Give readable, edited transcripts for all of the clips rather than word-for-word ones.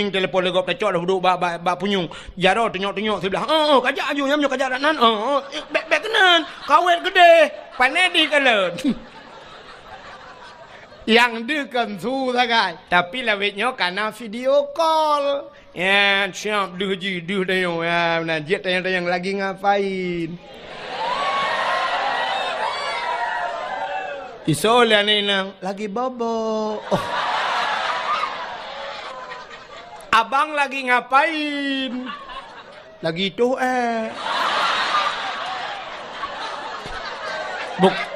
ring telefon legop tecok dah duduk bak punyung. Jaro tengok sebelah. Kajak aju nyam kajak dak nan. Bek kenan. Kawet gede. Panedi kala. Yang dekan su sagai. Tapi lawitnya karena video call. Ya, siap duh dayo ya. Najit tayang lagi ngapain? Isola ni nang lagi bobo. Abang lagi ngapain? Lagi tuh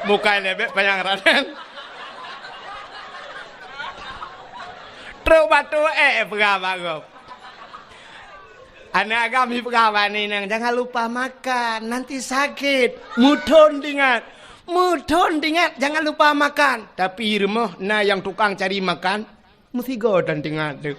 bukan lebih penyangranan. Terus batu pegawai. Anak kami pegawai ni nang jangan lupa makan, nanti sakit. Mudon ingat, jangan lupa makan. Tapi rumah na yang tukang cari makan mesti godan ingat tu.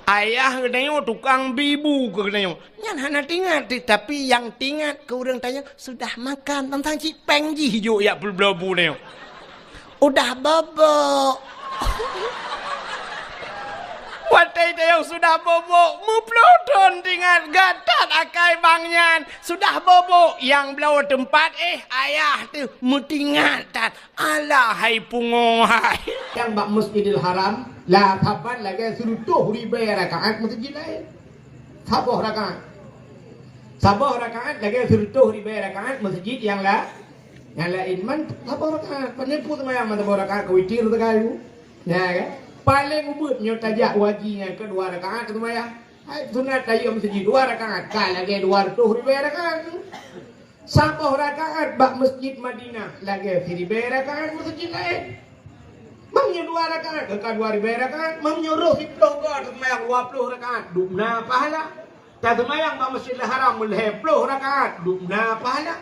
Ayah katanya tukang bibu katanya. Nyan hana tingat, tapi yang tingat ke orang tanya sudah makan tentang cik pengji hijau ya belbelabu ni. Udah bobok. Watai tayang sudah bobok, muplodon tingat gatat akai bangnya sudah bobok yang belau tempat ayah tu mutingat tat alah hai pungohai yang bak Masjidil Haram lah taban lagi suruh tuh ribu rakaat masjid lain sabah rakaat lagi suruh tuh ribu rakaat masjid yang lain man sabah rakaat penipu semayang man sabah rakaat kewitir sekali ya kan paling ubudnya tajak wajinya ke 2 rakaat semayang sunat tayyum masjid 2 rakaat kan lagi 200 ribu rakaat sabah rakaat bak Masjid Madinah lagi 1000 rakaat masjid lain. Mamnya 2 rakaat, ke 2000 rakaat, mamnya roh 10 rakaat, semayang 20 rakaat, dubna pahala. Tak semayang bak Masjidil Haram 10 rakaat, dubna pahala.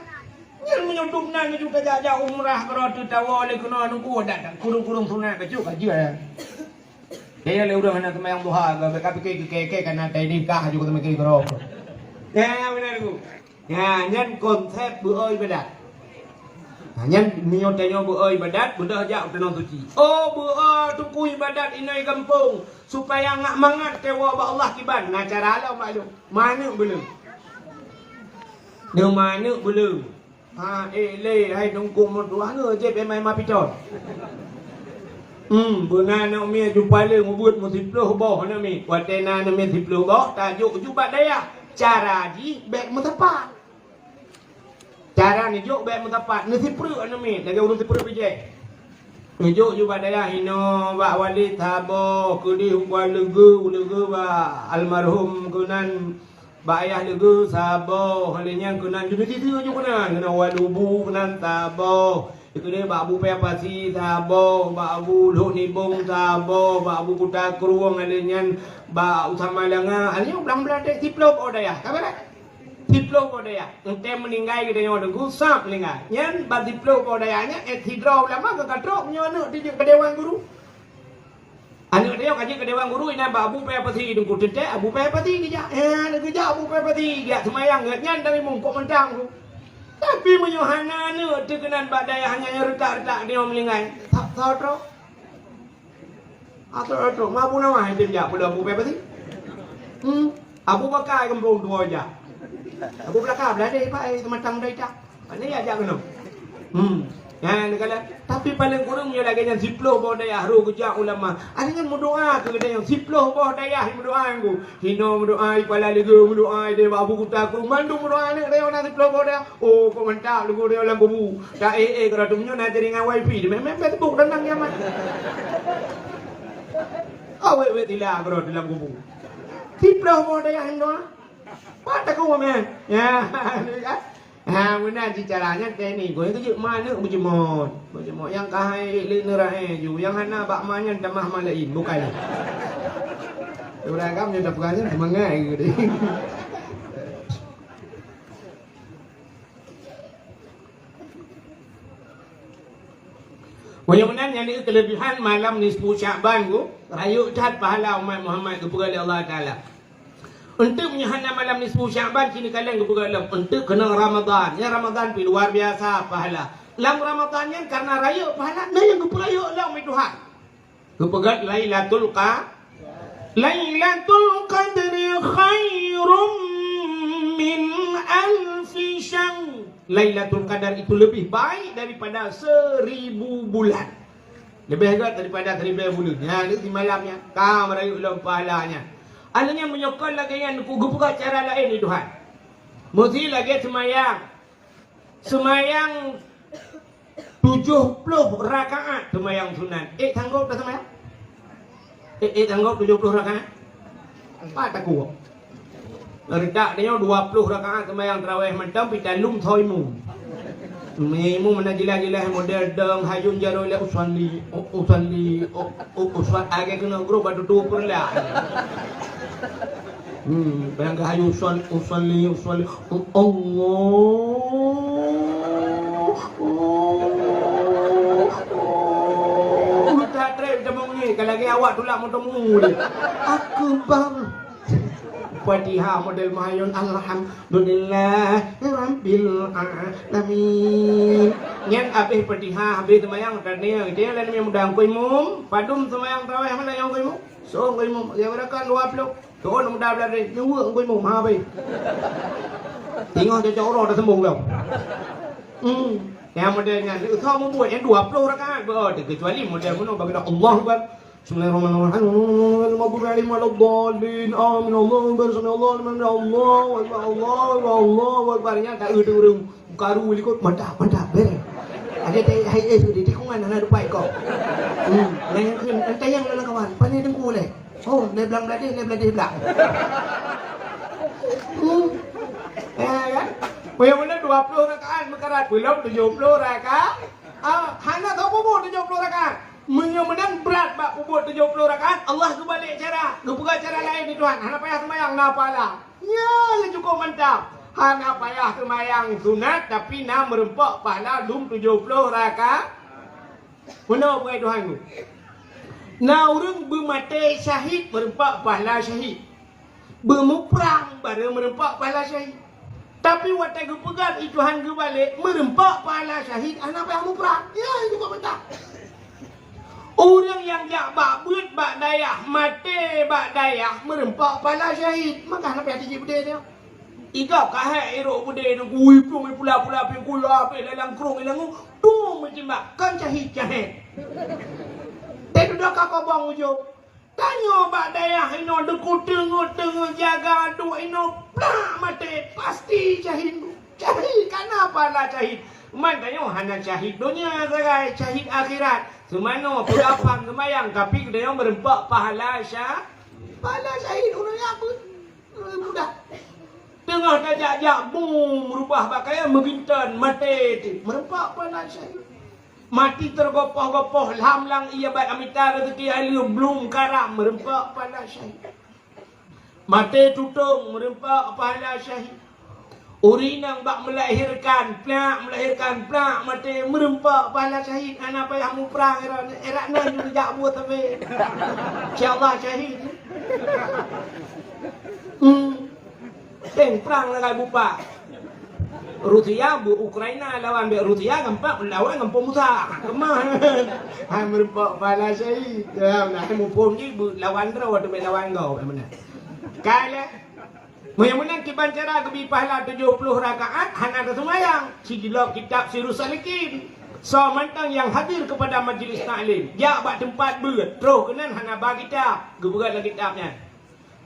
Yang menyudupna ni juga jajak umrah kalau tu tawa oleh kena nunggu dak kurung-kurung sunat kecuk aja ya. Dia le udah mana semayang duha, tapi ke karena tadi nikah juga temui kerok. Ya benar ku. Ya, nyan konsep beoi bedat. Nyan minyotanya beoi bedat, budak jak tenang suci. Oh, beoi tukui badat inai kampung supaya ngak mangat kewa ba Allah kiban. Nah cara ala maklum. Mana belum? Dia mana belum? Le hai nunggu modua ne je pe mai ma piton. Benar nak mi jumpa le ngubut mu 10 boh na mi. Watena na mi 10 boh tajuk jubat daya. Cara di bek mentepat. Cara ni juk bek mentepat. Ni sipru na mi. Lagi urus sipru bije. Juk jubat daya hino ba wali tabo kudi hubwa legu ba almarhum kunan ba ayah legu sabo halinya kunan juno titu ju kunan kena walubu kunan tabo. Itu dia Pak Abu Pepasi tabo, Pak Abu Luh Nibung tabo, Pak Abu Kuta Keruang adanya, Pak Usama Langa, adanya belang-belang dek tiplok odaya, kabar? Tiplok odaya, ente meninggal kita nyawa dengku sap meninggal. Nyan Pak tiplok odayanya, hidro lama ke katrok nyawa di kedewan guru. Anak dia kaji kedewan guru ini Pak Abu Pepasi dengku tente Abu Pepasi dia, kerja Abu Pepasi dia semayang nyan tapi mungkuk mentang tu. Tapi menyuhana ni terkenan badai hanya retak-retak dia melingai. Tak tahu tu. Atau mabu nama yang dia pada Abu Bakar tadi. Abu Bakar kembung dua aja. Abu Bakar beladai pak sematang dah tak. Mana ya ajak kena. Ya negara. Tapi paling kurang dia lagi yang 10 bawah daya ru kerja ulama. Ada yang berdoa ke dia yang 10 bawah daya berdoa aku. Hino berdoa kepala lega berdoa dia Abu Kuta aku mandu berdoa ni dia nak 10 bawah daya. Oh kau mantap lugu dia dalam bubu. Dah kalau tu nak jadi dengan wifi dia memang Facebook dan nang nyaman. Awak tilah bro dalam bubu. 10 bawah daya hino. Pak tak kau men. Ya. Benar caranya kayak ni. Kau itu je mana berjemur yang kahai linerai ju, yang hana bak manya damah malain bukan. Orang kami dah pegangan semangat gitu. Bagaimana yang ini kelebihan malam nisfu Sya'ban ku, rayu cat pahala umat Muhammad kepada Allah Taala. Untuk menyahana malam nisfu Sya'ban kini kalian kepada Allah untuk kena Ramadan. Ya Ramadan pi luar biasa pahala. Lam Ramadan yang karena raya pahala nah yang kepada Allah mai Tuhan. Kepegat Lailatul Lailatul Qadri khairum min alfi syahr. Lailatul Qadar itu lebih baik daripada 1000 bulan. Lebih hebat daripada 1000 bulan. Ya, ini di malamnya. Kau merayu ulang pahalanya. Alanya menyokong lagi yang buka cara lain ni Tuhan. Mesti lagi semayang. Semayang 70 rakaat semayang sunat. Sanggup tak semayang? Sanggup 70 rakaat? Apa tak kuat? Redak dia 20 rakaat semayang tarawih mentam pita lum thoimu. Memu menajilah-jilah model deng hayun jaro le usalli age kena gro batu tu perla. Bayang hayun usalli Allah. Tak trip demong ni kalau lagi awak tulak motomu ni. Akbar. Fatihah model mahayun alhamdulillah rabbil alamin. Nyan habis Fatihah habis semayang tadi dia lain yang mudah koi mum padum semayang tarawih mana yang koi mum so koi mum dia berakan 20 tu mudah berada nyewa koi mum ha bai tengok dia orang dah sembung dah yang modelnya itu mau buat yang 20 rakaat kecuali model mana bagi Allah Akbar. Bismillahirrahmanirrahim. Maghdubi alaihim waladdallin. Amin. Allahu akbar. Allahu akbar. Allahu akbar. Nya tak urung karu likut mantap bere. Ada hai di tikungan anak dupai kau. Yangขึ้นแต่ยังแล้วkawan. Pani tengku le. Oh, le belang belang. Kan? Yang mana 20 rakaat mekarat belum 70 rakaat. Hana tahu pun 70 rakaat. Menang berat bak puput 70 rakaat. Allah kebalik cara. Kebuka cara lain ni Tuhan. Hana payah semayang na pahala. Ya, yang cukup mantap. Hana payah semayang sunat tapi na merempak pahala lum 70 rakaat. Mana buat Tuhan tu? Na urang bermati syahid merempak pahala syahid. Bermuprang baru merempak pahala syahid. Tapi waktu kepegat Tuhan kebalik merempak pahala syahid. Hana payah muprang. Ya, yang cukup mantap. Orang yang jak bak buat bak dayah, mati bak dayah, merempak pala syahid. Maka apa yang tinggi budaya dia? Ika kahai erok budaya dia, kui pula pingkul apa dalam kerung ilang tu macam bak kan syahid. Dia duduk kakak bang ujung. Tanya bak dayah ino dekut tengok jaga dua ino plak mati pasti syahid. Syahid kenapa lah syahid? Maknanya hanya syahid dunia saja, syahid akhirat. Semana berapang semayang tapi dia merempak pahala syahid orang apa? Mudah. Tengah tajak boom merubah pakaian mengintan mati merempak pahala syahid. Mati tergopoh-gopoh lamlang ia baik amita rezeki alu belum karam merempak pahala syahid. Mati tutung merempak pahala syahid. Urinang bak melahirkan plak mati merempak pahala syahid. Anak payah mu perang erak na juga jak buat tapi insyaallah syahid. Perang lagai bupa. Rusia Ukraina lawan Rusia gampak lawan gampang Musa. Kemah. Hai merempak pahala syahid. Nah mu pun ni lawan draw tu lawan kau mana. Kala Menang kiban cara kebi pahala 70 rakaat hana ada semayang. Si gila kitab Sirus Salikin. So mantang yang hadir kepada majlis taklim. Ya bak tempat ber. Terus kenan hana bagi kitab. Geberat lagi kitabnya.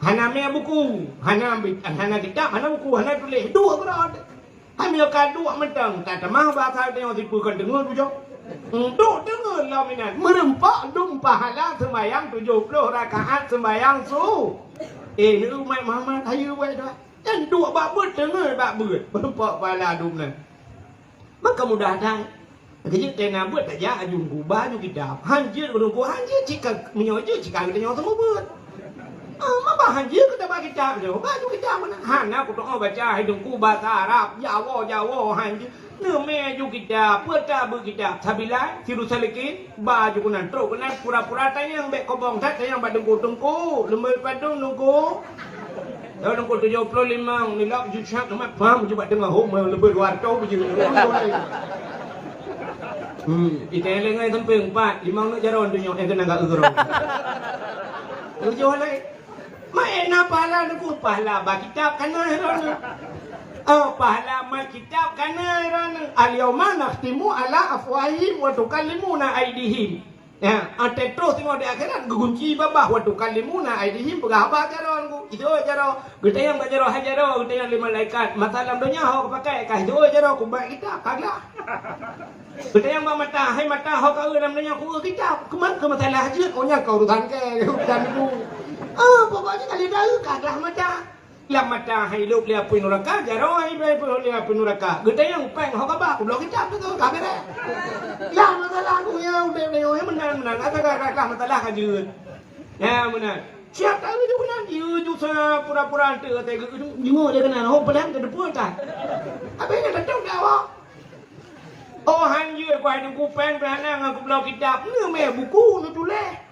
Hana ambil buku. Hana kitab, hana buku, hana tulis. Dua berat. Ambil dua mentang. Tak temah bahasa dia yang tipukan dengar tu jauh. Duk dengar lah minat. Merempak dum pahala semayang 70 rakaat semayang su. Ni umat Muhammad ayu buat dah. Dan dua bak ber dengar bak ber. Merempak pahala dum nan. Maka mudah dah. Kerja tena buat tak ja ajung ku baju kitab. Hanjir berungku hanjir jika menyojo jika kita nyawa semua buat. Mama hanjir kita bagi kitab je. Baju kitab mana? Hana aku doa baca hidungku bahasa Arab. Jawa hanjir. Nama ju kitab, peta ber kitab. Sabila Sirus Salikin baju kunan truk kunan pura-pura tayang bek kobong tat tayang badengku lembar padung nunggu. Tahu nunggu 75 nilak jusyak nama paham cuba dengar hok lebih luar tau begitu. Kita lengai sampai 4, 5 nak jaron tu yang kena agak gerong. Jauh lagi. pahala aku pahala ba kitab kana rana. Pahala ma kitab kana rana. Al-yawma nakhtimu ala afwahihim wa tukallimuna aydihim. Ya, ate terus tengok di akhirat gegunci babah wa tukallimuna aydihim berapa jaron ku. Itu jaro. Gede yang bajaro hajaro, gede yang lima malaikat. Mata dalam dunia hok pakai kah itu jaro ku baik kita kagak. Gede yang mata hai mata hok kau dalam dunia ku kita. Keman ke masalah hajat ohnya kau urusan ke urusan ku. Pokoknya kali dah kagak mata. Lah mata hai luk lia pun neraka jaro hai bai pun lia pun neraka. Gede yang peng hok abah ku blok kita betul kagak deh. Lah masalah aku ya udah yang menang kata kagak masalah hajat. Ya benar. Siap tahu itu benar. Dia juga pura-pura ante kata jenguk dia kena hok pelan ke depan tak. Apa yang dah tahu dah. Oh hanjir ku hai ku peng beranang aku blok kitab. Ni meh buku ni tulis.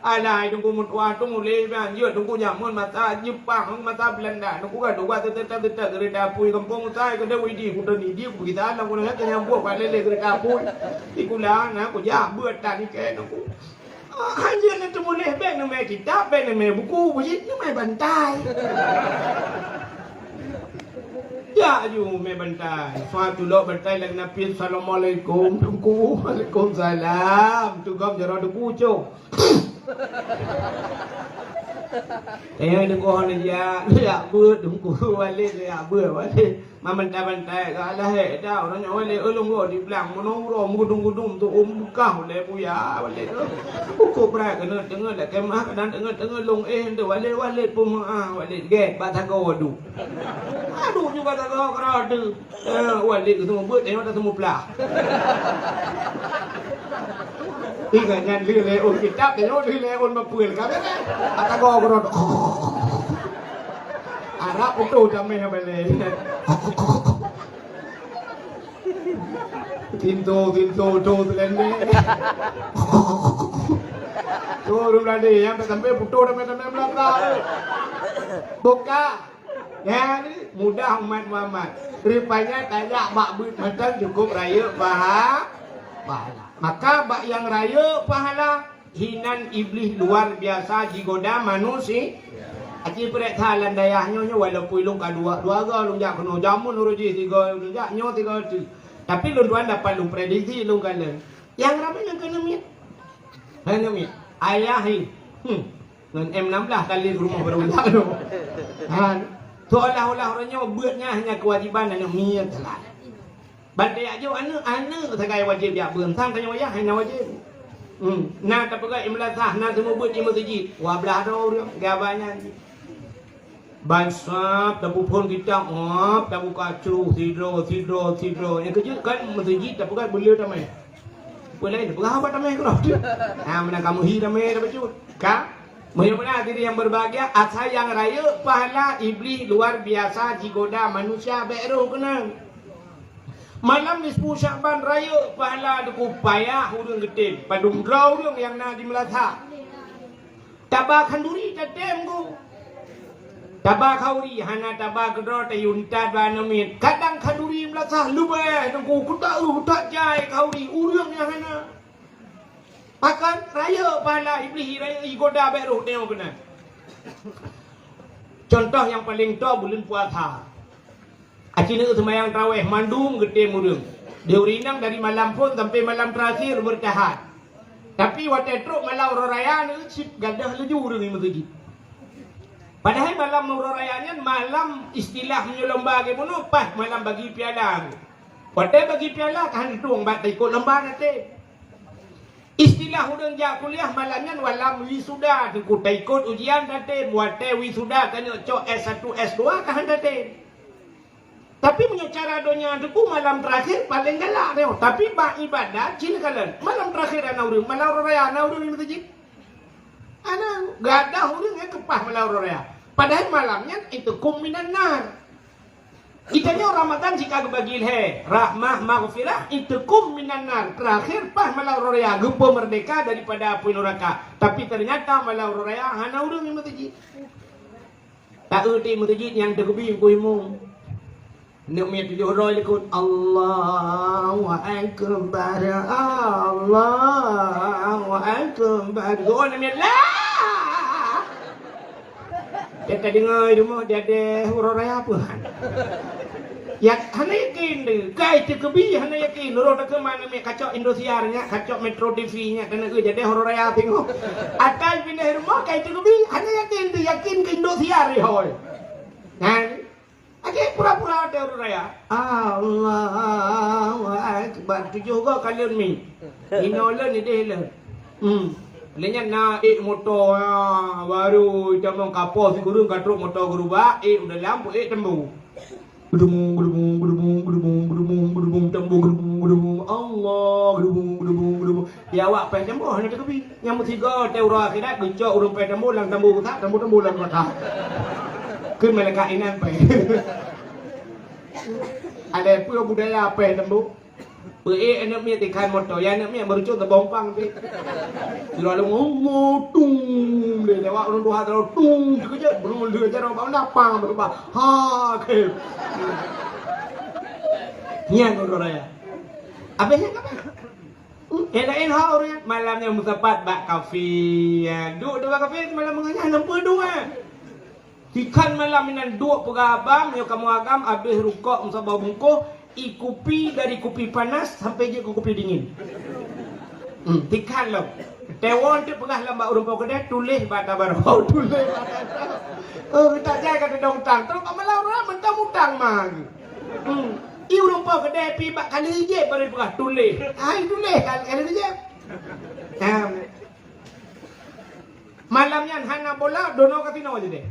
Alah tunggu mutua tunggu le hanjir tunggu nyamun mata Jepang mata Belanda tunggu ka dua tetap kereta pui kampung saya ke dewi di ku ni dia ku kita lah ku nak nyambuk balik le kereta pui. Ikulah na ku ja buat tadi ke aku. Hanjir ni tunggu le beg ni meh kitab beg ni meh buku bujit ni meh bantai. Ya ju me bantai. Suatu lo bantai lagi Nabi Assalamualaikum. Tunggu. Waalaikumsalam. Tunggu jaro de pucuk. Dia kau ni ya ber tunggu balik ya ber balik. Bantai kalah dah orang nyawa le elong go di belang monong gudung tu kau le puya balik tu. Uko pra kena tengah dak kemah dan tengah long tu balik pun balik get batago adu. Aduh juga tak tahu kerana balik tu semua buat tengok tak semua pelah. Tinggal nyan le on kitab tengok le on mapuil kan. Batago kerana Arab itu damai balik. Tinto telende. Turun lagi yang sampai putu damai belakang. Buka. Ya, mudah umat Muhammad. Rupanya kayak bak buit macam cukup raya pahala. Maka bak yang raya pahala hinan iblis luar biasa jigoda manusia. Aci perek thalan dayahnya walaupun lung dua lung jak kena jamun uruji tiga lung jak nyo tiga tu. Tapi lung tuan dapat lung prediksi lung kala. Yang ramai yang kena mit. Kena mit. Ayah hi. Ngan M16 kali rumah berulang tu. Seolah-olah orangnya buatnya hanya kewajiban dan miat salah. Badai aja anak sebagai wajib ya berentang tanya wajah hanya wajib. Nah tapi kan imlatah nah semua buat di masjid. Wah belah orang gabanya. Bansap tapu pun kita tapu kacu tidur. Yang kerja kan masjid tapi kan beliau tamai. Boleh itu apa tamai kalau. Mana kamu hi tamai dapat cut. Kak Mudah-mudahan diri yang berbahagia asal yang raya pahala iblis luar biasa jigoda manusia beru kena. Malam 10 Syakban raya pahala deku payah urang getim padung draw urang yang na di Melata. Tabak kanduri tatem ku. Tabak kauri hana tabak kedro te yunta banamit. Kadang kanduri Melata lubeh deku kutak jai kauri urang yang hana. Akan raya pahala iblis raya igoda beru tengok kena. Contoh yang paling tua bulan puasa. Acina sembahyang tarawih mandung gede murung. Dia urinang dari malam pun sampai malam terakhir bertahan. Tapi waktu truk malam raya ni sip gadah laju urang ni masjid. Padahal malam rayanya malam istilah menyelomba ke pun pas malam bagi piala. Waktu bagi piala kan tuang bat ikut lomba nanti. Istilah urang ja kuliah malamnya walam wisuda ikut ujian nanti buat wisuda kan cok S1 S2 kan nanti. Tapi punya cara donya deku malam terakhir paling galak dia. Tapi bak ibadah cil kalian. Malam terakhir ana urang, malam raya ana urang di masjid. Ana gadah urang kepah malam raya. Padahal malamnya itu kuminan nar. Itanya Ramadan jika kebagil rahmah maghfirah itu minan nar. Terakhir pah malam raya gempa merdeka daripada api neraka. Tapi ternyata malam raya hana urang di masjid. Tak erti masjid yang terkebim kuimu. Nak miat tujuh roy lekut Allahu Akbar Allahu Akbar. Oh nak miat lah. Dia tak dengar rumah dia ada huruf raya apa han. Ya, hana yakin deh. Kai tu kebi hana yakin. Loro tak ke mana mek kacau Indosiar nya, kacau Metro TV nya kena ke jadi huruf raya tengok. Atai pindah rumah kai tu kebi hana yakin deh, yakin ke Indosiar dia hoi. Kan? Okey, pura-pura ada huruf raya. Allahu akbar. Tu juga kalian mi. Inolan ni deh lah. Lenya na motor baru jamong kapal si guru katruk motor guru ba udah lampu tembu. Gedung tembu Allah gedung ya awak pai tembu hanya kebi yang tiga teura akhirat gencok urung pai tembu lang tembu tak tembu lang kata keun malaikat inan pai ada pula budaya pai tembu anak mia tikan motor ya anak mia merujuk ke bompang tu lalu ngomong tung dia lewat orang dua terus tung sekejap belum dia cara apa napang berubah ha ke nian orang raya apa yang apa enain ha orang malamnya musapat bak kafe duduk dua kafe malam menganyah nampak dua tikan malam ini dua pegabang yo kamu agam habis rukuk musabah bungkuh kopi dari kopi panas sampai je ke kopi dingin. Tikan lo. Tewon tu pegah lambak urung pau kedai tulis bata baru. Tulis bata. Tak jaya kata dong tang. Terus kat malau orang mentang mutang mah. I urung pau kedai pi bak kali je baru pegah tulis. Ai tulis kali je. Malamnya hana bola dono kasino je deh.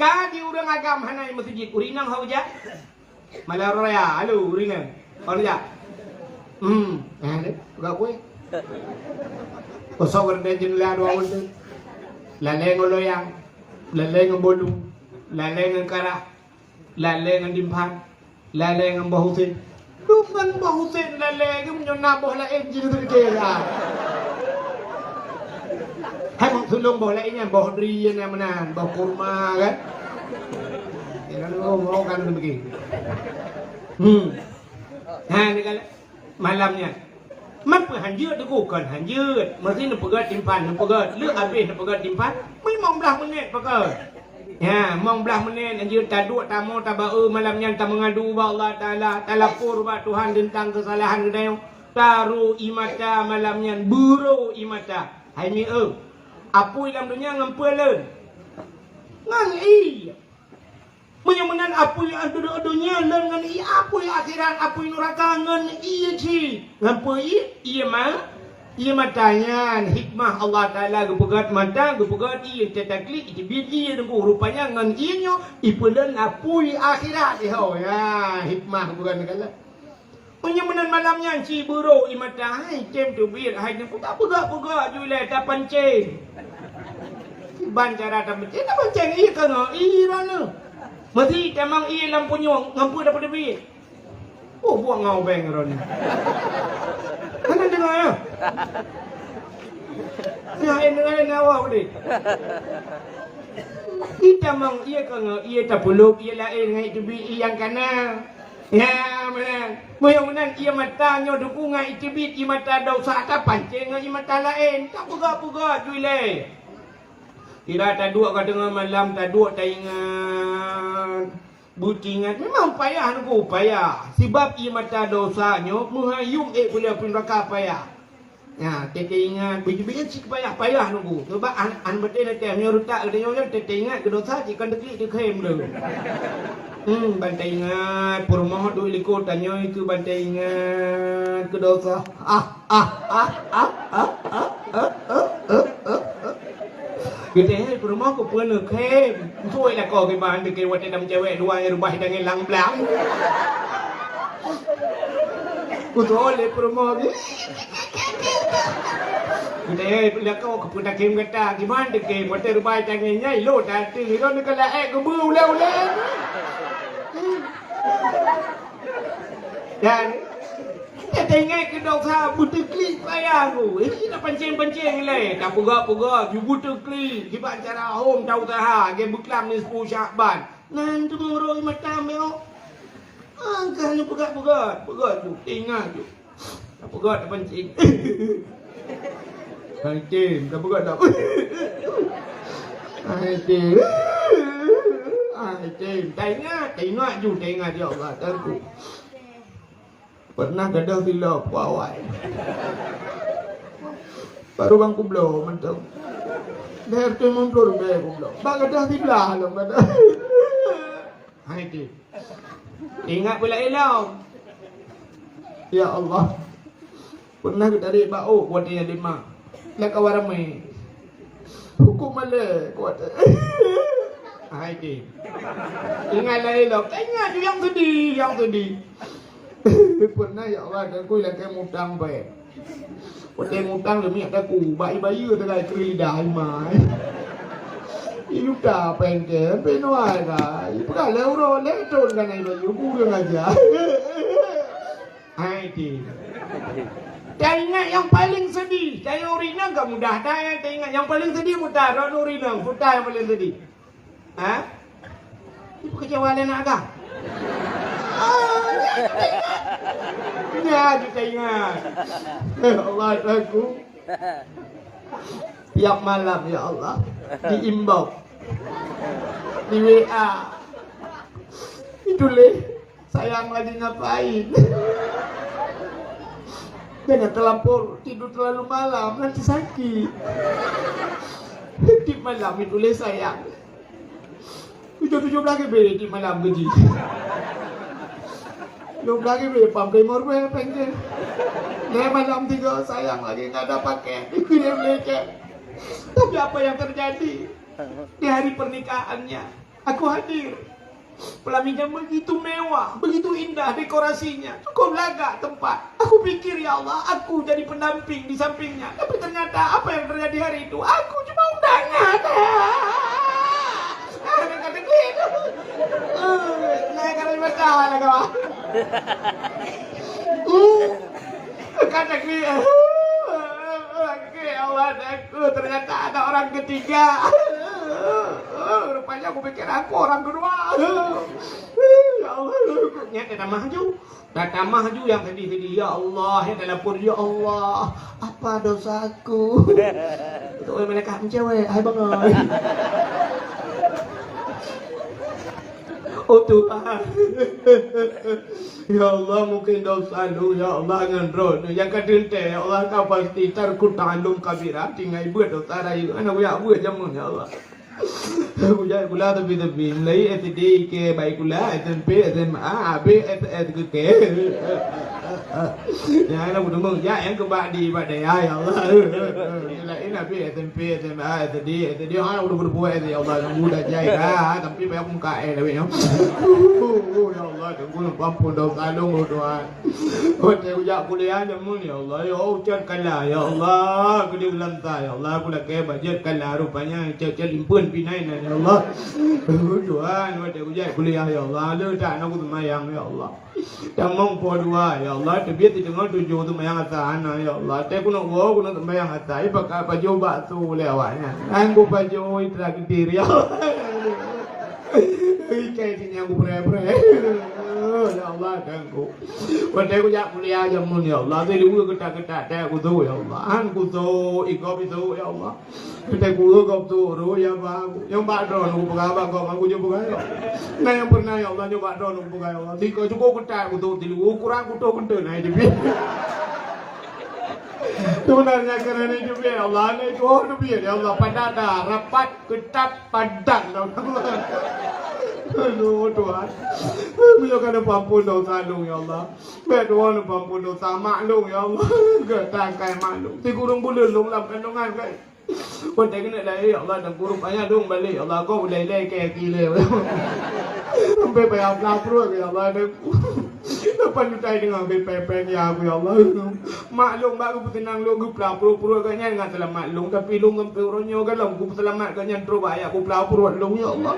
Ka di urang agam hana masjid urinang hau je. Malah raya, halo, ringan. Kalau ya, buka kue. Kosong kerja jenela dua orang. Laleng loyang, laleng bolong, laleng karah, laleng dimpan, laleng bahusin. Bukan bahusin laleng menyona boh lain jadi terkira. Hai mak sulung boh lainnya boh dri yang mana, boh kurma kan. Mau kan begini. Ni kalau malamnya, mak hanjut tu kan hanjut. Mesti nak pegat timpan, nak pegat. Lek habis nak pegat timpan, memang belah menit pegat. Ya, memang belah menit hanjut taduk tamu tabau malamnya tak mengadu ba Allah Taala, talapur ba Tuhan tentang kesalahan kedai. Taru imata malamnya buru imata. Hai ni apui dalam dunia ngampeun. Ngan Menyamunan apa yang ada dunia dengan apa yang akhirat apa yang neraka dengan iya ci ngapa iya matanya hikmah Allah Taala gepegat mata gepegat iya tetaklik itu biji dengan rupanya dengan ianya ipulan apa yang akhirat ya hikmah bukan kala menyamunan malamnya ci buru imata hai cem tu bir hai nak tak pegak julai tak pancing ban cara tak pancing iya kan iya mana mesti memang ia lampu nyong ngampu dapat duit. Oh buang ngau beng ron. Mana dengar ya? Ya ini awak ni. Kita memang ia kan ia tak peluk ia lain ngai duit yang kana. Ya mana? Mudah-mudahan ia matanya dukungan itibit ia mata dosa tak pancing ia mata lain tak pegak duit. Kira tak dua kat tengah malam, tak dua tak ingat. Butingan, memang payah aku, payah. Sebab ia mata dosanya, menghayung boleh pun raka payah. Ya, tete ingat, biji-biji cik payah aku. Sebab betul nanti, menyerutak katanya, tete ingat ke dosa, cik kan deklik dia khem dulu. Bantai ingat, perumah duit likut, tanya itu bantai ingat ke dosa. Kita ni rumah ko pun nak kem. Suai lah kau ke bahan dekat wadah dalam cewek dua yang rumah dengan lang blang. Ku toleh rumah ni. Kita ni lihat kau ke pun nak kem kata gimana dekat wadah rumah dengan nyai lo tadi ni kau nak laek ke bau ulah. Dan kita tengok ke dosa butuh klik payah aku. Ini nak pancing-pancing le. Tak pegak-pegak. You butuh klik. Sebab cara home tahu taha. Dia berkelam ni 10 Syakban. Nanti mengurus mata meo. Kan ni pegak-pegak. Pegak tu. Ingat tu. Tak pegak tak pancing. Pancing. Tak pegak tak. Pancing. Tengok ju tengok ya Allah aku. Pernah kadang silap awal. Baru bang kublo mentok. Dah tu muncul dah kublo. Bang kadang silah lo kadang. Hai tu. Ingat pula elok. Ya Allah. Pernah kita tarik bau buat dia 5. Nak kawan ramai. Hukum malah kuat. Hai tu. Ingatlah elok. Ingat tu yang sedih. Pernah ya Allah dan aku lagi mutang baik. Dia mutang demi aku bayi-bayi tergai kerida mai. Ilu ta pengke penoi ka. Ipa leuro leton kan ai bayi ku aja. Hai ti. Ingat yang paling sedih. Saya urina enggak mudah. Saya ingat yang paling sedih mudah. Ron urina, mudah yang paling sedih. Ha? Ibu kecewa nak agak. Ya, kita ingat. Allah aku. Tiap malam ya Allah diimbau di WA. Itulah sayang lagi ngapain. Jangan terlampau tidur terlalu malam nanti sakit. Di malam itulah sayang. 17 beri di malam gaji. Belum lagi beli pamkai morbe pengen. Dia malam 3 sayang lagi nggak ada pakai. Dikirim leke. Tapi apa yang terjadi di hari pernikahannya? Aku hadir. Pelaminan begitu mewah, begitu indah dekorasinya. Cukup laga tempat. Aku pikir ya Allah, aku jadi pendamping di sampingnya. Tapi ternyata apa yang terjadi hari itu? Aku cuma undangan. Saya kan bertahan lah kawan. Kata dia, Allah aku ternyata ada orang ketiga. Rupanya aku pikir aku orang kedua. Ya Allah, nyata Data maju yang sedih-sedih. Ya Allah, yang telepon ya Allah, apa dosaku? Itu mereka cewek, hai bangai. Oh Tuhan. Ya Allah mungkin dosa lu ya Allah ngendron yang kadente ya Allah kau pasti terkutalum kabira tinggal buat dosa rayu anak buat jamun ya Allah. Aku jadi kula tapi mulai SD ke baik kula SMP SMA AB SS ke ya anak buat ya yang kebadi badai ya Allah. Ini AB SMP SMA SD anak udah berbuat ya Allah mudah jaya tapi banyak muka tapi ya. Ya Allah tunggu ampun dosa lu Tuhan. Oh ujak kuliah jamun ya Allah ya ucap kalah ya Allah aku diulantar ya Allah aku nak ke budget kalah rupanya cek limpun pinai ya Allah. Tuhan waktu ujak kuliah ya Allah lu tak nak aku semayang ya Allah. Tamong po dua ya Allah terbiat di tengah 7 tu mayang atas anak ya Allah. Tapi aku nak bawa aku nak semayang atas pakai baju bakso lewatnya. Aku baju itra ketir ya Allah. Kayaknya aku pere-pere. Ya Allah aku. Waktu aku jak kuliah jamun ya Allah. Tapi lu ketak-ketak tak aku tu ya Allah. Aku tu ikop itu ya Allah. Kita aku ikop tu ru ya bang. Yang bak drone aku pegang bang kau aku jumpa kau. Nah yang pernah ya Allah nyoba drone aku pegang ya Allah. Tiga cukup ketak aku tu tilu ukuran aku tu kentut naik di bawah. Sebenarnya kerana itu biar Allah ni tu biar ya Allah pada rapat ketat padat Allah. Aduh Tuhan, beliau kena pampun dosa lu ya Allah. Biar Tuhan pampun dosa maklum ya Allah. Ketangkai maklum. Ti kurung bulan lu dalam kandungan kan.คนแต่ก็เนี่ยเลยAllah dan guru banyak dong balik Allah kau boleh lek kile. Sampai bayar lapar ya Allah dan lepas nyutai dengan bepen ya aku ya Allah. Maklum baru tenang lu gue pelapur kanya dengan selamat maklum tapi lu ngempe ronyo kan lu gue selamat kanya terus bayar aku pelapur lu ya Allah.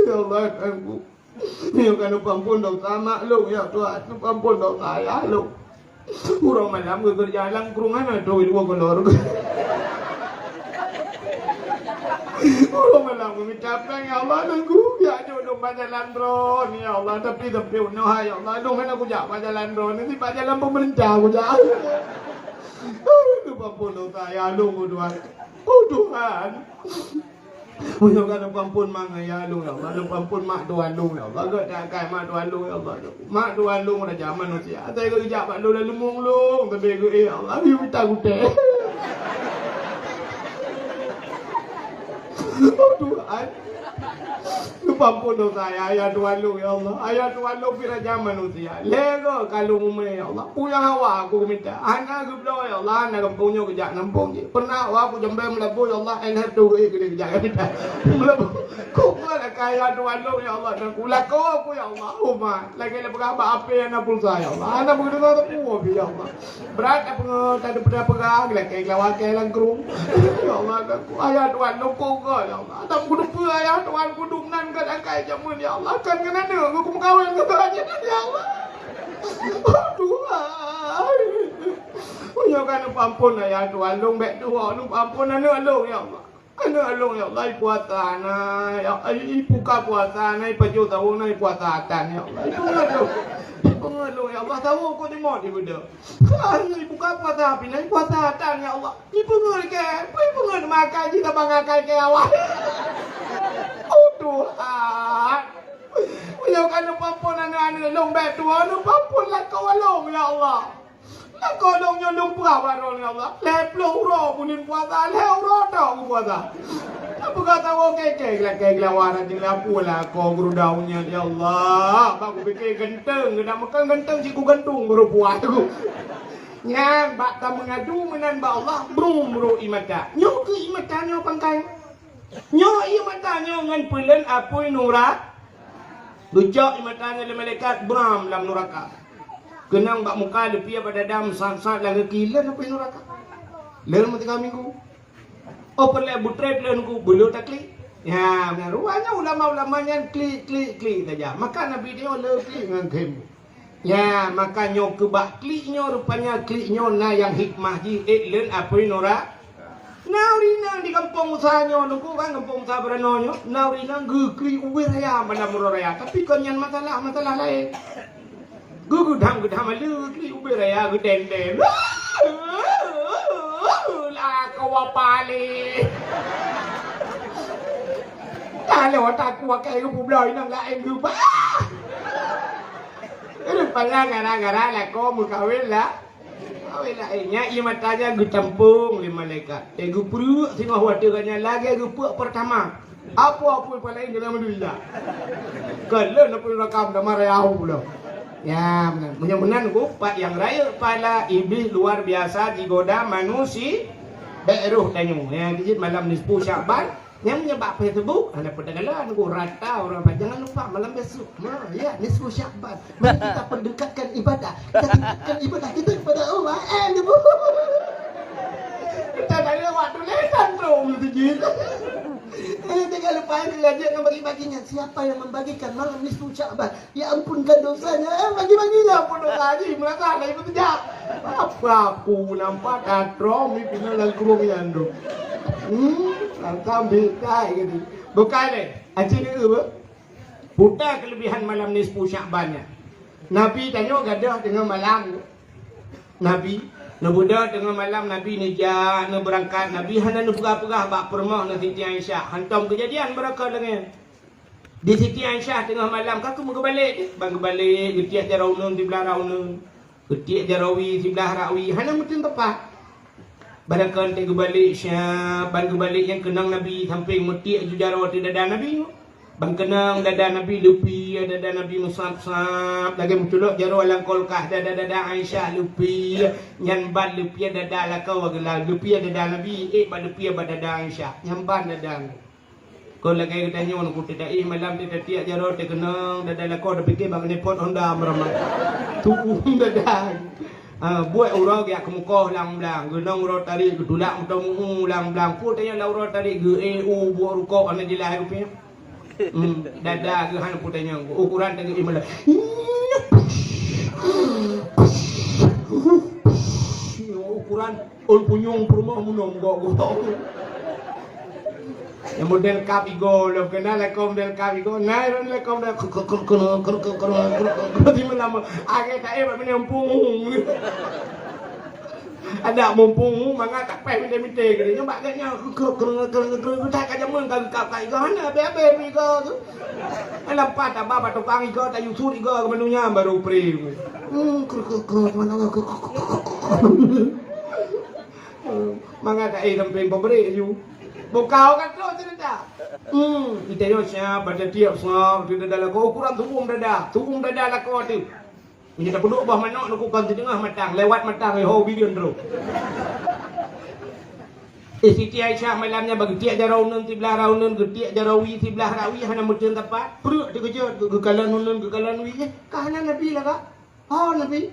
Ya Allah aku. Ni kan pampun dosa maklum ya Tuhan, pampun dosa ya lu. Kurang malam gue kerja lang kurungan ada dua kolor. Kurang malam gue minta peng ya Allah nunggu ya jodoh jalan drone ya Allah tapi unoh ya Allah dong kan aku jak jalan drone ini jalan pemerintah aku jak. Aduh pampun dosa ya lu Tuhan. Oh Tuhan. Punya kan ampun mak ayah lu ya Allah. Ampun mak tuan lu ya Allah. Gak tak kai mak tuan lu ya Allah. Mak tuan lu udah zaman manusia. Saya kerja mak lu lalu mung tapi gue ya Allah. Biu tak gute. Oh Tuhan. Lupa pun dosa ayah Tuhan lu ya Allah. Ayah Tuhan lu pira zaman manusia. Lego kalau umumnya ya Allah. Punya hawa aku minta. Anak aku bilang ya Allah. Anak kampungnya kejak nampung je. Pernah aku jambel melabuh ya Allah. Enak tu kejak kejak minta. Melabuh. Kau lah kaya Tuhan lu ya Allah. Dan kulah kau aku ya Allah. Umat. Lagi lah berapa apa yang nak pulsa ya Allah. Anak begitu tak tahu ya Allah. Berat apa tak ada pada pegang. Lagi lawan kelang kerung. Ya Allah. Ayah Tuhan lu kau ya Allah. Tak kudu ayah Tuhan kudu nan kan akai jamun ya Allah kan kena dengar aku kawin ke aja ya Allah. Oh Tuhan. Punya kan ampun ya Tuhan lu bek dua lu ampun anak lu ya Allah. Anak lu ya Allah puasa na ya ibu ka puasa na paju tahu na puasa tan ya Allah. Ibu lu ya Allah tahu kau di mau di benda. Kan ibu ka puasa api na puasa tan ya Allah. Ibu ngel makan kita bangakai ke awak. Oh Tuhan. Punya kan ampun anak-anak long bek tua lu ampun lah kau long ya Allah. Lah kau long nyolong perawan ya Allah. Leplo ro punin puasa ro tau puasa. Apa kata orang kek lawan jeung pula kau guru daunnya ya Allah. Baku pikir genteng, kena makan genteng ciku gantung baru puas aku. Nyan bak ta mengadu menan ba Allah brum ro imata. Nyo ke imata nyo pangkai. Nyo imata nyo ngan pulen apoi nura. Lucok imata nyo le malaikat bram lam neraka. Kenang bak muka lepi pada dam sat-sat lagi kilan apa neraka. Len mati kami ku. Oh perle butrep len ku bulu takli. Ya benar ruanya ulama-ulama yang klik saja. Maka Nabi dia le klik ngan kem. Ya maka nyo ke bak kliknya rupanya kliknya na yang hikmah ji len apa neraka. Naurina di kampung usahanya nunggu kan kampung usaha beranonyo. Naurina gugri uwe raya mana muro raya. Tapi konyan masalah lain. Gudam alu kri uwe raya gudenden. Lah kau pali. Kalau tak kuat kayak gue belai nang lain gue. Itu pernah gara-gara lah kau mau kawin lah. Nya ia matanya gu campung lima malaikat. Gu pru sino wategannya lagi gu puak pertama. Apa paling dalam dunia. Kalau nak pun rakam dah marah aku pula. Ya benar. Mudah-mudahan ku pak yang raya pala iblis luar biasa digoda manusia beruh tanyu. Ya dijit malam nisfu Syaban. Yang menyebab Facebook ada perdagangan ku rata orang jangan lupa malam besok. Nah, ya nisfu Syaban. Mari kita pendekatkan ibadah. Kita tingkatkan ibadah kita kepada Allah. Kita dah lewat tulisan tu dijit. Jangan lupa belajar yang bagi-baginya. Siapa yang membagikan malam nisfu Syaban? Ya ampunkan dosanya. Bagi-baginya ampun dosa haji. Merasa ada itu tidak. Apa aku nampak katrom ni pindah dalam kurung yang tu. Langkah bekai gitu. Bukan le. Acik ni apa? Buta kelebihan malam nisfu Syabannya. Nabi tanya gadah dengan malam. Nabi Nabuda dengan malam Nabi ni jah nak berangkat Nabi hana nak perah-perah bak permah dengan Siti Aisyah. Hantam kejadian beraka dengan di Siti Aisyah tengah malam kaku mau balik. Bang balik getiak jaraunun di belah raunun. Getiak jarawi di belah rawi. Hana mungkin tepat. Barakan tegu balik Syah, bang balik yang kenang Nabi samping mutiak jujarawa di dada Nabi. Bang kenang dada Nabi lupi, dada Nabi musab-sab. Lagi menculuk jarawa langkolkah dada Aisyah lupi. Nyanban lupi dada lakau agak lupi dada Nabi. Bang lupi dada Aisyah. Nyanban dada. Kau lagi tanya orang ku tidak malam dia tiak jarawa dia kenang dada lakau dah fikir bang ni pot Honda meramai. Tubuh dada. Buat orang yang kemukoh lang-lang, genong orang tarik gedulak untuk lang-lang. Pun tanya lah orang tarik ge buat rukuk anda jelas rupanya. Dada ke hana pun tanya ukuran tanya imalah. Ukuran ul punyung rumah munong gok. Yang model kapigo, lo kenal lekom model kapigo, naik lekom dah di mana agak tak hebat menampung. Ada mumpung manga tak pai minta ke dia nyobak katnya ke tak ka jamun ka ka kai go na be mi go tu. Alam pa ta baba tukang go ta YouTube go ke menunya baru pre. Mana manga ta sampai pemberi you. Bokau kan tu cerita. Kita yo sia pada tiap sah di dalam kau ukuran tuung dada lah kau tu. Ini tak perlu bah manok nak kau di tengah matang lewat matang ho bilion terus. Siti Aisyah malamnya bagi tiak jarau nun sebelah rau nun ke tiak jarawi sebelah rawi hana mutun tepat. Perut dikejut ke kalan nun ke kalan wi je. Kahana Nabi lah kak. Oh Nabi.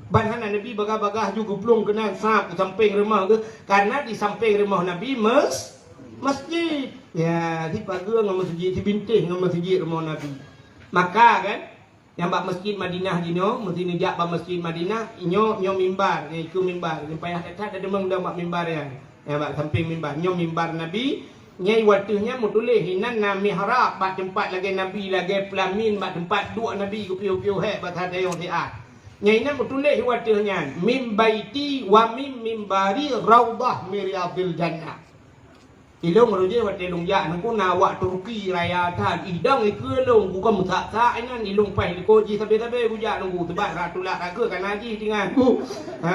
Bahana Nabi bagah-bagah juga pelung kena sap samping rumah ke karena di samping rumah Nabi masjid. Ya, di pagar dengan masjid, di bintih dengan masjid rumah Nabi. Maka kan, yang bak masjid Madinah dino, mesti nejak bak masjid Madinah, nyo mimbar, ikut mimbar. Yang payah tak ada demang dah bak mimbar ya. Yang bak samping mimbar, nyo mimbar Nabi. Nyai waktunya mutulih hinan na mihrab bak tempat lagi Nabi lagi pelamin bak tempat dua Nabi ku piu-piu hek bak ada yang siat. Nyai nan mutulih waktunya mim baiti wa mim mimbari raudah miryadil jannah. Ilong roje wat ilong ya nangku nawak Turki raya tan idang ke long ku kam tak nan ilong pai ko ji sabe-sabe ku ja nunggu tebat ratulak ka kan haji dengan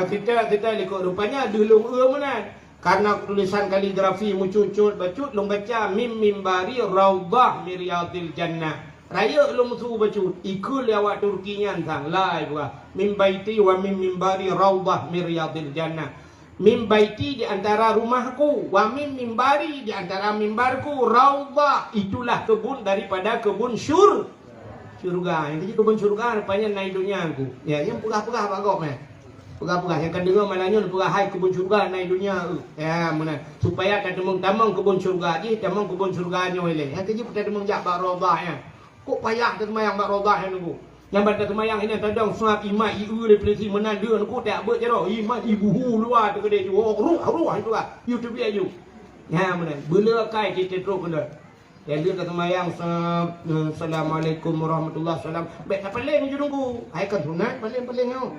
kita liko rupanya dulung menan karena tulisan kaligrafi mucucut bacut long baca mim mimbari raudah miryadil jannah raya long su bacut ikul awak Turki nyan sang lai buka mim baiti wa mim mimbari raudah miryadil jannah. Mim baiti di antara rumahku, wa mim mimbari di antara mimbarku, raudhah itulah kebun daripada kebun surga. Yang itu kebun surga rupanya naik dunia aku. Ya, yang pegah-pegah Pak Gop Pegah-pegah yang kan dengar malanya pegah hai kebun surga naik dunia. Ya, mana supaya tak demang-demang kebun surga je, demang kebun surganya oleh. Yang kerja kita demang jak bak raudhahnya. Kok payah kita mayang bak raudhahnya nunggu. Yang pada kemayang ini tadang suap imat iu le pelisi menanda aku tak ber jero imat ibu hu luar tu gede ju ruah itu ah YouTube ayu ya mana bela kai kita teruk kena ya dia kata kemayang assalamualaikum warahmatullahi wasallam baik tak paling ju nunggu ai kan sunat paling kau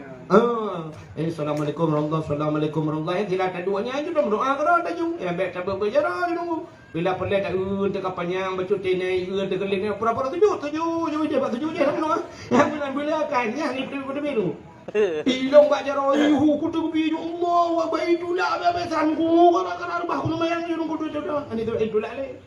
assalamualaikum warahmatullahi tidak ada duanya ju dong doa kau dah ju ya baik tak ber jero ju nunggu bila pelai tak tak panjang bacut tenai tak kelin pura-pura tujuh je bak tujuh je nak yang bila kan yang ni pada biru ilong bak jaro yuhu kutu bi Allah wa baitulah babesan ku kana rubah ku mayang ju nunggu tu ani tu itulah le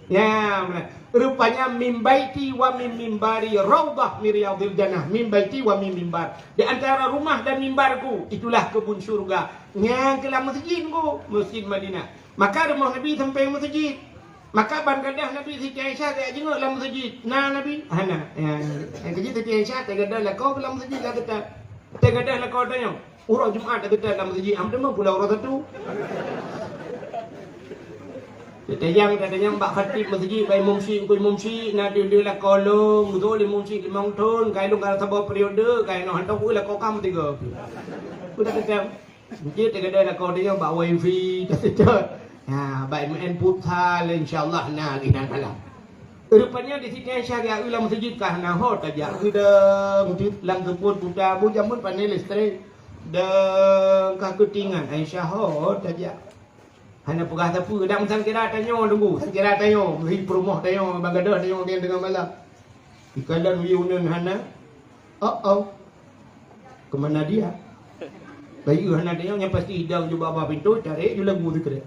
ya rupanya mim baiti wa mim mimbari raudhah miryadil jannah mim baiti wa mim mimbar di antara rumah dan mimbarku itulah kebun surga yang kelam masjid ku masjid Madinah. Maka rumah Nabi sampai masjid. Maka ban gadah Nabi Siti Aisyah tak jenguk dalam masjid. Nah Nabi, hana. Yang kerja Siti Aisyah tak gadah lah kau dalam masjid lah kata. Tak gadah lah kau tanya. Urang Jumaat tak gadah dalam masjid. Am demang pula orang satu. Tetayang bak khatib masjid bai mumsi na dia lah kolong betul mumsi limang tahun kai long kalau sabar periode kai no hantar ku lah kau kam tiga. Sudah kata. Masjid tak gadah lah kau dia bak wifi tak sedar. Ha, baik main putar insya-Allah nah lihat malam. Rupanya di sini syariah ulam masjid kah nah hot aja. Udah masjid lang kebun putar bu jamun panel listrik dan kah ketingan Aisyah hot aja. Hana pegah sapu dak musang kira tanya tunggu. Kira tanya mesti perumah tanya bangada tanya dia dengan malam. Ikalan wiunan hana. Kemana dia? Bayi hana dia yang pasti hidang juga bawah pintu cari je lagu tu kira.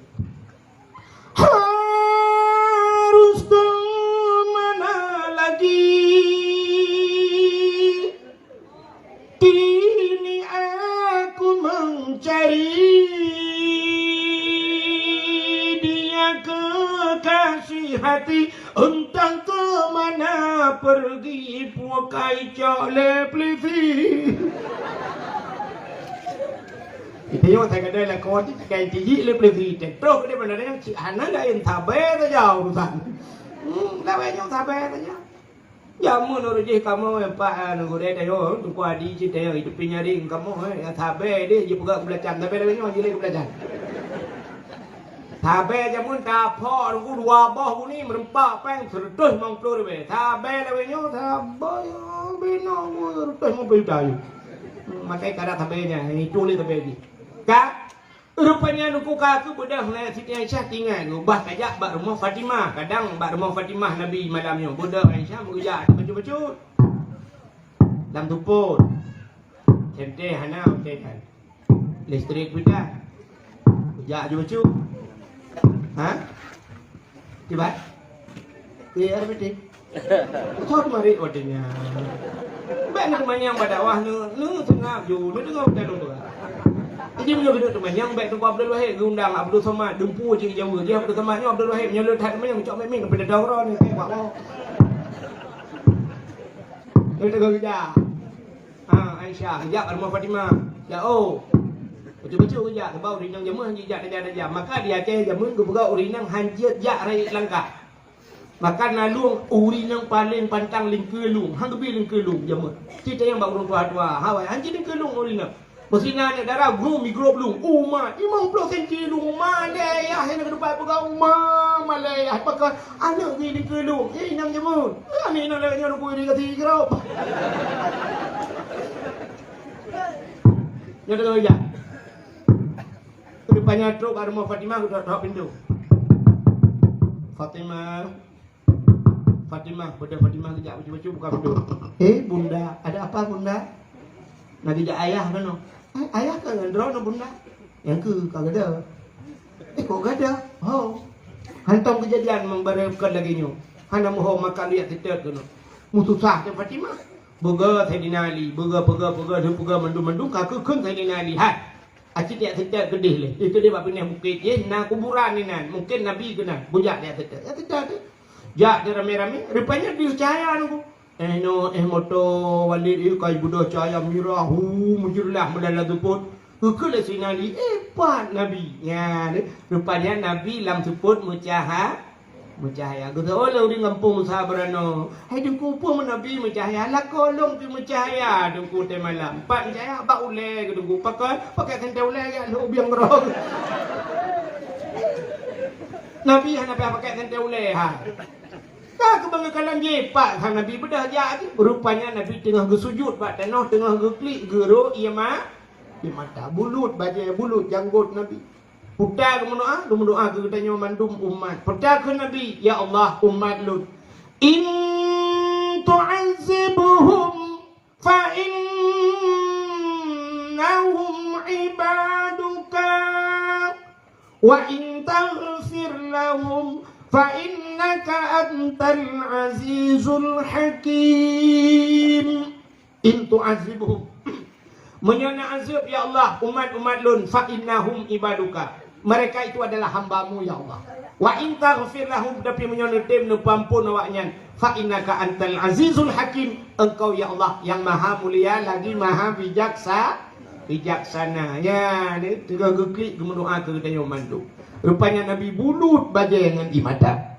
Harus kemana lagi kini aku mencari dia kekasih hati entah kemana pergi pukai cole plisi. Dia tak ada lah kau tu kain tinggi le peliti terus dia benar yang si anak lain sabar saja urusan. Dah banyak sabar saja. Jamu nurut je kamu yang pak nurut dia yo tu ku adi cerita itu penyaring kamu yang sabar dia je pegang belacan sabar dia banyak je le belacan. Sabar jamun tak pok ku dua boh ku ni merempak peng terus mangklur be. Sabar dia banyak sabar bino terus mau pergi tayu. Makai kada sabarnya ini tulis sabar ni. Kak, Rupanya nuku kaku budak na Siti Aisyah tinggal tu. Bah kajak bak rumah Fatimah. Kadang bak rumah Fatimah Nabi malamnya. Budak Aisyah mengujak baju-baju. Dalam tuput. Centeh hanau centeh. Listrik budak. Ujak baju-baju. Ha? Tiba? Ya, betul. Kau mari wadenya. Baik nak manyang badawah nu tengah ju, nu tengah dah tu. Jadi punya benda tu manyang baik tu Abdul Wahid undang Abdul Somad dempu je Jawa. Dia Abdul Somad ni Abdul Wahid menyelot hat manyang cok memang kepada daurah ni kayak bawa. Dia tengah kerja. Aisyah kerja kat rumah Fatimah. Ya oh. Betul-betul kerja sebab urinang jamu hanjit dah. Maka dia Aceh jamun ke buka urinang hanjit jak rai langkah. Maka nalung urinang paling pantang lingkelung, hang kebi lingkelung jamu. Cerita yang baru tua-tua. Hawai hanjit lingkelung urinang. Mesinnya ni darah grum mikrob lung. Umat 50 cm lung malai ah yang depan pegang umah malai ah pakai anak ni lingkelung. Nang jamu. Ni nang lagi nang kuih dekat tigrau. Yang dah kerja. Depannya truk kat rumah Fatimah aku dah pintu. Fatimah, pada Fatimah kejap baca-baca buka pintu. Bunda, ada apa bunda? Nak kejap ayah kan no? Ayah kan ngendro no bunda? Yang ke kagak ada. Kok gak ada? Oh. Hantam kejadian membarengkan lagi nyo. Hana moho makan lihat tetet kan no. Mususah ke Fatimah. Boga Saidina Ali, boga mendung kakak kun Saidina Ali. Hai. Acik dia tetet gedih le. Itu dia bab pindah bukit. Nak kuburan ni nan. Mungkin Nabi kena. Bujak dia tetet. Ya tetet tu. Jak dia rame-rame. Rupanya dia cahaya tu. Moto Walid kai budak cahaya mirah. Menjurlah melala tuput. Kekala sinali. Pat Nabi. Ya. Rupanya Nabi lam tuput mucahaya. Aku tahu lah di kampung sabarano. Hai dengku pun Nabi mencahaya. Lah kolong tu mencahaya dengku teh malam. Pak mencahaya apa ule ke dengku pakai kental ule ya lu biang rong. Nabi hana pakai kental ule ha. Kah kebanggakan je pak hang Nabi bedah ja rupanya Nabi tengah bersujud pak tanah tengah geklik gero ia mata bulut baju bulut janggut Nabi. Putar ke mendoa ke tanya mandum umat. Putar ke Nabi, ya Allah umat Lut. In tu'azibhum fa innahum ibaduka wa in taghfir lahum fa innaka antal azizul hakim. In tu'azibhum menyana azab ya Allah umat-umat Lut fa innahum ibaduka. Mereka itu adalah hambamu ya Allah. Wa in taghfir lahum tapi menyana tem nu pampun awaknya fa innaka antal azizul hakim. Engkau ya Allah yang maha mulia lagi maha bijaksana. Ya, dia tengah geklik berdoa ke tanya mandu. Rupanya Nabi bulut baja dengan imada.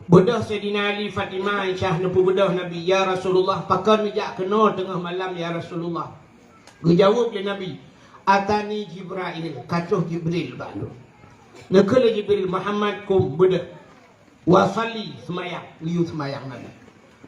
Bedah Sayyidina Ali Fatimah Aisyah nepu bedah Nabi ya Rasulullah pakar mijak kena tengah malam ya Rasulullah. Dijawab oleh Nabi atani Jibril katuh Jibril balu. Nakala Jibril Muhammad kum bedah wa salli semayang liu semayang Nabi.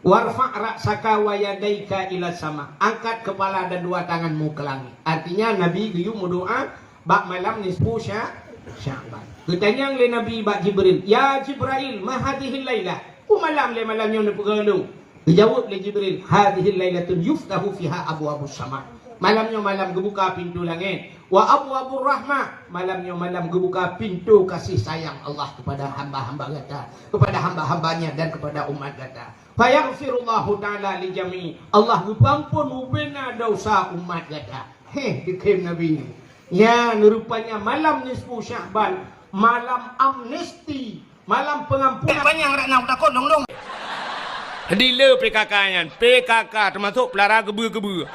Warfa' ra'saka wa yadaika ila sama. Angkat kepala dan dua tanganmu ke langit. Artinya Nabi giyu berdoa bak malam nisfu Sya'ban. Ketanya oleh Nabi bak Jibril, ya Jibril, ma hadhihi lailah? Malam le malamnya nak perlu. Dijawab oleh Jibril, hadhihi lailatun yuftahu fiha abwabus sama. Malamnya malam gebuka pintu langit. Wa abwabur rahmah. Malamnya malam gebuka pintu kasih sayang Allah kepada hamba-hamba kata, kepada hamba-hambanya dan kepada umat kata. Fa yaghfirullahu ta'ala li jami'. Allah mengampun ubena dosa umat kata. Dikim Nabi. Ya, rupanya malam nisfu Sya'ban, malam amnesti, malam pengampunan. Banyak rak nak takut dong. Dila PKK nya, PKK termasuk pelara gebu-gebu.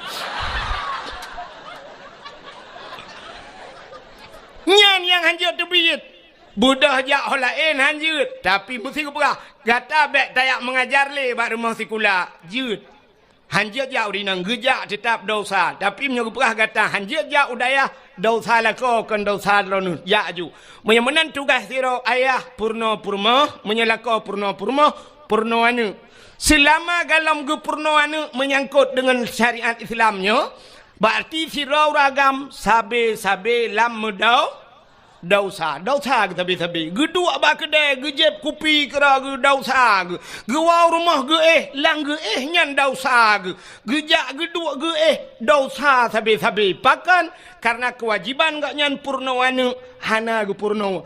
Nyan yang hanjut tebiyat. Budah jak holain hanjut, tapi mesti keperah. Gata bek tayak mengajar le bak rumah sekolah. Jut. Hanjut jak urinang gejak tetap dosa, tapi menyeruperah kata hanjut jak udayah dosa lako kan dosa lonus ya ju. Menyemenan tugas siro ayah purno purmo, menyelako purno purmo, purnoana. Selama dalam ge purnoana menyangkut dengan syariat Islamnya, berarti sirau ragam sabe-sabe lam medau dausa ke tabi-tabi gedua ba kedai gejep kupi kera ge dausa ge wau rumah ge lang ge nyan dausa gejak gedua ge dausa sabe-sabe pakan karena kewajiban gak nyan purnoana hana ge purno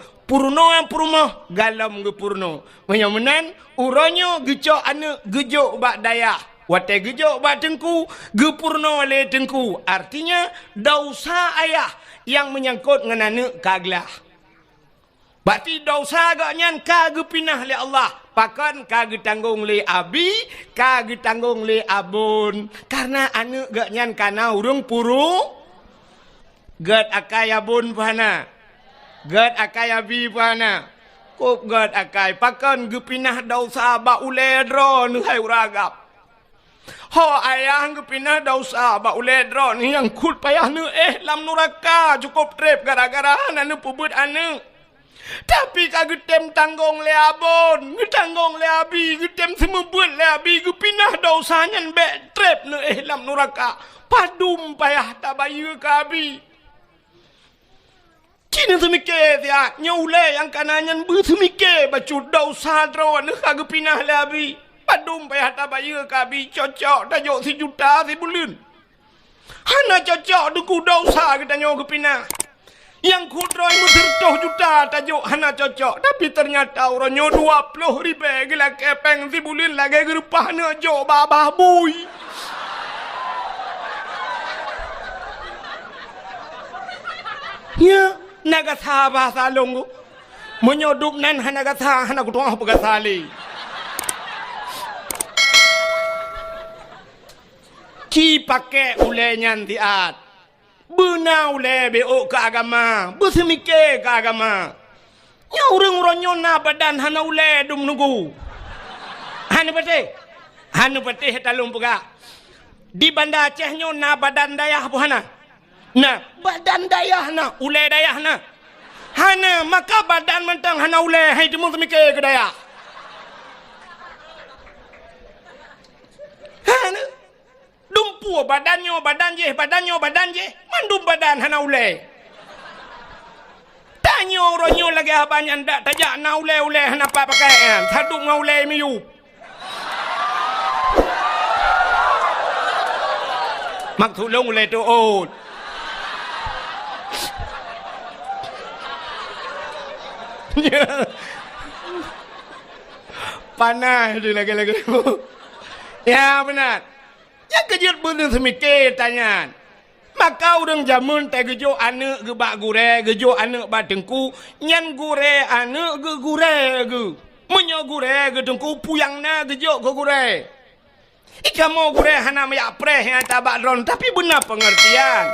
yang purmo galam ge purno menyamenan uronyo gecok ane gejok bak daya wate gejok bak tengku ge purno le tengku artinya dausa ayah yang menyangkut dengan anak kaglah. Berarti dosa agaknya kage pinah le Allah. Pakan kage tanggung le abi, kage tanggung le abun. Karena anak agaknya kana urung puru. Gad akai abun pahana. Gad akai abi pahana. Kop gad akai. Pakan ge pinah dosa ba ule dro ni hai uragap. Ho ayah kepinah dausa ba uledro ni yang kut payah nu lam nuraka cukup trip gara-gara anu pubut anu. Tapi kagetem tanggung le abon, tanggung le abi, getem semebut le abi, kepinah dausa nyan be trip nu lam nuraka. Padum payah tabayu ka abi. Kini semike dia nyaule yang kananyan bu semike bacut dausa dro nu kagepinah le abi. Padum payah tabaya kabi cocok tajuk si juta si bulun. Hana cocok duku dosa kita nyawa kepina. Yang kudroi musertoh juta tajuk hana cocok. Tapi ternyata orang nyawa 20 ribu gila kepeng si bulun lagi gerupah na jo babah bui. Ya, naga sabah salongu. Menyodup nan hana gasa hana kutuang apa gasali. Ki pakai ule nyantiat. Bena ule beo ke agama. Bersemike ke agama. Nya orang-orang nyona badan hana ule dum nunggu. Hana pete talung puga. Di Banda Aceh nyona badan dayah apa hana? Nah, badan dayah na, ule dayah na. Hana maka badan mentang hana ule hai temu semike ke dayah. Hana dumpu badannya badan je mandum badan hana ule tanyo ronyo lagi abanyan dak tajak na ule hana apa pakai thaduk ngaule miyu mak thulung ule tu ot panah dia lagi ya benar. Yang kejut bener semike tanya. Maka orang jamun tak gejo anak ke bak gure, gejo anak bak tengku, nyan gure anak ke gure ke. Menyo gure ke tengku puyang na gejo ke gure. Ika mau gure hana mayak preh yang tabak ron, tapi benar pengertian.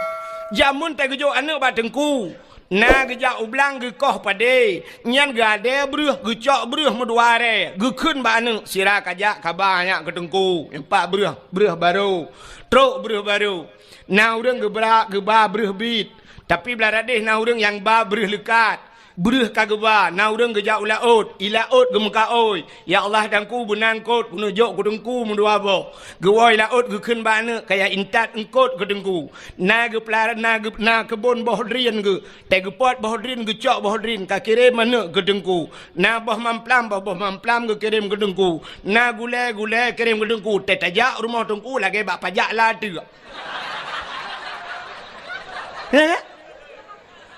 Jamun tak gejo anak bak tengku. Na gejak ublang ge koh pade nyan gade bruh gecok bruh meduare ge keun ba anu sira kajak kabanya ketengku empat bruh baru truk bruh baru na urang ge ba bruh bit tapi belarade na urang yang ba bruh lekat bruh kageba na urang gejak ulaut ilaut ge muka oi ya Allah dangku benang kot kunujok ketengku mendua bo ge woi laut ge keun ba anu kaya intat engkot ketengku na ge pelar na kebun boh drin ge te ge pot boh drin ge cok boh drin ka kirim mana ketengku na boh mamplam ge kirim ketengku na gule kirim ketengku te tajak rumah tengku lagi bak pajak la tu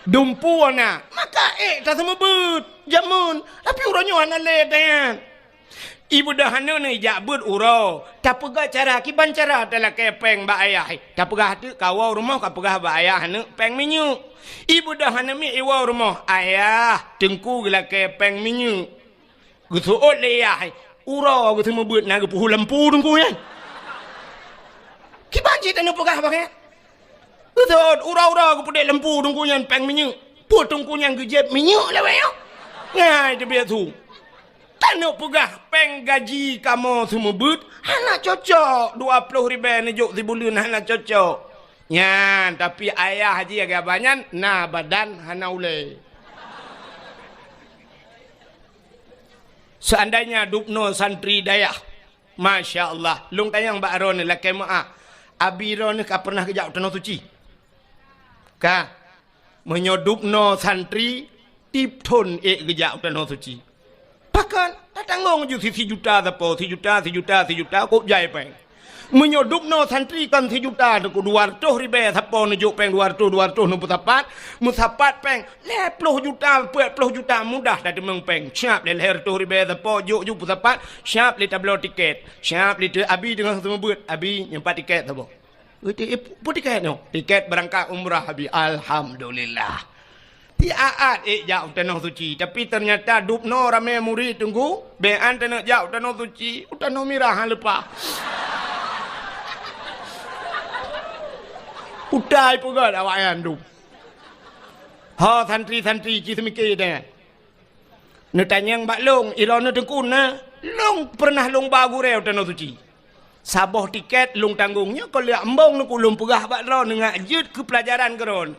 dumpu na maka tak semua but jamun tapi uranyo ana le dayan ibu dah hana ni jak but uro tak pegah cara kiban cara dalam kepeng ba ayah tak pegah tu kawau rumah ka pegah ba ayah hana peng minyu ibu dah hana mi iwa rumah ayah tengku gila kepeng minyu gusuot le ayah uro gu semua but na gu puhu lempu tengku ya kiban cita ni pegah ba ke betul, ura-ura aku pedek lempu tungkunya peng minyak. Put tungkunya gejep minyak lah weh. Ngai dia biar tu. Tak nak pegah peng gaji kamu semua but. Hana cocok 20 ribu ni jok si bulan hana cocok. Ya, tapi ayah haji agak banyak. Nah badan hana ule. Seandainya dupno santri dayah. Masya Allah. Lung tanyang Mbak Ron ni lakai maaf. Abi Ron ni pernah kejap tanah suci? Kah? Menyodupno santri tip ton kejap tanah suci. Pakan, tak tanggung je 1 juta apa, 1 juta, kok jai peng. Menyodupno santri kan 1 juta, ku 200 ribu, siapa nujuk peng 200 nu musapat peng, 10 juta, 40 juta, mudah dah demeng peng. Siap le leher 100 ribu, siapa juk musapat, siap le tablo tiket, siap le abi dengan semua buat, abi nyempat tiket siapa. Put tiket no, tiket berangkat umrah abi, alhamdulillah. Tiaat jauh tanah suci, tapi ternyata dupno ramai murid tunggu, bean tanah jauh tanah suci, tanah merah lepas. Utai pun gak awak yang dup. Ha santri-santri kita mikir dah. Nak tanya Mbak Long, irona tengkun na, Long pernah Long bagu reu tanah suci. Sabah tiket Long tanggungnya, kalau lihat embong nak Long pegah Mbak Ron dengan jut ke pelajaran keron.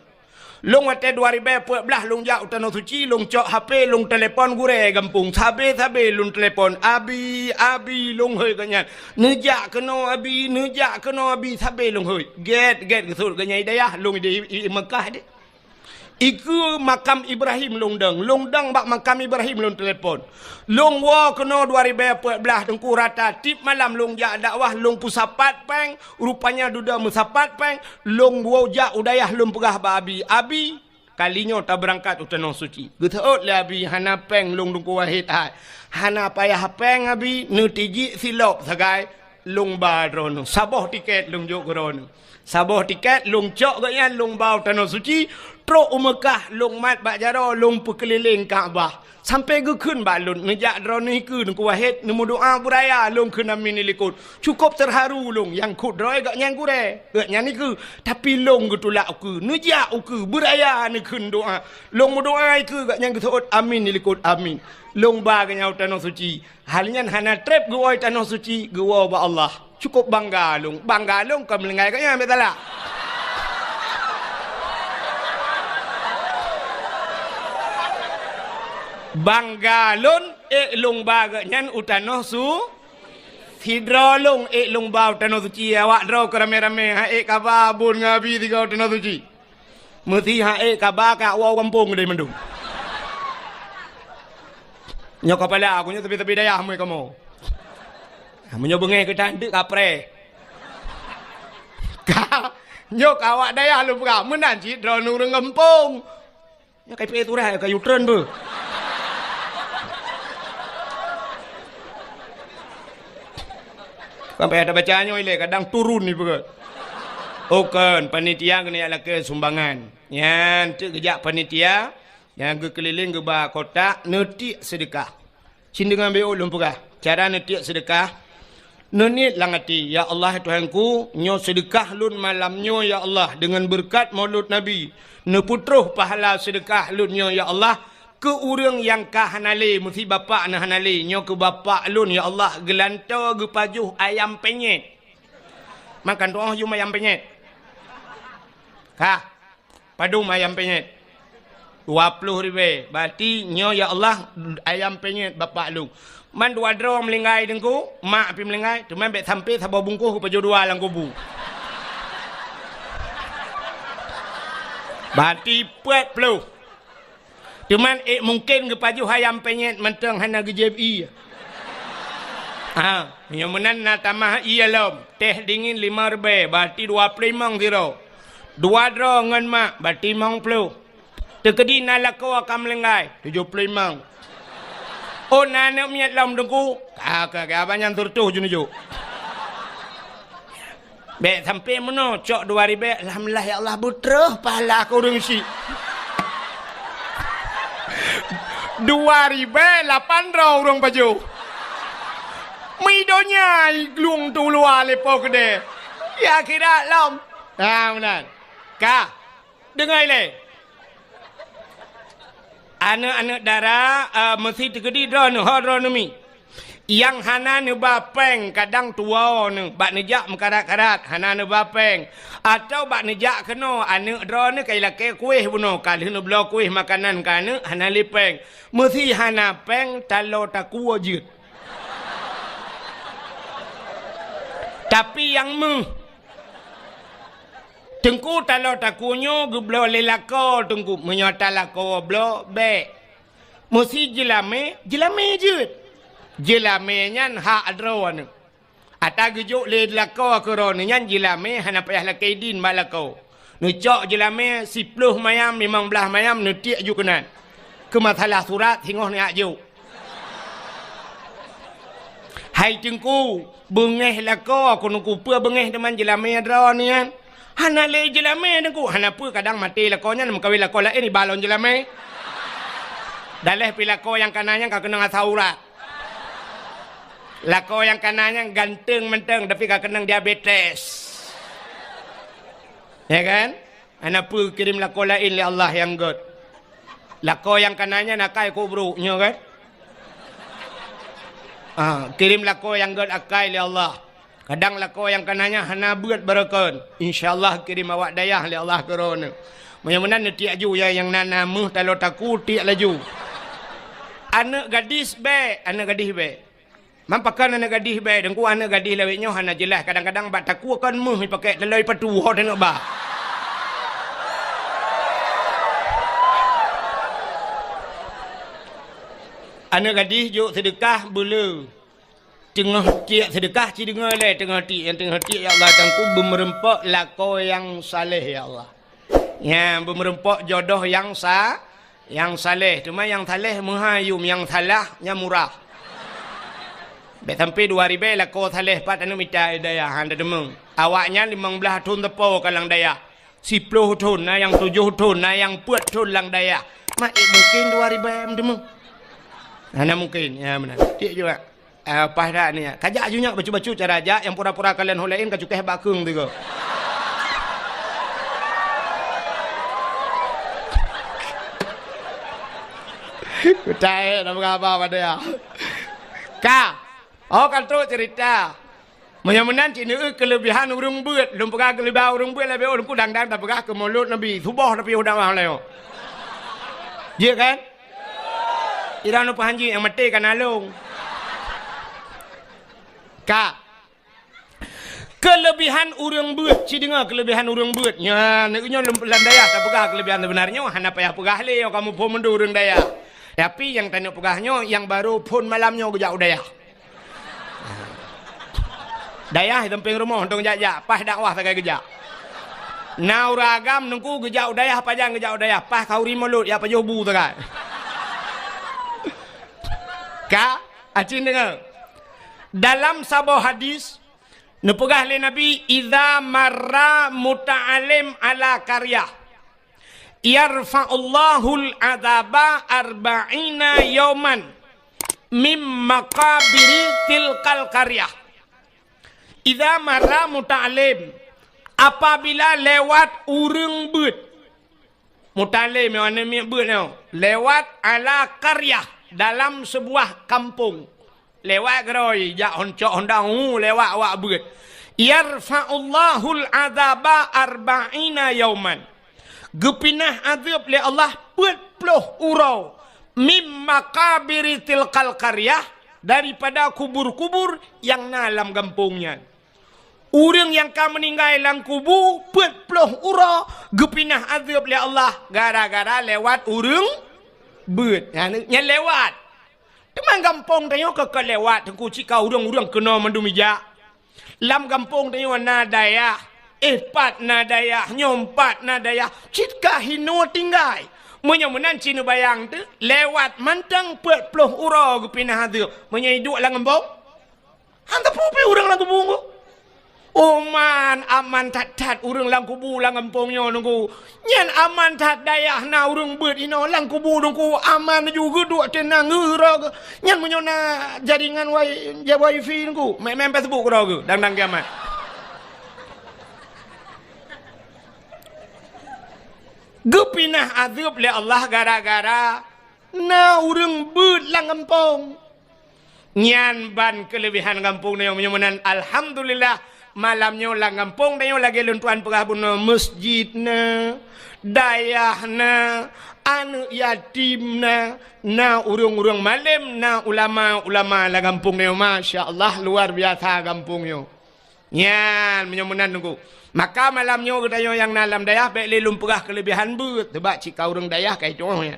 Long ate 2014 long jauh tanah suci, long cok HP, long telefon gure gampung. Sabe long telefon. Abi long hoi kanyan. Nejak kena abi, sabe long hoi. Get kesur kanyan dayah long di Mekah de. Iku makam Ibrahim long dang bak makam Ibrahim long telefon. Long wa kena 2014 tengku rata tip malam long jak dakwah long pusapat peng, rupanya duda musapat peng, long wa jak udayah long pegah ba abi kalinya tak berangkat utanong suci. Geut lah abi hana peng long dengku wahid hai. Hana payah peng abi nu tiji silop sagai long ba drono. Sabah tiket long jok grono. Sabah tiket long cok gaya long bau tanah suci. Truk Mekah long mat bak jaro long perkeliling Kaabah sampai ke kun balun ngejak drone ke ku wahid nemu doa buraya long ke namin likut cukup terharu long yang kut droy gak nyang gure gak nyani ke tapi long getulak ke ngejak ke buraya ne kun doa long doa ke gak nyang gesot amin likut amin long ba ganyau tanah suci halnya hana trip guoi tanah suci guo ba Allah cukup bangga long kam lengai gak nyang betala. Banggalon long baga nyan utanoh su hidrolong long bau utanoh suci awak dro ke rame-rame ha kababun ngabi tiga utanoh suci mesti ha kabaka wow kampung dari mendung nyok kepala aku nya tepi-tepi dayah mu kamu menyo bengai ke tandik kapre nyok awak dayah lu buka menan hidro nurung kampung nya kai pe turah kayu tren bu. Sampai ada bacanya ile kadang turun ni betul. Okan panitia kena ala ke sumbangan. Yan tu kejak panitia yang ke keliling ke ba kota netik sedekah. Sin dengan beo ulun pegah. Cara netik sedekah. Nenit langati ya Allah Tuhanku, nyo sedekah lun malamnyo ya Allah dengan berkat Maulud Nabi. Ne putruh pahala sedekah lun nyo ya Allah. Ke urang yang kah hanale mesti bapak na hanale nyo ke bapak lun ya Allah gelanto ge pajuh ayam penyet makan doa jum ayam penyet kah padum ayam penyet 20 ribu berarti nyo ya Allah ayam penyet bapak lu man dua dro melingai dengku mak pi melingai teman bet sampai sabo bungkuh ke pajuh dua lang kubu berarti 40 cuman mungkin ke pajuh ayam penyet mentang hana GJBI. Yang menan na tamah iya lom. Teh dingin 5 ribu, berarti 25 zero. 2 dro ngan mak, berarti 50. Tekedi na lako akam lengai, 75. Oh nana miat lom dengku. Kakak abanyan turtuh junuju. Bek sampai mana cok 2 ribu, alhamdulillah ya Allah butrah pahala aku rungsi. 2008 orang baju. Midonya glung tu luar lepo kede. Ya kira lom. Benar. Ka. Dengar le. Anak-anak darah mesti terkedi drone, hardronomi. Yang hana ne bapeng kadang tua ne bak nejak mekarat-karat hana ne bapeng atau bak nejak keno ane dro ne kai lake kuih buno kali ne belo kuih makanan kana hana lipeng mesti hana peng talo taku wajud tapi yang tengku talo takunyo gublo lelako tengku menyota lako blo be mesti jelame jud jelame nyan ha adron ata gejuk le lako koron nyan jelame hana payah lakai din malako nu cok jelame 10 mayam 15 mayam nu tiak ju kenan ke masalah surat hingoh ni aju hai tengku bengeh lako aku nungku pe bengeh teman jelame adron ni kan hana le jelame tengku hana pe kadang mati lakonya nak kawin lako lain ni balon jelame daleh pilako yang kanannya kau kena ngasurat lako yang kanannya ganteng menteng tapi kau kena diabetes ya kan anak pu kirim lako lain li Allah yang god lako yang kanannya nakai kubruknya kan kirim lako yang god akai li Allah kadang lako yang kanannya hana buat berakon insyaallah kirim awak dayah li Allah korona mudah-mudahan tiak ju yang nana muh talo taku tiak laju anak gadis be anak gadis be mampakan anak gadis be dengku anak gadis lewetnya hana jelas kadang-kadang bak taku kan muh pakai teloi patu ho tengok ba anak gadis juk sedekah bulu tengah tiak sedekah ci dengar le tengah tiak ya Allah tengku bermerempak lako yang saleh ya Allah ya bermerempak jodoh yang saleh cuma yang saleh menghayum yang salahnya murah bet sampai 2000 lah kau saleh pat anu minta daya handa demeng awaknya 15 ton tepo kalang daya 10 ton na yang 7 ton na yang 4 ton lang daya mak mungkin 2000 demeng hana mungkin ya benar dia juga apa dah ni kajak ajunya bacu-bacu cara aja yang pura-pura kalian holain kacukeh bakung tu go Kutai nak apa pada ya? Ka, oh kan tu cerita. Menyamunan cina kelebihan urung buat, lum pegah kelebihan urung buat lebih orang kudang tak pegah ke mulut Nabi, subah tapi udah mahal leo. Dia kan? Ira nu pahanji yang mati kan alung. Ka, kelebihan urung buat, ci dengar kelebihan urung buat. Ya, neknya landaya tak pegah kelebihan sebenarnya, hana payah pegah leo kamu pun mendu urung daya. Tapi yang tanya pegahnya yang baru pun malamnya gejak daya. Daya temping rumah untuk jajak pas dakwah sakai gejak. Nau ragam nungku gejak daya pajang gejak daya pas kau rimulut ya pajuh bu sakai. Ka acin dengar. Dalam sebuah hadis nepegah le Nabi idza marra muta'alim ala qaryah yarfa'ullahul adaba arba'ina yauman mim maqabiri tilkal qaryah. Idza marra muta'alim apabila lewat urang beut muta'alim mana mi beut lewat ala qaryah dalam sebuah kampung lewat geroi jak honcok hondang lewat awak beut yarfa'ullahul adaba arba'ina yauman gepinah azab li Allah 40 urau mim makabiri tilkal qaryah daripada kubur-kubur yang dalam kampungnya. Orang yang kau meninggal dalam kubur 40 urau gepinah azab li Allah gara-gara lewat urang beut. Nya lewat. Teman kampung tanya ke lewat tengku cika urang-urang kena mendumija. Lam kampung tanya nadaya pat nadaya nyompat nadaya cika hino tinggal menyamunan cina bayang tu lewat mantang 40 urau gepinah tu menyai duk lang kampung hanta pupi urang lang kampung oman aman tat urang lang kubu lang kampungnya nunggu nyan aman tat daya na urang beut ino lang kubu nunggu aman juga duk tenang urang nyan menyona jaringan wifi nunggu main Facebook urang ke dang kiamat. Gepinah azab li Allah gara-gara na urang beut lang kampung. Nyan ban kelebihan kampung ni menyamanan alhamdulillah malamnya lang kampung ni lagi luntuan perabuna masjidna, dayahna, anu yatimna, na urung-urung malam, na ulama-ulama lah kampung ni masya-Allah luar biasa kampung ni. Nyan menyamanan nunggu. Maka malamnya kita yang dalam dayah baik lumpurah kelebihan but sebab cika urang dayah kayak contohnya.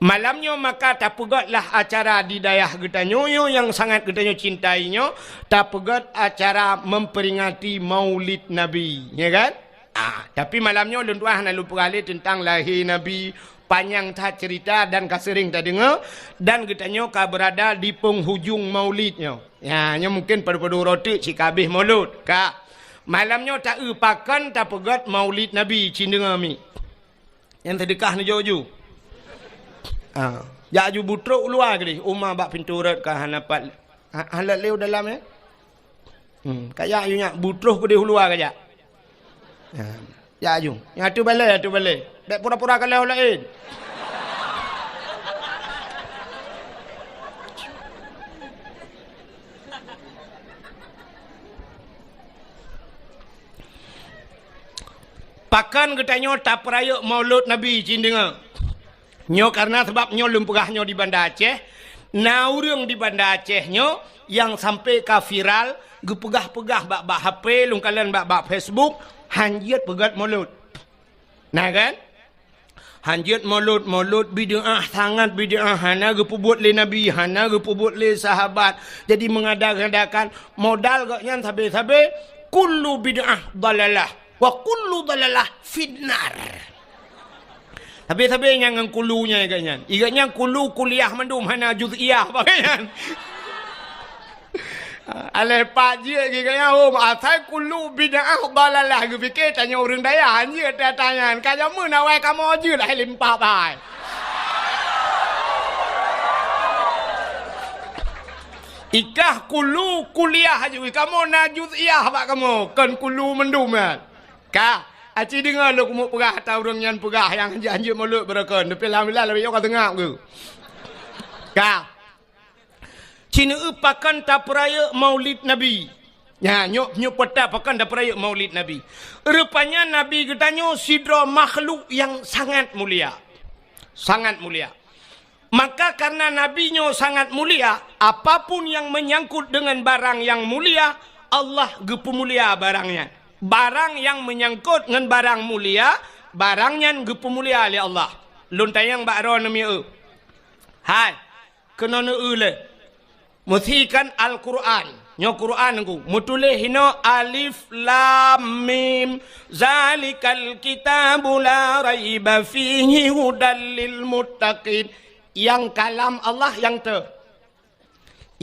Malamnya maka tak pegatlah acara di dayah kita nyoyo yang sangat kita cintainya, tak pegat acara memperingati Maulid Nabi, ya kan? Tapi malamnya luntuah nak lupa kali tentang lahir Nabi, panjang tak cerita dan kasering tak dengar, dan kita nyoka berada di penghujung Maulidnya. Ya, nya mungkin pada-pada roti cik habis Maulud, kak. Malamnya tak pakan tak pegat Maulid Nabi cindengar mi. Yang sedekah ni jauh-jauh. Ya ju butruk luar ke umah bak pintu rat ka hanapat halat leu dalam ya. Kayak you nya butruk ke di luar kaja. Ya ju. Yang tu balai. Dak pura-pura kalau lain. Pakan katanya tak peraya Maulud Nabi cindengar. Nyo karena sebab nyo lumpurahnya di Banda Aceh, na urang di Banda Aceh nyo yang sampai ka viral, gepegah-pegah bak HP, lungkalan bak Facebook, hanjit pegat Maulud. Nah kan? Hanjit Maulud bid'ah sangat bid'ah, hana gepubuat le Nabi, hana gepubuat le sahabat. Jadi mengadakan modal gaknya sabe-sabe kullu bid'ah dalalah wa kullu dalalah finnar. Habis-habis yang kulunya ikannya. Ikannya kulu kuliah mendum hana juz'iyah pakaian. Aleh pak je ikannya asal kulu bid'ah dalalah gue fikir tanya orang daya je tanya kamu nawai kamu je lah limpah bai. Ikah kulu kuliah je kamu na juz'iyah pak kamu kan kulu mendum kan. Ka Aci dengar lu kumuk perah atau orang yang perah yang janji mulut berakon. Tapi alhamdulillah lebih orang tengah ke. Kau. Cina pakan tak peraya Maulid Nabi. Ya, nyok peta pakan tak peraya Maulid Nabi. Rupanya Nabi katanya sidra makhluk yang sangat mulia. Sangat mulia. Maka karena Nabi-nya sangat mulia, apapun yang menyangkut dengan barang yang mulia, Allah gepu mulia barangnya. Barang yang menyangkut dengan barang mulia, barangnya gepu mulia oleh Allah. Luntayang bakro nami Hai, kena le. Musikan Al-Quran. Nyo Quran ku. Mutulih hino alif lam mim. Zalikal kitabu la raiba fihi hudal lil muttaqin. Yang kalam Allah yang te.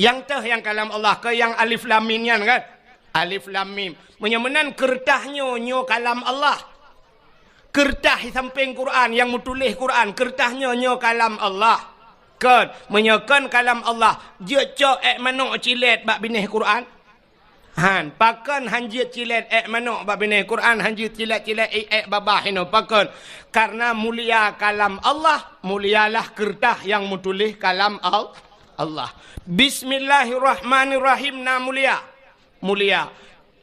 Yang kalam Allah ke yang alif lam mim kan? Alif lam mim. Menyamanan kertahnya nyo kalam Allah. Kertah samping Quran yang mutulih Quran, kertahnya nyo kalam Allah. Kan menyakan kalam Allah. Je cok manok cilet bak binih Quran. Han pakan hanjit cilet manok bak binih Quran, hanjit cilet babah hino pakan. Karena mulia kalam Allah, mulialah kertah yang mutulih kalam Allah. Bismillahirrahmanirrahim na mulia. Mulia.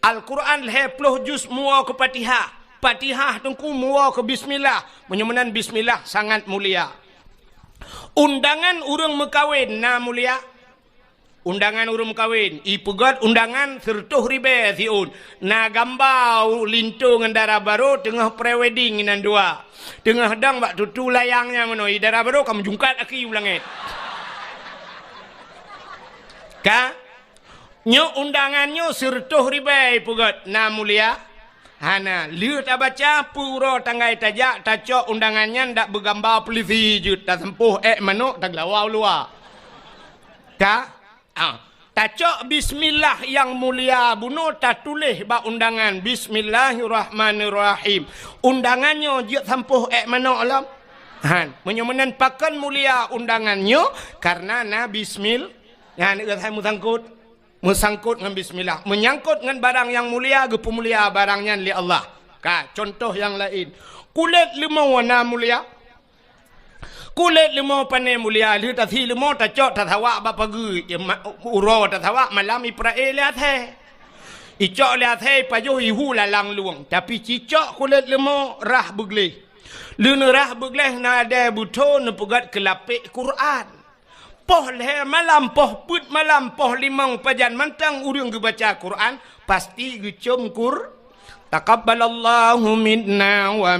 Al-Quran 10 juz mua ke Fatihah. Fatihah tengku mua ke bismillah. Menyamanan bismillah sangat mulia. Undangan urang mekawin na mulia. Undangan urang mekawin. Ipegat undangan sertuh ribe siun. Na gambau lintu ngendara baru tengah pre-wedding inan dua. Tengah dang bak tutu layangnya mano. Idara baru kamu jungkat aki ulangit. Ka? Nyo undangannya sertuh ribai pugat na mulia. Hana liu tak baca puro tanggai tajak tacok undangannya ndak bergambar polisi je tak sempuh manuk tak lawau luar. Ka? Tacok bismillah yang mulia bunuh tak tulis bak undangan bismillahirrahmanirrahim. Undangannya je sempuh manuk alam. Han menyamanan pakan mulia undangannya karena na bismillah. Yang saya musangkut. Mesangkut dengan bismillah. Menyangkut dengan barang yang mulia, gepu mulia barangnya li Allah. Ka, contoh yang lain. Kulit limau warna mulia. kulit lemah panai mulia lu ta thi lemah ta cok ta thawa ba pagi uro ta thawa malam Israel ya the icok lihat hai pajo ihu lalang luang tapi cicok kulit lemah rah begleh lu rah begleh na ada buto ne pegat kelapik Quran poh le malam poh put malam poh limang pajan mantang urang ge baca Quran pasti ge cum taqabbalallahu minna wa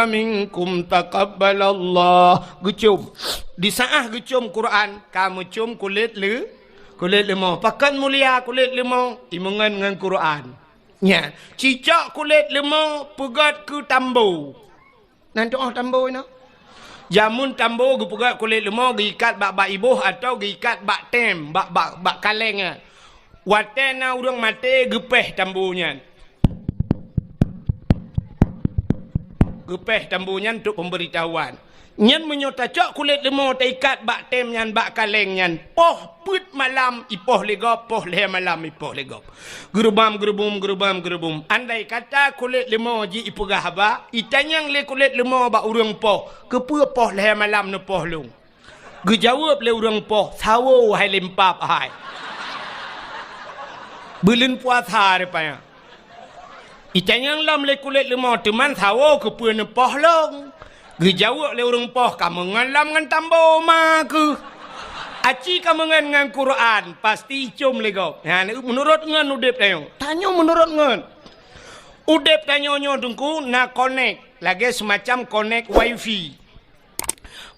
minkum taqabbalallah ge cum di saah ge cum Quran kamu cum kulit lemah pakan mulia kulit lemah imungan dengan Quran nya cicak kulit lemah pegat ke tambo nanti tambo no jamun tambo ge pegat kulit lemah ge ikat bak ibuh atau ge ikat bak tem bak kaleng watena urang mate gepeh tambunya untuk pemberitahuan nyan menyota cok kulit lemah ta ikat bak tem nyan bak kaleng nyan poh put malam ipoh legop poh le malam ipoh legop gerubam andai kata kulit lemah ji ipegah ba itanyang le kulit lemah bak urang poh kepe poh le malam ne poh lung gejawab le urang poh sawo hai lempap hai belin puasa rupanya itanyang lam le kulit lemah teman sawo kepe ne poh long gejawab le urang poh kamu ngalam ngan tambo ma ke aci kamu ngan Quran pasti cum lego ha menurut ngan udep tayo tanyo menurut ngan udep tanyo nyo dengku na connect lagi semacam connect wifi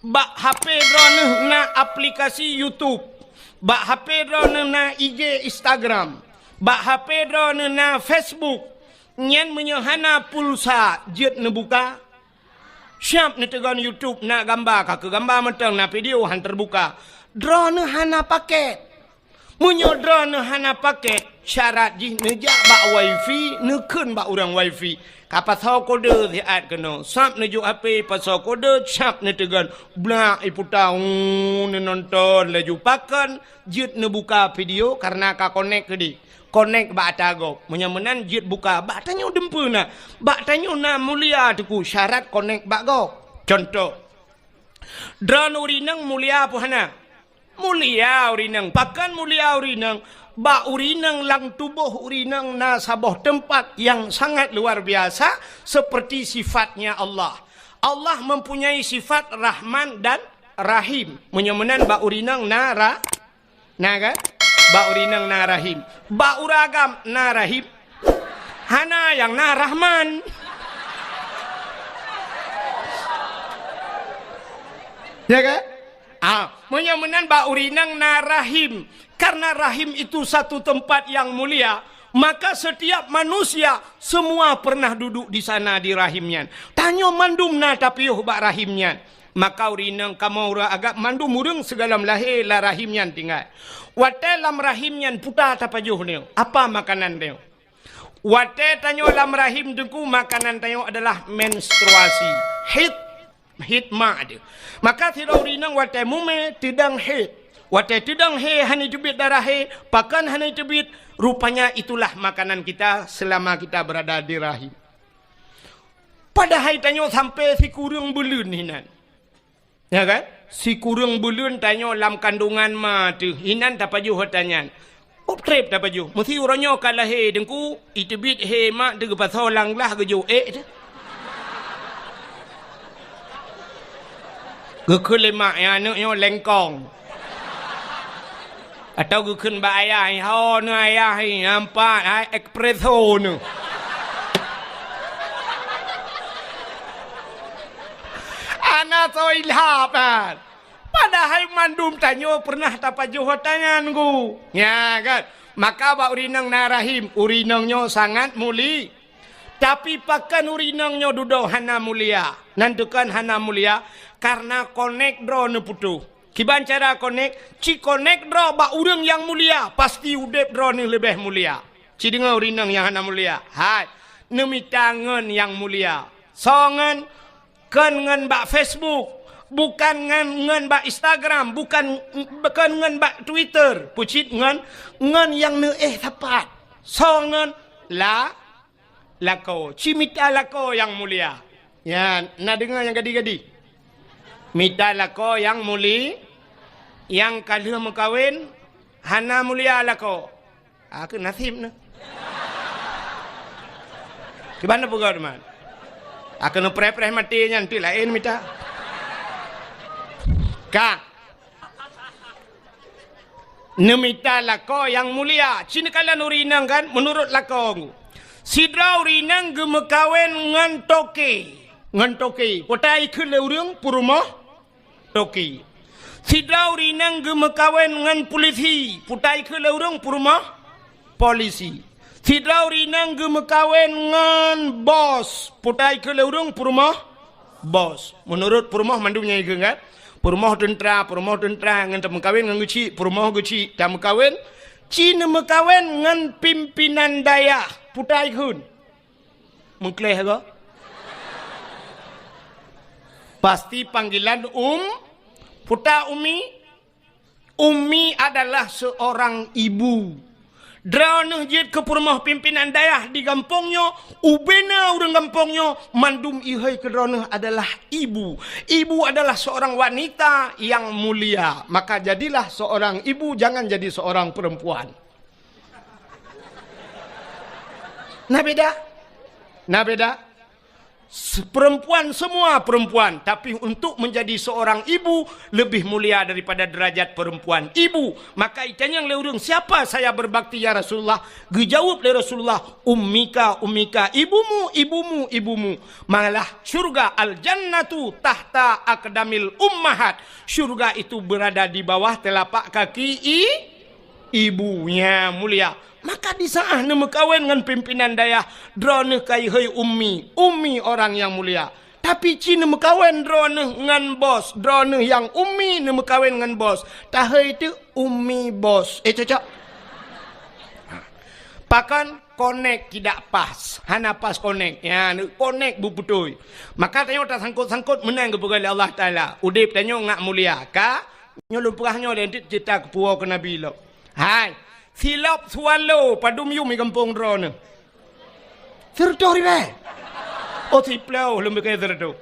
bak HP drone na aplikasi YouTube bak HP drone na IG Instagram bak HP drone na Facebook nyen menyohana pulsa jet ne buka siap ni tegan YouTube nak gambar ke gambar mentang na video han terbuka drone hana paket munyo drone hana paket syarat ji nejak bak wifi nekeun bak urang wifi kapasau kode diat kena sap neju HP pasau kode siap ni tegan blak iputau ni nonton laju pakan jet ne buka video karena ka connect ke di connect bak tagop menyamenan jit buka bak tanyo dempuna bak tanyo na mulia tuku syarat connect bak go contoh drone urinang mulia apa hana mulia urinang pakan mulia urinang bak urinang lang tubuh urinang na saboh tempat yang sangat luar biasa seperti sifatnya Allah mempunyai sifat Rahman dan Rahim menyamenan bak urinang na kan bak urinang na Rahim bak uragam na Rahim hana yang na Rahman ya kan menyamenan bak urinang na Rahim karena Rahim itu satu tempat yang mulia maka setiap manusia semua pernah duduk di sana di rahimnya tanyo mandum na tapi bak rahimnya maka urinang kamu agak mandum urang segala lahir la rahimnya tinggal wate lam rahimnya putar tapajuh ni apa makanan dia wate tanyo lam rahim dengku makanan tanyo adalah menstruasi hitma dia maka tidak urinang wate mume tidang wate tidang hani tebit darah pakan hani tebit rupanya itulah makanan kita selama kita berada di rahim padahal tanyo sampai si kurang belun hinan ya kan si kurang belun tanyo lam kandungan ma tu hinan tapaju hotanyan trip tapaju mesti uronyo kalah dengku itebit mak de pasal lang lah gejo Gekelemak yang anaknya lengkong. Atau gekun ba ayah ho nu ayah nampak ai espresso nu. Anak so ilhapan. Padahal mandum tanyo pernah tapajuh tangan ku. Ya kan. Maka ba urinang narahim, urinangnya sangat muli. Tapi pakan urinangnya duduk hana mulia. Nantukan hana mulia karena connect draw ne putu. Kiban cara connect, ci connect draw ba urang yang mulia, pasti udep draw ni lebih mulia. Ci dengar urinang yang hana mulia. Hai, nemi tangan yang mulia. Songan kan ngan ba Facebook. Bukan ngan ba Instagram, bukan ngan ba Twitter, pucit ngan yang tepat. Songan lako, cimita lako yang mulia. Ya, nak dengar yang gadi-gadi. Mita lako yang muli, yang kalah mengkawin, hana mulia lako. Aku nasib na. Gimana pugak teman? Aku nak pre-pre mati nanti lain mita. Kak. Nemita lako yang mulia. Cina kala nurinang kan menurut lako. Sidra urinang gemekawin ngan toke. Ngan toke. Potai ke leurung purumah. Toki. Sidra urinang gemekawin ngan polisi. Putai ke leurung purumah polisi. Sidra urinang gemekawin ngan bos. Putai ke leurung purumah bos. Menurut purumah mandunya itu kan. Purumah tentera ngan tak mekawin ngan guci. Purumah guci tak mekawin. Cina mekawin ngan pimpinan daya. Putai kun. Mengkleh ke? Pasti panggilan Puta Umi adalah seorang ibu. Drana jid ke rumah pimpinan daerah di kampungnya, ubena orang kampungnya, mandum ihai ke drana adalah ibu. Ibu adalah seorang wanita yang mulia. Maka jadilah seorang ibu, jangan jadi seorang perempuan. Nah beda? Perempuan semua perempuan, tapi untuk menjadi seorang ibu lebih mulia daripada derajat perempuan ibu. Maka itanya yang leurung, siapa saya berbakti ya Rasulullah? Dijawab oleh Rasulullah, ummika ibumu. Malah syurga al-jannatu tahta aqdamil ummahat. Syurga itu berada di bawah telapak kaki ibunya mulia. Maka di saat nama kawin dengan pimpinan daya, drone kai hei ummi orang yang mulia. Tapi cina mekawin drone dengan bos, drone yang ummi nama kawin dengan bos. Tahai itu ummi bos. Cocok. Pakan connect tidak pas, hana pas connect. Ya, connect betul. Maka tanya tak sangkut menang kepada Allah Taala. Udip tanya ngak mulia, ka? Nyolong perahnya lentit cerita kepuau ke Nabi lo. Hai. Silap swallow padum yum di kampung drone. Sertoh ribe. Oh siplau lebih kaya sertoh.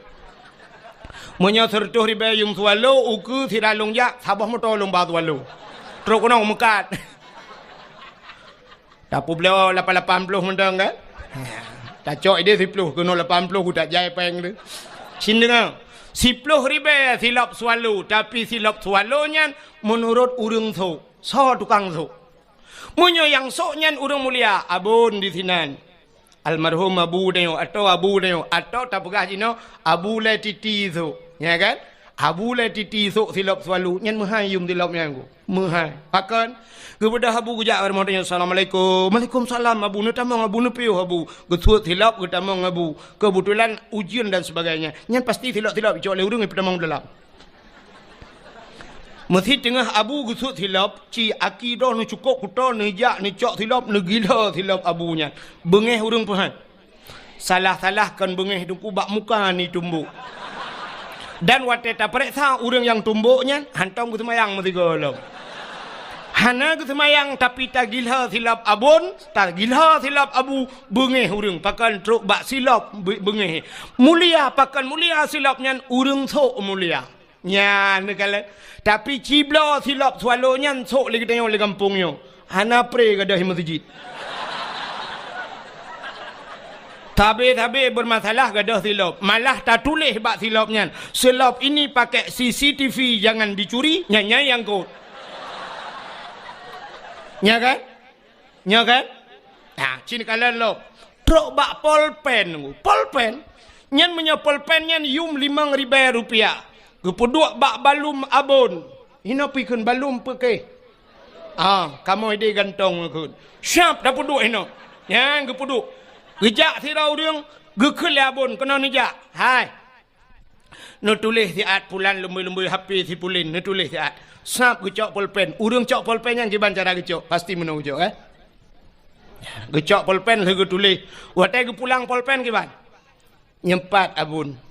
Munya sertoh ribe yum swallow uku siralung ya sabah motor lomba swallow. Terus kena mekat. Tapu beliau 80 mendang kan? Tak cok dia 10 kena 80 ku tak jai peng tu. Sin dengar. 10 ribe silap swallow, tapi silap swallownya menurut urang so tukang so. Munyo yang soknyan urang mulia abun di sinan almarhum abu dayo atau tak pegah jino abu le titi so ya kan abu le titi so silap swalu nyan mahayum dilap nyan ku mahai pakan kepada abu gujak warahmatullahi assalamualaikum waalaikumsalam abu nu tamang abu nu piu abu gesut silap ke tamang abu kebetulan ujian dan sebagainya nyan pasti silap cok le urang ipamang dalam. Mesti tengah abu gusut silap, ci akidah ni cukup kuta ni jak ni cok silap ni gila silap abunya. Bengeh urang Tuhan. Salah-salahkan bengeh tu kubak muka ni tumbuk. Dan waktu tak periksa urang yang tumbuknya, hantam ke semayang mesti golong. Hana ke semayang tapi tak gila silap abun, tak gila silap abu, bengeh urang. Pakan truk bak silap bengeh. Mulia, pakan mulia silapnya urang sok mulia. Nya negala tapi cibla silap swalonya sok lagi tengok le kampungnya hana pre gadah masjid tabe bermasalah gadah silap malah tak tulis bak silapnya silap ini pakai CCTV jangan dicuri nyanya yang kau nya kan nah cini kalian lo truk bak polpen nyan punya polpen nyan yum 5.000 rupiah. Gepuduk bak balum abon. Hina pikun balum peke. Kamu ide gantong kun. Siap dah puduk hina. Yang gepuduk. Gejak sirau dia gekul abon kena nijak. Hai. Nu tulis siat pulan lembu-lembu HP si pulin nu tulis siat. Sap gecok pulpen. Urang cok pulpen yang giban cara gecok. Pasti menang gecok Gecok pulpen lagi tulis. Watai ge pulang pulpen giban. Nyempat abon.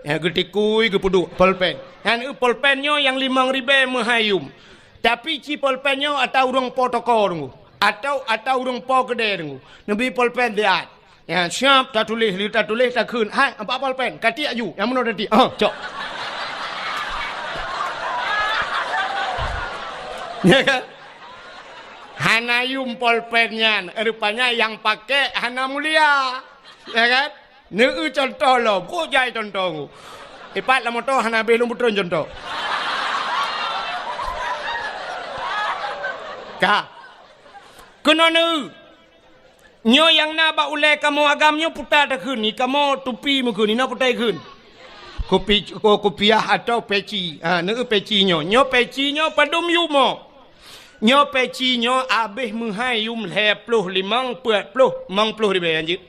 Ya getikui ke puduk polpen. Yang polpennya yang 5.000 mahayum. Tapi ci polpennya atau urang protokol atau urang po gede nabi polpen dia. Ya siap tak tulis tak kun. Hai apa polpen? Kati aju. Yang mana tadi? Cok. Ya kan? Hanayum polpennya rupanya yang pakai Hana Mulia. Ya kan? Neu contoh lo, kok jai contoh. Ipat lah motor Hana belum betul contoh. Ka. Kena neu. Nyo yang na ba ulai kamu agamnya putar dah kun ni kamu tupi mukun ni na putai kun. Kopiah atau peci. Neu peci nyo peci nyo padum yumo. Nyo peci nyo abih menghai yum le puluh limang puluh 50 ribu anjir.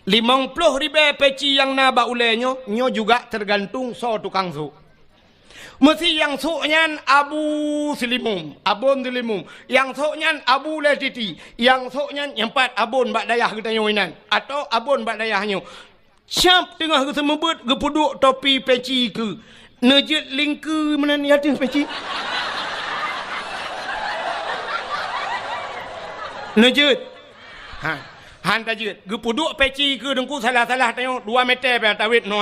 50 ribu peci yang na ba ulai nyo juga tergantung so tukang su. Mesti yang soknya Abu Silimum, Abun Silimum. Yang soknya Abu Letiti. Yang soknya yang empat Abun Bak Dayah kita nyoinan. Atau Abun Bak Dayahnya. Siap tengah ke semebut ke puduk topi peci ke. Nejit lingku mana ni ada peci. Nejit. Han tajit. Ke puduk peci ke dengku salah-salah tengok 2 meter pe tawit no.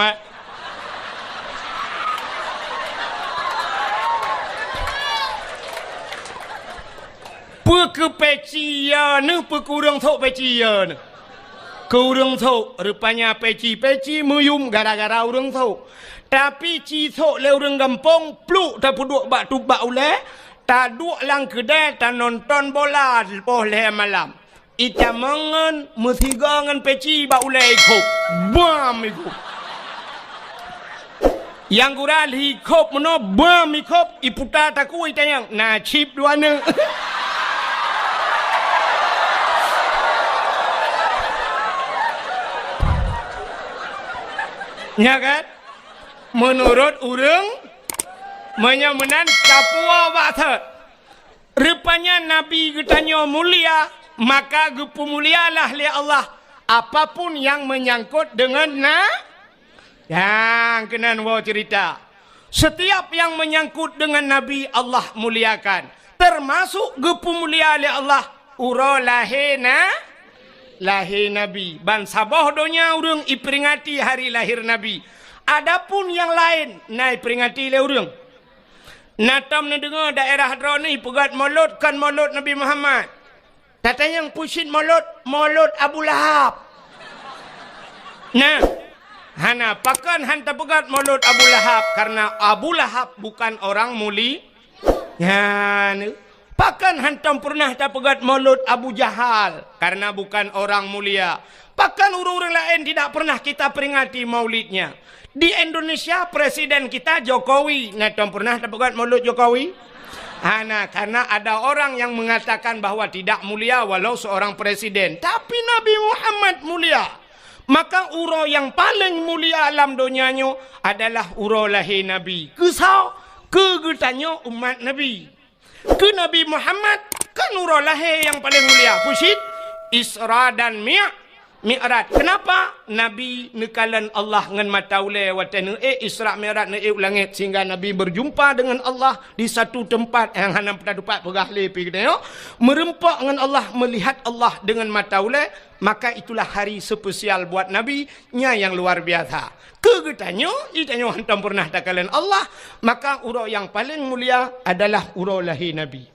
Ke peci ya ne pekurang thok peci ya ne kurang thok rupanya peci muyum gara-gara urang thok tapi ci thok le urang gampong pluk ta puduk bak tubak ule ta duk lang kedai ta nonton bola boleh malam ita mangan mesiga ngan peci bak ule ikut bam ikut yang gural hikop meno bam ikop iputa taku itayang na chip dua ne ya kan? Menurut urang menyamenan kapua waktu rupanya Nabi getanya mulia maka gepu mulialah li Allah apapun yang menyangkut dengan yang kenan wa cerita setiap yang menyangkut dengan Nabi Allah muliakan termasuk gepu mulia li Allah ura lahir Nabi. Ban sabah donya urang iperingati hari lahir Nabi. Adapun yang lain nai peringati le urang. Natam na dengar daerah hadra ni pegat maulud kan maulud Nabi Muhammad. Tata yang pusin maulud Abu Lahab. Nah, hana pakan hanta pegat maulud Abu Lahab karena Abu Lahab bukan orang muli. Ya, Pakan hantam pernah tak pegat maulud Abu Jahal karena bukan orang mulia. Pakan orang-orang lain tidak pernah kita peringati maulidnya. Di Indonesia presiden kita Jokowi, hantam pernah tak pegat maulud Jokowi? Karena ada orang yang mengatakan bahwa tidak mulia walau seorang presiden. Tapi Nabi Muhammad mulia. Maka uro yang paling mulia alam dunianya adalah uro lahir Nabi. Kesau kegetannya umat Nabi. Ke Nabi Muhammad kan uro lahir yang paling mulia. Pusit Isra dan Mi'raj. Kenapa? Nabi nekalan Allah ngan mata ule watan Isra Mi'raj langit sehingga Nabi berjumpa dengan Allah di satu tempat yang hanam petadupat pegah lepi kita merempak dengan Allah, melihat Allah dengan mata ule, maka itulah hari spesial buat Nabi nya yang luar biasa. Kegetanya itanya hantam pernah takalan Allah, maka urau yang paling mulia adalah urau lahir Nabi.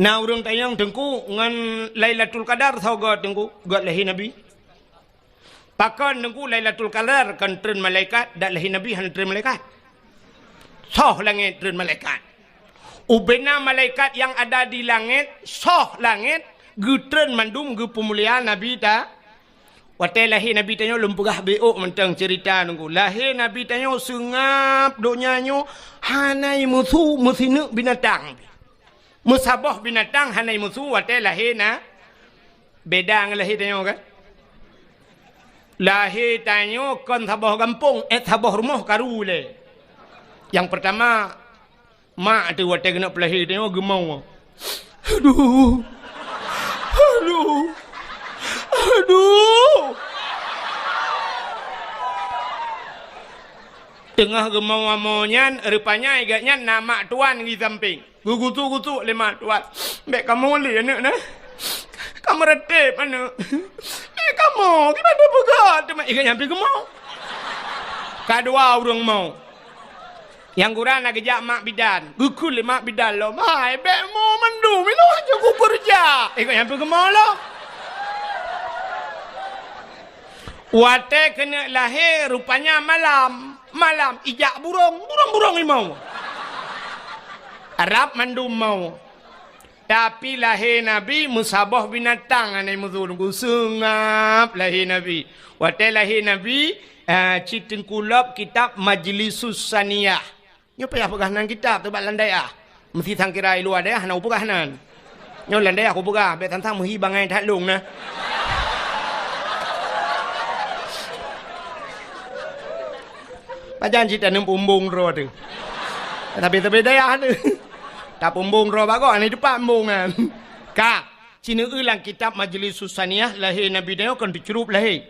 Nah urang tayang tengku ngan Lailatul Qadar tahu god tengku god lahir Nabi. Pakan tengku Lailatul Qadar kan tren malaikat dak lahir Nabi han tren malaikat. Soh langit tren malaikat. Ubena malaikat yang ada di langit soh langit gutren mandum gu pemuliaan Nabi ta. Watai lahir Nabi tanya lempegah beok mentang cerita nunggu. Lahir Nabi tanya sengap donyanyo hanai musuh musinu binatang. Musabah binatang hanai musuh watai lahir na. Beda dengan lahir tanya kan? Lahir tanya kan sabah kampung, sabah rumah karule. Yang pertama mak tu watai kena pelahir tanya gemau. Aduh. Tengah gemau-gemaunya rupanya agaknya nama tuan di samping. Gugutu-gutu lima tuan. Bek kamu boleh anak nah. Kamu retip anak. Kamu gimana pegat? Cuma agaknya pergi gemau. Kedua orang mau. Yang gurang nak kejak mak bidan. Gukul mak bidan lo. Mai bek mo mandu minum aja kubur ja. Ikut yang pergi lo. Wate kena lahir rupanya malam. Malam ijak burung. Burung limau. Arab mandu mau. Tapi lahir Nabi musabah binatang anai muzur. Sungap lahir Nabi. Wate lahir Nabi citin kulab kitab Majlisus Saniyah. Nyo payah pegah nan kitab tu bak landai ah. Mesti sang kira luar dah nak pegah nan. Nyo landai aku pegah be tantang mhi bangai that lung na. Pajan cerita nem pumbung ro tu. Tapi daya tu. Tak pumbung ro bago ni depan pumbung kan. Ka, cina ulang kitab Majlisus Saniyah lahir Nabi dia kan dicerup lahir.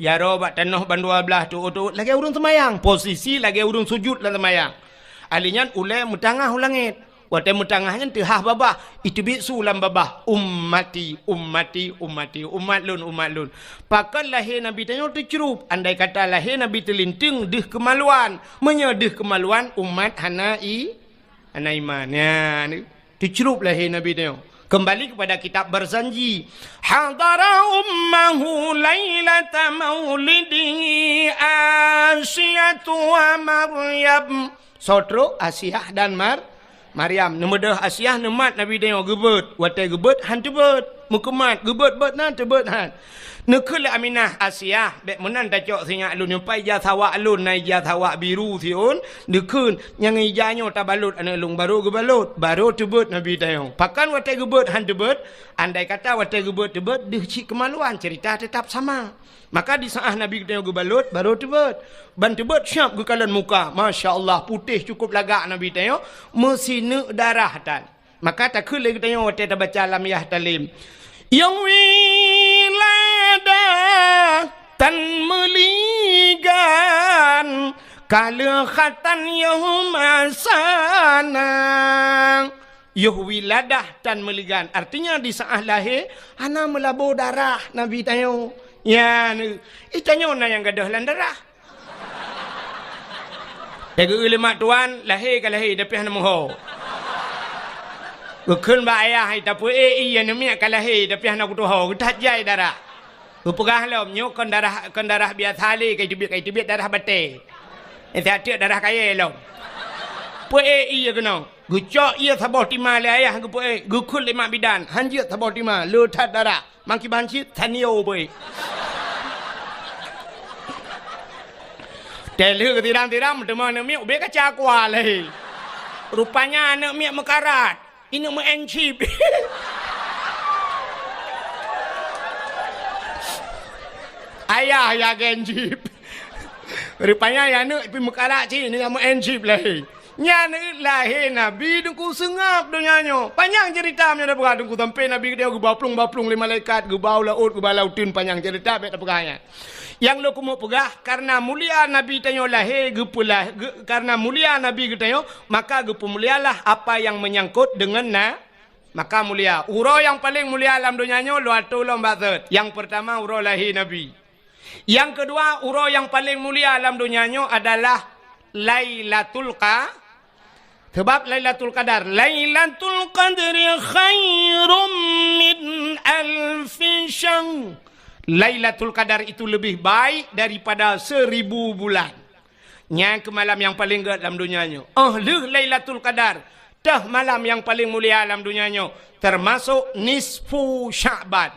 Ya ro bak tanah bandua belah tu lagi urun semayang. Posisi lagi urun sujud lah semayang. Alinyan ulai mutangah ulangit. Watai mutangahnya tehah babah. Itu bisu lam babah. Ummati. Umat lun. Pakan lahir Nabi tanya tercerup. Andai kata lahir Nabi terlinting dih kemaluan. Menyedih kemaluan umat hana iman. Ya, tercerup lahir Nabi tanya. Kembali kepada kitab berjanji. Hadara ummahu laylata maulidihi Asyatu wa Maryam. Sotro Asyah dan Maryam. Nemedah Asyah nemat Nabi dia gebet. Watai gebet han tebet. Mukemat gebet bet nan tebet han. Nekul Aminah Asyah bek menan tacok singa alun nyampai jasawa alun nai jasawa biru siun. Nekun yang ijanyo tabalut ana lung baru gebalut. Baru tebet Nabi dia. Pakan watai gebet han tebet. Andai kata watai gebet tebet deh cik kemaluan cerita tetap sama. Maka di saat Nabi kita gebalut baru tebet. Ban tebet syap gekalan muka. Masya Allah putih cukup lagak Nabi kita. Mesina darah tan. Maka tak kena kita watai baca lamiyah talim. Yang wiladah tan meligan kala khatan yahum asanang. Yuh wiladah tan meligan. Artinya di saat lahir hana melabur darah Nabi tayo. Ya, itanyo na yang gadah lan darah. Tega ulama tuan lahir ke lahir tapi hana moho. Gukun ba ayah tapi iya nemi ka lahir tapi hana kutuho kutat jai darah. Kupegah lom nyok kon darah biasa li kai tibit darah bate. Hati darah kaya lom. Pue iya kena. Gucok iya sabah tima le ayah gupue gukul lima bidan. Hanjit sabah tima lutat darah. Mangki bancit tanio boy. Telu ke tiram teman mi ubek kaca kuah leh. Rupanya anak mi mekarat. Ini mu encip. Ayah ya encip. Rupanya ya anak pi mekarat ci ni mu encip leh. Nya lahir Nabi dengku sengap donyanya. Panjang cerita nya dah berada dengku sampai Nabi dia baplung lima malaikat gebau laut gebalautun panjang cerita bet pegahnya. Yang lo kumu pegah karena mulia Nabi tanyo lahir gepulah karena mulia Nabi tanyo maka gepu mulialah apa yang menyangkut dengan maka mulia. Uro yang paling mulia alam donyanya lo atulom bazat. Yang pertama uro lahir Nabi. Yang kedua uro yang paling mulia alam donyanya adalah Lailatul Sebab Lailatul Qadar. Lailatul Qadri khairum min alfi syahr. Lailatul Qadar itu lebih baik daripada 1000 bulan. Nya ke malam yang paling gede dalam dunianya. Lailatul Qadar. Dah malam yang paling mulia dalam dunianya. Termasuk nisfu Sya'ban.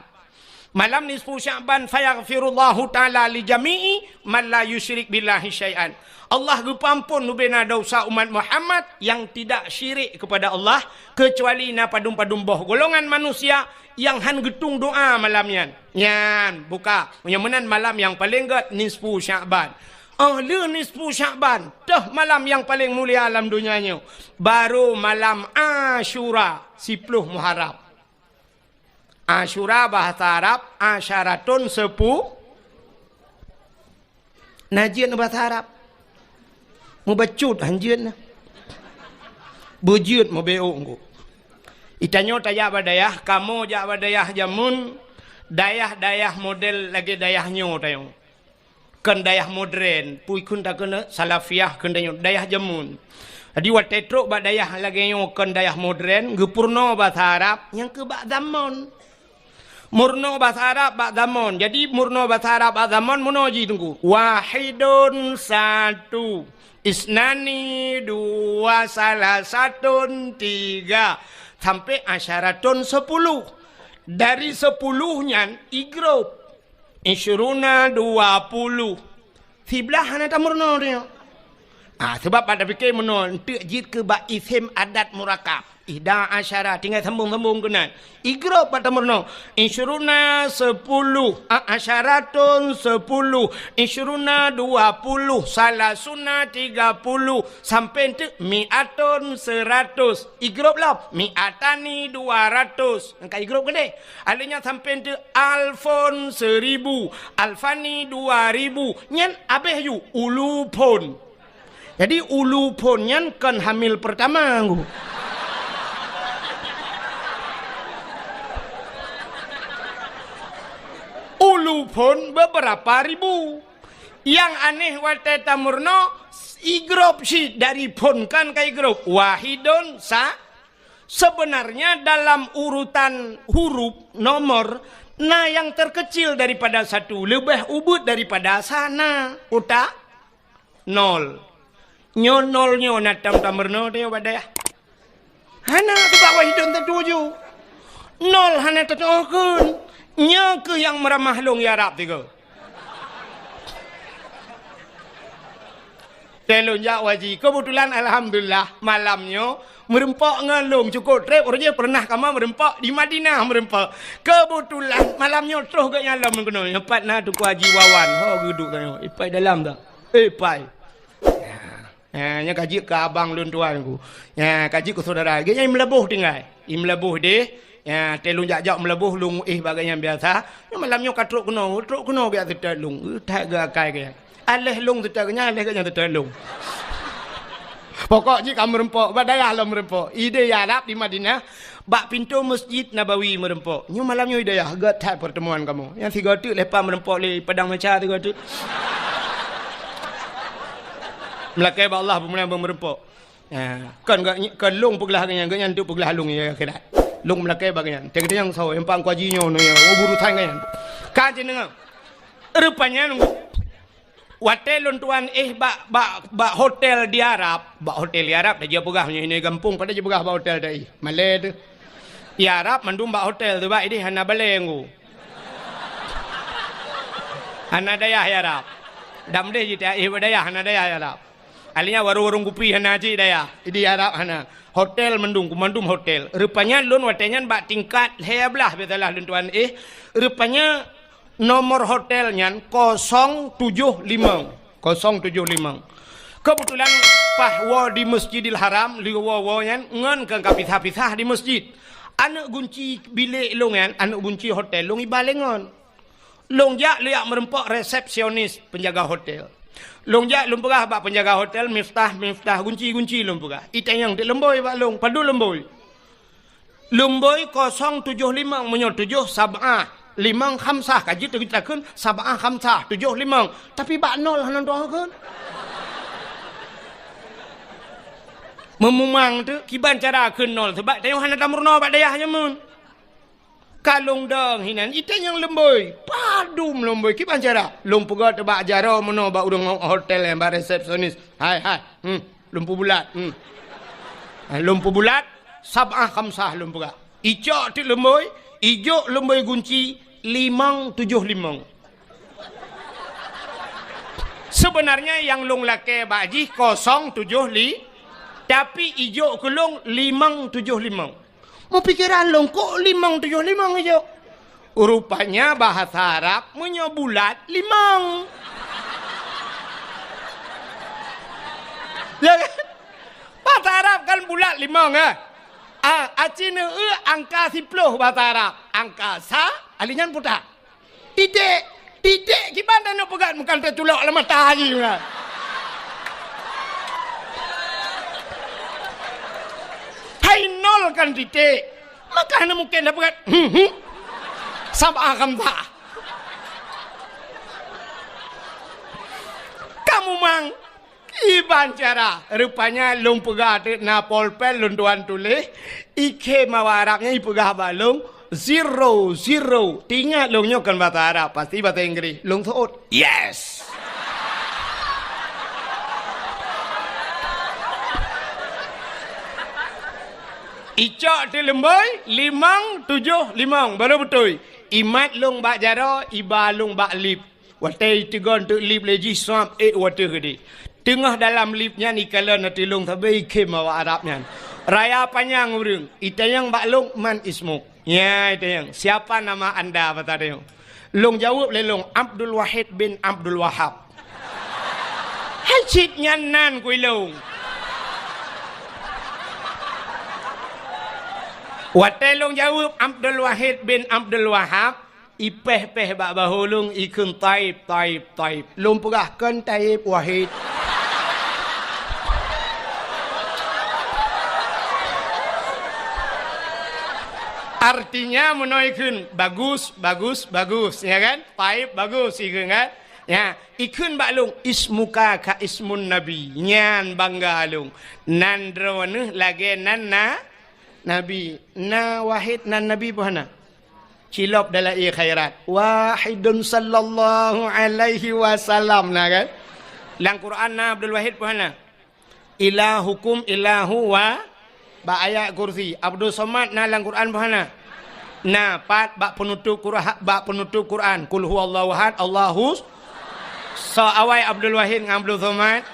Malam nisfu Sya'ban fayaghfirullahu ta'ala li jami'i man la yusyrik billahi syai'an. Allah gupampun nubena dosa umat Muhammad yang tidak syirik kepada Allah kecuali na padum-padum boh golongan manusia yang han getung doa malamnya. Nyan buka punya menan malam yang paling gede nisfu Sya'ban. Nisfu Sya'ban dah malam yang paling mulia alam dunianya. Baru malam Asyura 10 Muharram. Asyura bahasa Arab asyaratun 10. Najian bahasa Arab. Mau bacut hanjian na. Bujut mau beo ngku. Itanyo taya badayah kamu jak badayah jamun dayah model lagi dayah nyo tayo. kan dayah modern pui kun tak kena salafiah kan dayah jamun. Jadi watetro ba dayah lagi yang kan dayah modern gepurno bahasa Arab yang ke bak zaman. Murno bahasa Arab bak zaman. Jadi murno bahasa Arab bak zaman monoji tunggu. Wahidun satu, isnani dua, salah satun tiga, sampai asyaratun 10. Dari 10-nya igrup. Isyuruna 20. Siblah hana tak murno dia. Sebab pada fikir murno. Untuk jid ke bak isim adat murakab. Ihda asyara. Tinggal sambung-sambung kena. Igrup pada murno. Isyuruna 10. Asyaratun 10. Isyuruna 20. Salasuna 30. Sampai itu mi'atun 100. Igrup lah. Mi'atani 200. Angka igrup gede. Alihnya sampai itu alfon 1000. Alfani 2000. Nyan abeh yu. Ulu pon. Jadi ulu pon nyan kan hamil pertama. Ulu pun beberapa ribu. Yang aneh wate tamurno igrop si dari pun kan ke igrop wahidun sa. Sebenarnya dalam urutan huruf nomor nah yang terkecil daripada satu lebih ubud daripada sana uta nol. Nyo nol nyo natam tamurno dia pada hana sebab wahidun tertuju nol hana tertuju. Nya ke yang meramah long ya Arab tiga. Telunjak waji. Kebetulan alhamdulillah malamnya merempak ngalung cukup trip orangnya pernah kama merempak di Madinah merempak. Kebetulan malamnya terus ke nyalam kena. Empat nah tu haji wawan. Ho duduk tanya. Ipai dalam tak? Ipai. Nya kaji ke abang lun tuan ku. Ya kaji ke saudara. Dia melebuh tinggal. Melebuh deh. Ya, telung jak-jak melebuh lung bagai yang biasa. Malamnya katruk kena biar tetap lung. Tak gakai ke. Alih lung tetap kena, alih kena tetap lung. Pokoknya kamu merempok, badayah lah merempok. Ide Arab di Madinah, bak pintu Masjid Nabawi merempok. Ni malamnya hidayah, gatat pertemuan kamu. Yang 3 tu lepas merempok le padang macar 3 tu. Melakai ba Allah pemenang merempok. Ya, kan lung pegelah kan yang tu pegelah lung ya akhirat. Long melakai bagian. Tengok yang saw yang pang kuajinya no ya. Buru tangan. Kaji dengar. Rupanya nunggu. Hotel tuan ba hotel di Arab. Ba hotel di Arab dah dia pegah ini kampung pada dia pegah ba hotel dai. Malay tu. Di Arab mandum ba hotel tu ba ini hana balengu. Hana daya ya Arab. Dam deh jita daya hana daya ya Arab. Alinya warung-warung kupi hana ji daya. Di Arab hana. Hotel mendung hotel. Rupanya lun watenya bak tingkat heblah betalah lun tuan rupanya nomor hotelnya 075. Kebetulan pahwa di Masjidil Haram liwa-wanya ngan ke pisah-pisah di masjid. Anak kunci bilik longan, anak kunci hotel long ibalengon. Long jak liak merempok resepsionis penjaga hotel. Long jak lum pegah bak penjaga hotel miftah kunci lum pegah. Itang yang lemboi bak long padu lemboi. Lemboi 075 menyo 7 sabah 5 khamsah kaji tu kita kun sabah khamsah 75 tapi bak nol hanan doa kun. Memumang tu kiban cara kun nol sebab tayong hanan tamurno bak dayahnya mun. Kalung dong hinan itang yang lemboi padum lemboi kiban cara lumpuga tebak jaro meno bak udang hotel yang bak resepsionis hai lumpu bulat lumpu bulat sabah khamsah lumpuga ijo ti lemboi ijo lemboi kunci 575 sebenarnya yang long lake baji 075 tapi ijo kelong 575 mau pikiran long kok 575 aja. Rupanya bahasa Arab punya bulat 5. Ya kan? Bahasa Arab kan bulat 5 kan? Acina angka 10 bahasa Arab. Angka sa alinyan putar. Titik gimana nak pegang bukan tertulak lama matahari kan? Nol kan titik maka hanya mungkin dapat sabah khamsah mang iban cara rupanya long pegah na polpen lun tuan tulis ike mawaraknya ipegah balung zero tinggal longnya kan bahasa Arab pasti bahasa Inggris long thot yes icok di lemboi 5 7 5 baru betul imat long bak jara iba long bak lip watai tiga untuk lip leji swap water gede tengah dalam lipnya ni kalau nanti long tabai ke mawa Arabnya raya panjang urang itayang bak long man ismuk ya itayang siapa nama anda kata dia long jawab lelong Abdul Wahid bin Abdul Wahab hajit nyanan kui long Watelong jawab Abdul Wahid bin Abdul Wahab ipeh-peh bak bahulung ikun taib lum pegahkan taib Wahid artinya menoikun bagus ya kan taib bagus ikun kan ya ikun bak lung ismuka ka ismun nabi nyan bangga lung nandro lagi nanna Nabi na wahid nan Nabi buhana cilop dalam khairat wahidun sallallahu alaihi wasallam na kan lang Quran na Abdul Wahid buhana ilahukum ilahu wa ba ayat kursi Abdul Somad na lang Quran buhana na pat bak penutup Quran kul huwallahu ahad Allahus so awai Abdul Wahid dengan Abdul Somad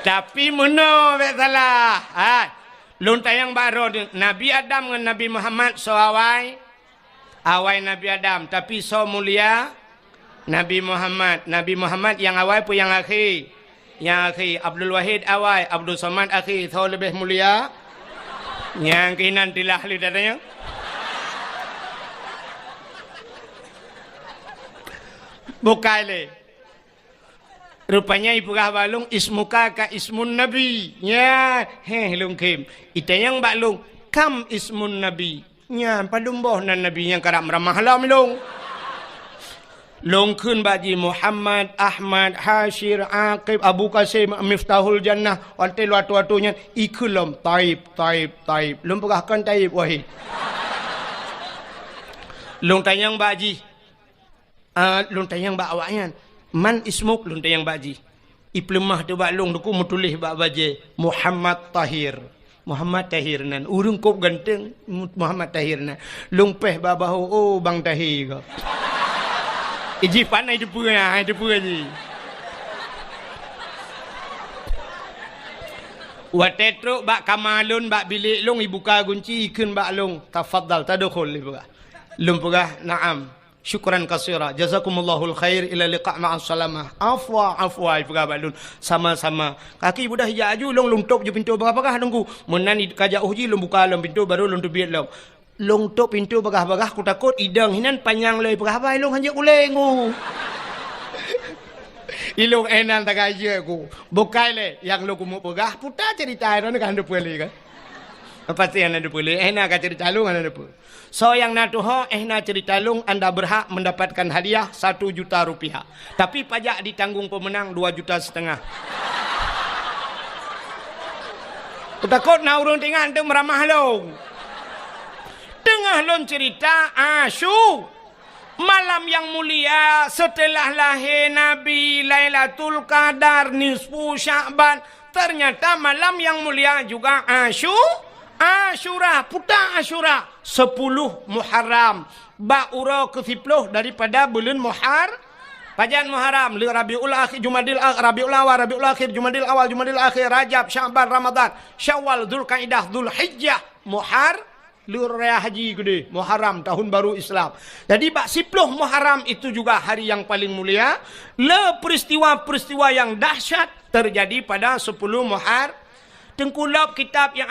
tapi mana tak salah. Lun tayang baro Nabi Adam dengan Nabi Muhammad so awai Nabi Adam tapi so mulia Nabi Muhammad yang awai pun yang akhir Abdul Wahid awai Abdul Somad akhir so lebih mulia yang kinan tilah li datanya bukai le rupanya ibu kah balung ismuka ka ismun nabi ya lung kim itayang balung kam ismun nabi nya padumboh nan nabi yang karam ramah lam lung kun baji Muhammad Ahmad Hashir Aqib Abu Qasim Miftahul Jannah watil watu-watunya ikulum taib lum pegahkan taib wahid lung tayang baji lung tayang bak awaknya man ismuk lun yang baji iplemah tu bak long duku mutulih bak baje Muhammad Tahir nan urung kop ganteng Muhammad Tahir nan long peh babahu oh bang Tahir ko iji panai tu ji watetro bak kamalun bak bilik long ibuka gunci ikun bak long tafaddal tadkhul ibuka lum pegah na'am syukran kasira jazakumallahul khair ila liqa' ma'as salamah afwa ibabalun sama-sama kaki budah hijaju long top je pintu bagah nunggu menan kajak uji long buka long pintu baru long tubiat long top pintu bagah ku takut idang hinan panjang le bagah bai long hanjak ulengu ilung enan tak aja ku bukai le yang lo ku mau bagah puta cerita ron kan de peli kan pasti anda de peli enak cerita lu kan de peli. So yang natuho cerita lung anda berhak mendapatkan hadiah 1 juta rupiah. Tapi pajak ditanggung pemenang 2,5 juta. Kutakut na urung tinggal tu meramah long. Tengah lon cerita Asyu malam yang mulia setelah lahir Nabi Lailatul Qadar nisfu Sya'ban. Ternyata malam yang mulia juga Asyura, putar Asyura 10 Muharram ba'ura ke-10 daripada bulan Pajan Muharram li Rabiul Akhir Jumadil Rabiul Awal Rabiul Akhir Jumadil Awal Jumadil Akhir Rajab Sya'ban Ramadan Syawal Dzulqa'dah Dzulhijjah Raya Haji gede Muharram tahun baru Islam. Jadi bak 10 Muharram itu juga hari yang paling mulia. Peristiwa-peristiwa yang dahsyat terjadi pada 10 Muharram. Tengkulap kitab yang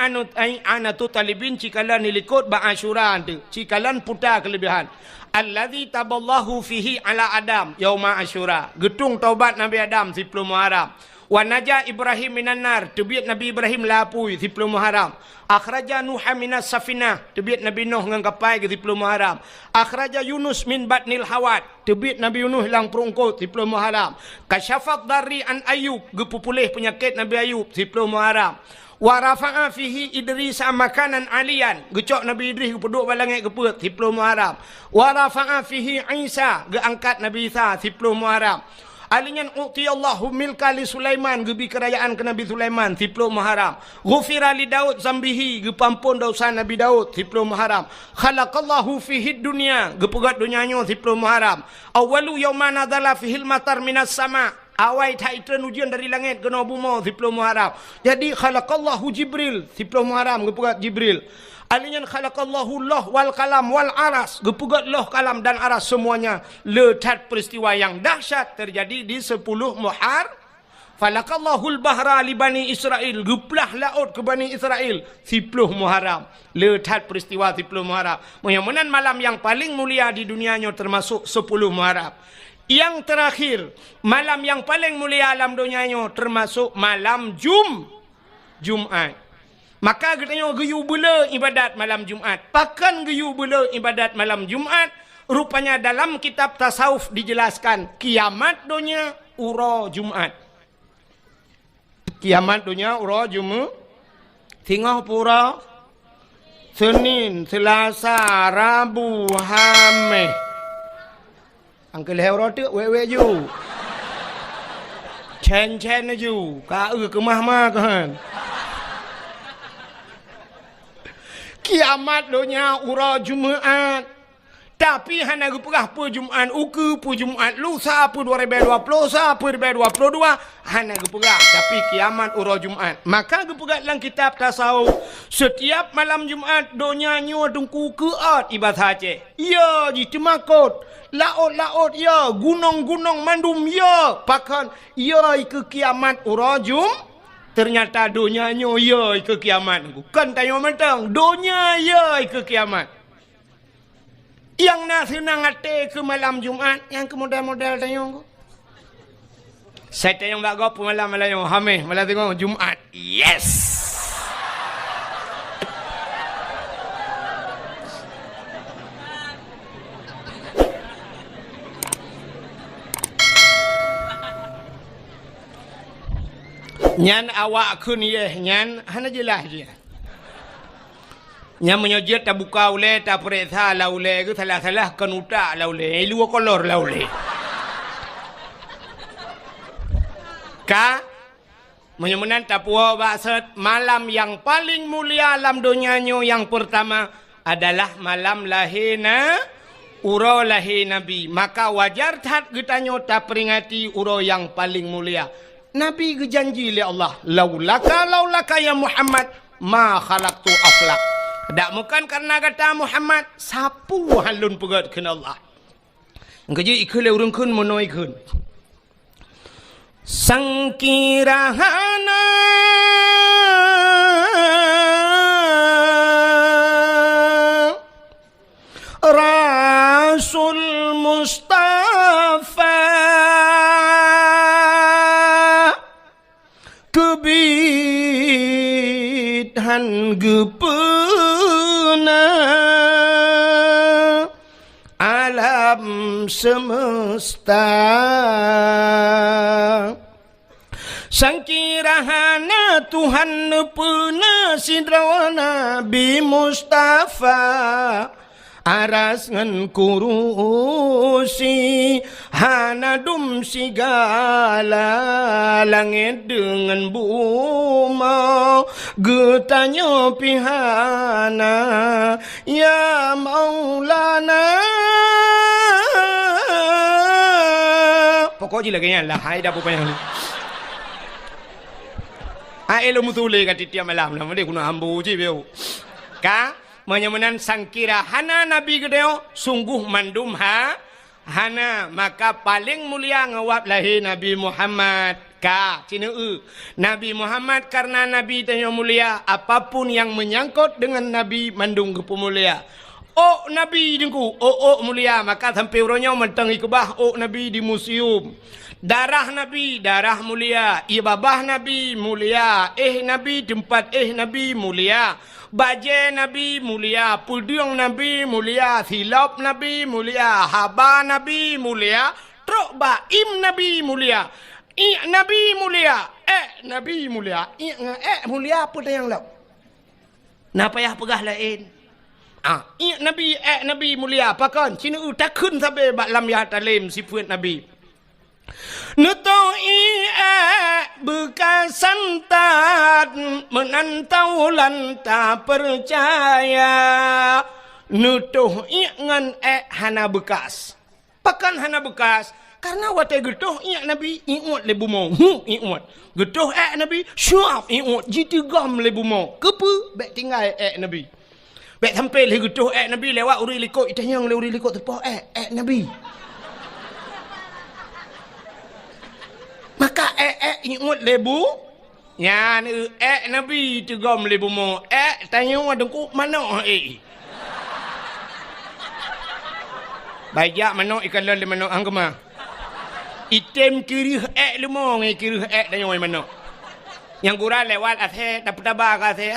anatu talibin cikalan nilikut ba Asyura tu. Cikalan putar kelebihan. Allazi taballahu fihi ala Adam yauma Asyura. Getung taubat Nabi Adam 10 Muharram. Wa naja Ibrahim minan nar, tebiat Nabi Ibrahim lapui 10 Muharram. Akhraja Nuh minas safinah, tebiat Nabi Nuh ngan kapai ke 10 Muharram. Akhraja Yunus min batnil hawat, tebiat Nabi Yunus hilang perungkut 10 Muharram. Kasyafat dari an Ayub, gepupulih penyakit Nabi Ayub 10 Muharram. Wa rafa'a fihi Idris makanan alian, gecok Nabi Idris gepeduk balangit geput 10 Muharram. Wa rafa'a fihi Isa, geangkat Nabi Isa 10 Muharram. Alinyan u'tiyallahu milka li Sulaiman, gebi kerajaan ke Nabi Sulaiman 10 Muharram. Ghufira li Daud zambihi, gepampun dosa Nabi Daud 10 Muharram. Khalaqallahu fihi dunya, gepegat dunianya 10 Muharram. Awalu yawma nadala fihil matar minas sama, awai taitran ujian dari langit kena bumi 10 Muharram. Jadi khalaqallahu Jibril 10 Muharram, gepegat Jibril. Alinyan khalaqallahu Allah wal kalam wal aras, gepegat loh kalam dan aras semuanya. Letat peristiwa yang dahsyat terjadi di 10 Muharram. Falaqallahu al-bahra li Bani Israel, geplah laut ke Bani Israel 10 Muharram. Letat peristiwa 10 Muharram. Mudah-mudahan malam yang paling mulia di dunianya termasuk 10 Muharram. Yang terakhir, malam yang paling mulia alam dunianya termasuk malam Jumat. Maka katanya geyu bela ibadat malam Jumat. Pakan geyu bela ibadat malam Jumat. Rupanya dalam kitab tasawuf dijelaskan kiamat dunia ura Jumat. Kiamat dunia ura Jumat. Tengah pura Senin, Selasa, Rabu, Khamis. Angkel hero tu wewe ju. Chen ju. Ka kemah kan. Kiamat dunia ura Jumaat. Tapi hana gepegah pu Jumaat uku pu Jumaat lusa pu 2020 sa pu 2022 hana gepegah. Tapi kiamat ura Jumaat. Maka gepegah dalam kitab tasawuf setiap malam Jumaat dunia nyo dengku keat ibadah Aceh. Ya jitemakut. Laut ya, gunung mandum ya. Pakan ya ke kiamat ura Jumaat. Ternyata dunianya ya ke kiamat. Bukan tanya mentang. Dunia ya ke kiamat. Yang nak senang hati ke malam Jumat. Yang ke model-model tanya. Saya tanya mbak kau malam-malam. Hamil. Malam tengok Jumat. Yes. Nyan awak kun ye nyan hana jelas dia. Nyan menyojit tak buka ule tak periksa la ule ke salah-salah kenutak la ule. Lu kolor la ule. Ka menyemenan tak puas maksud malam yang paling mulia alam dunianya yang pertama adalah malam lahirna ura lahir Nabi. Maka wajar tak kita nyota peringati ura yang paling mulia. Nabi berjanji oleh Allah, laulaka ya Muhammad ma khalaqtu aflak. Tak bukan karena kata Muhammad sapu halun pegat kena Allah. Ngaji ikhle urang kun monoi kun. Sangkirahana Rasul Mustafa kebidhan gepena alam semesta sangkirahana Tuhan nepena sidrawana Nabi Mustafa aras ngan kurusi hanadum sigala langit dengan buma getanya pihana ya Maulana. Pokoknya lagi lah hai dah pupanya ni. Ai lo mutule kat tiap malam lah dia guna ambu je beu. Ka menyemenan sangkira hana Nabi gedeo sungguh mandum hana maka paling mulia ngawap lahir Nabi Muhammad ka cina Nabi Muhammad karena Nabi tanya mulia apapun yang menyangkut dengan Nabi mandung kepemulia Oh Nabi dengku, oh mulia, maka sampai orangnya mentang ikubah oh Nabi di museum. Darah Nabi, darah mulia. Ibabah Nabi mulia. Nabi tempat Nabi mulia. Baju Nabi mulia. Pudung Nabi mulia. Silap Nabi mulia. Haba Nabi mulia. Truk baim Nabi mulia. Nabi mulia. Nabi mulia. Mulia apa yang lain? Napa ya pegah lain? Nabi mulia pakan cina tak kun sampai bak lam ya talim sifat Nabi. Nutoi bekas santat menantau lanta percaya. Nutuh ngan hana bekas. Pakan hana bekas karena watai getuh Nabi iut lebu mau. Iut. Getuh Nabi syuap iut jitu gam lebu mau. Kepu bek tinggal Nabi. Bek sampai lagi getuh Nabi lewat uri likut itanya yang uri likut terpah Nabi. Maka ingat lebu ya Nabi tegam lebu mo tanya wadengku mana bajak mana ikan lele mana anggama item kiri lemo ngai kiri tanya mana yang kurang lewat athe dapat tabak athe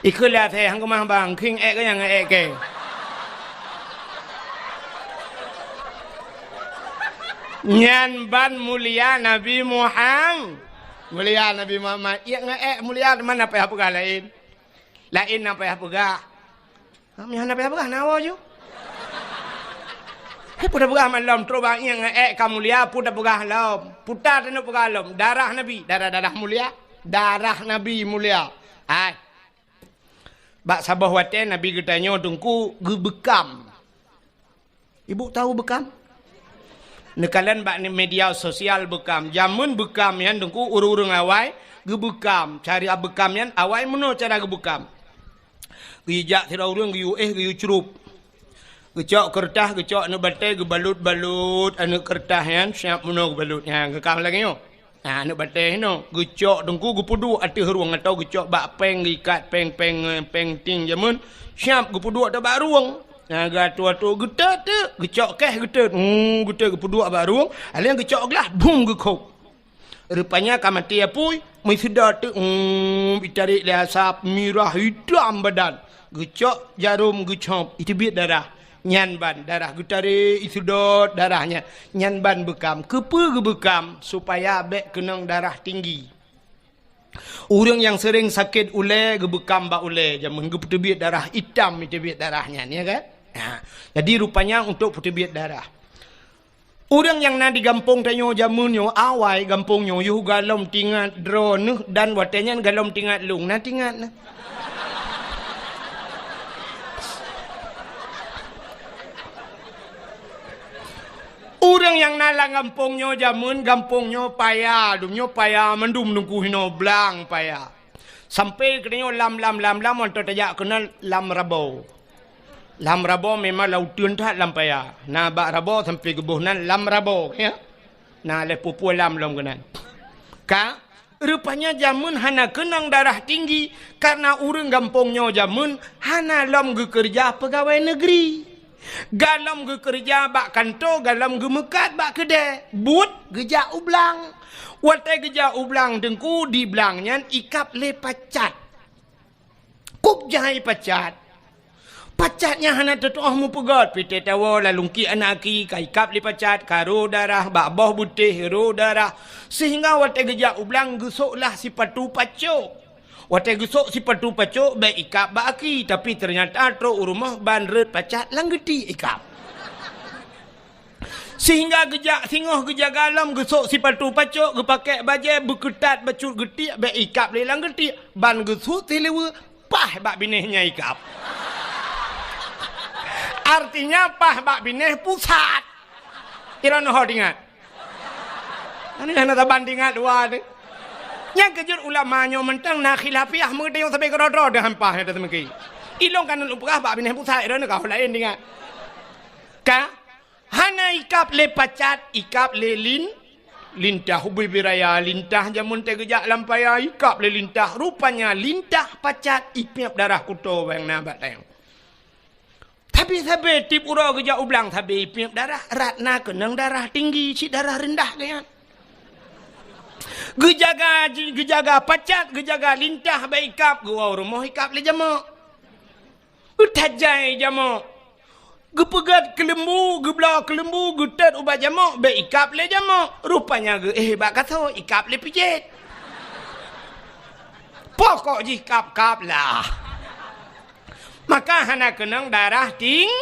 ikut athe anggama bang king ke yang ke Nyan ban mulia Nabi Muhammad. Mulia Nabi Muhammad. Ya mulia mana apa pegah lain? Lain apa ya pegah? Kami apa ya pegah nawa ju. Puta pegah malam terobang yang kamulia puta pegah lam. Puta tenu pegah lam. Darah Nabi, darah mulia. Darah Nabi mulia. Ai. Bak sabah waten Nabi getanya tungku gebekam. Ibu tahu bekam? Nekalan bak ni media sosial bekam. Jamun bekam yan dengku urung awai gebekam. Cari bekam yan awai meno cara gebekam. Gijak tira urung giu giu curup. Gecok kertas gecok anu batai gebalut-balut anu kertas yan siap meno gebalut. Ya gekam lagi yo. Nah anu batai no gecok dengku gepudu ati ruang atau gecok bak peng gikat peng ting jamun siap gepudu atau bak ruang. Nah, gatua-tua getat tu, gecok getat. Getat gepuduk baru. Alian gecok gelah, boom gekok. Rupanya kamati apui, mai sedar tu, ditarik le asap merah hitam badan. Gecok jarum gecop, itu biar darah. Nyan ban darah getari isudot darahnya. Nyan ban bekam, kepe gebekam supaya bek kenang darah tinggi. Orang yang sering sakit ule gebekam ba ule jamun geputebit darah hitam itebit darahnya ni kan. Jadi rupanya untuk putebit darah. Orang yang na di gampung tanyo jamunyo awai gampungnya yu galom tingat drone dan watenya galom tingat lung na tingat na. Orang yang nalang gampungnya jamun gampungnya payah, dumnya payah mendum nungku hino blang payah. Sampai kenyo lam untuk tajak kenal lam rabo. Lam rabo memang lautan tak lam payah. Na bak rabo sampai gebuhnan lam rabo ya. Na le pupu lam kenan. Ka rupanya jamun hana kenang darah tinggi karena urang gampungnya jamun hana lam kerja pegawai negeri. Galam ge kerja bak kantor, galam ge mekat bak kedai. But geja ublang. Watai geja ublang dengku di belangnya ikap le pacat. Kup jahai pacat. Pacatnya hana tetuah mu pegat. Pite tawa lalungki anaki ka ikap le pacat. Karo darah, bak boh butih, ro darah. Sehingga watai geja ublang gesoklah si patu pacok. Watai gesok si patu pacok baik ikap baki tapi ternyata tro rumah bandret pacat langgeti ikap. Sehingga gejak singoh gejak galam gesok si patu pacok gepakai baju beketat bacut getik baik ikap le langgeti ban gesok telewa pah bak binehnya ikap. Artinya pah bak bineh pusat. Kira noh ingat. Ini hanya bandingan dua ni. Yang kejut ulamanya mentang nak khilafiah mengerti yang sampai kerodro dah hampah ada semiki. Ilong kanan upah bak bineh pusat ida nak kau lain dengar. Ka hana ikap le pacat ikap le lintah hubi biraya lintah jamun te gejak lampaya ikap le lintah rupanya lintah pacat ipiap darah kuto bang na bat tayang. Tapi tip ura geja ublang tapi piap darah ratna kenang darah tinggi si darah rendah kan. Gejaga pacat gejaga lintah baikap gua rumah ikap le jamak. Utajai jamak. Gepegat kelembu gebla kelembu gutat ubat jamak baikap le jamak. Rupanya bak kata ikap le pijit. Pokok jikap-kap lah. Maka hana kenang darah tinggi,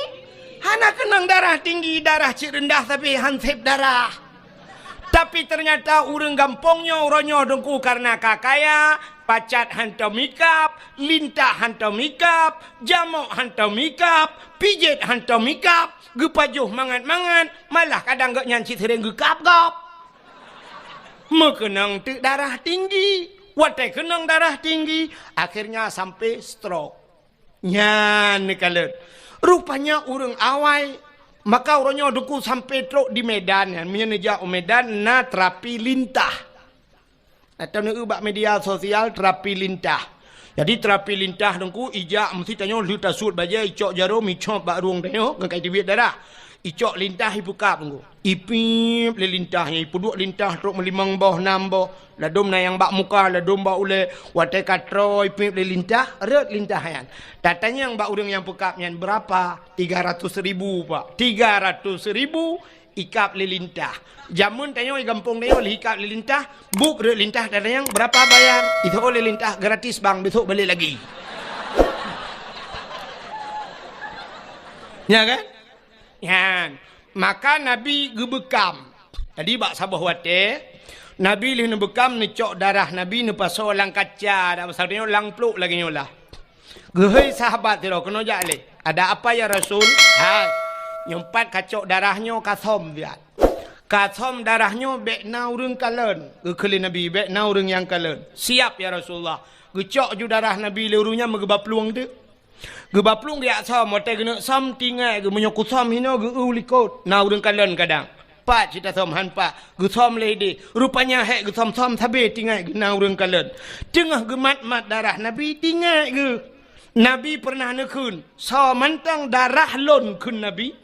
darah cik rendah tapi hansip darah. Tapi ternyata urang gampongnya uronyo dengku karena kakaya, pacat hantam mikap, lintah hantam mikap, jamok hantam mikap, pijit hantam mikap, gepajuh mangan-mangan, malah kadang gak nyanci sering gekap-gap. Mekenang darah tinggi, watai kenang darah tinggi, akhirnya sampai stroke. Nyan kalian. Rupanya urang awai. Maka orangnya duku sampai truk di Medan. Menyeja Medan na terapi lintah. Atau ni ubak media sosial terapi lintah. Jadi terapi lintah dengku ijak mesti tanya lu tasut baja icok jarum icok bak ruang tanya ngai duit darah. Icok lintah ibu kap dengku. Ipip le lintahnya ipu duk lintah truk melimang boh enam boh. Ladum na yang bak muka ladum bak ule watai katro ipip le lintah red lintah yan. Datanya yang bak urang yang pekapnya berapa? 300.000 pak. 300.000 ikap le lintah. Jamun tanya di kampung dia oleh ikap le lintah, buk red lintah datanya yang berapa bayar? Itu oleh lintah gratis bang, besok balik lagi. Ya kan? Ya, maka Nabi gebekam. Jadi bak sabah wate, Nabi lih bekam ni cok darah Nabi ni pasal lang kaca, dak pasal dia lang pluk lagi nyolah. Gehei sahabat dia kena jale. Ada apa ya Rasul? Hai, nyempat kacok darahnya kasom dia. Kasom darahnya bekna urang kalen. Gekeli Nabi bekna urang yang kalen. Siap ya Rasulullah. Gecok ju darah Nabi lerunya megeba peluang dia. Geba peluang dia som, mote gena som tinggal ge menyokut som hino ge ulikot. Na urang kalen kadang. Pak cita som han pak, ge som lady. Rupanya hek ge som sabe tinggal ge na urang kalen. Tengah ge mat darah Nabi tinggal ge. Nabi pernah nekun, so mantang darah lon kun Nabi.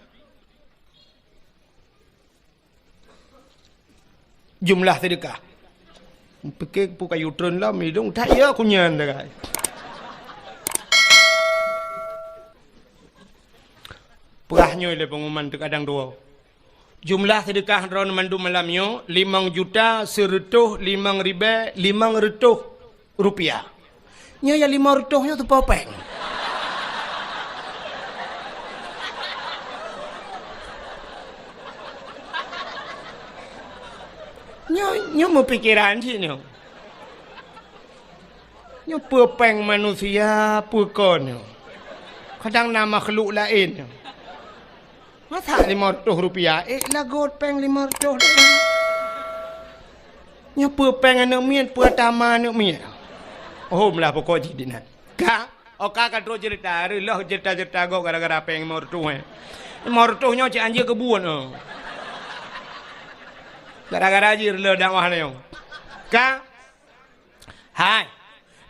Jumlah sedekah. Pikir pukai utron lah, midung tak ya kunyan dah. Perahnya le pengumuman tu kadang dua. Jumlah sedekah ron mandu malamnya 5.100.500 rupiah. Nya ya 500 nya tu popeng. Nya mau pikiran sih nya. Nya popeng manusia pukon. Kadang nama makhluk lain. Masa 500 rupiah? Lagot peng 500. Nya popeng anak mian pertama anak mian. Oh melah pokok jadinya. Kak, oka kan terus cerita, lah cerita go gara-gara peng mortuh. Mortuhnya cik anjir kebun. Gara-gara anjir le dakwah ni. Kak, hai,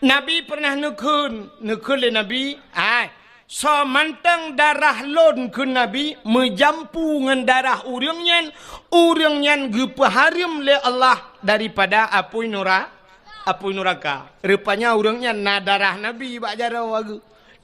Nabi pernah nekun le Nabi, hai, so mantang darah lon ke Nabi menjampu ngan darah urang nyan gepaharim le Allah daripada apui neraka. Rupanya orangnya na darah Nabi bak jarau aku.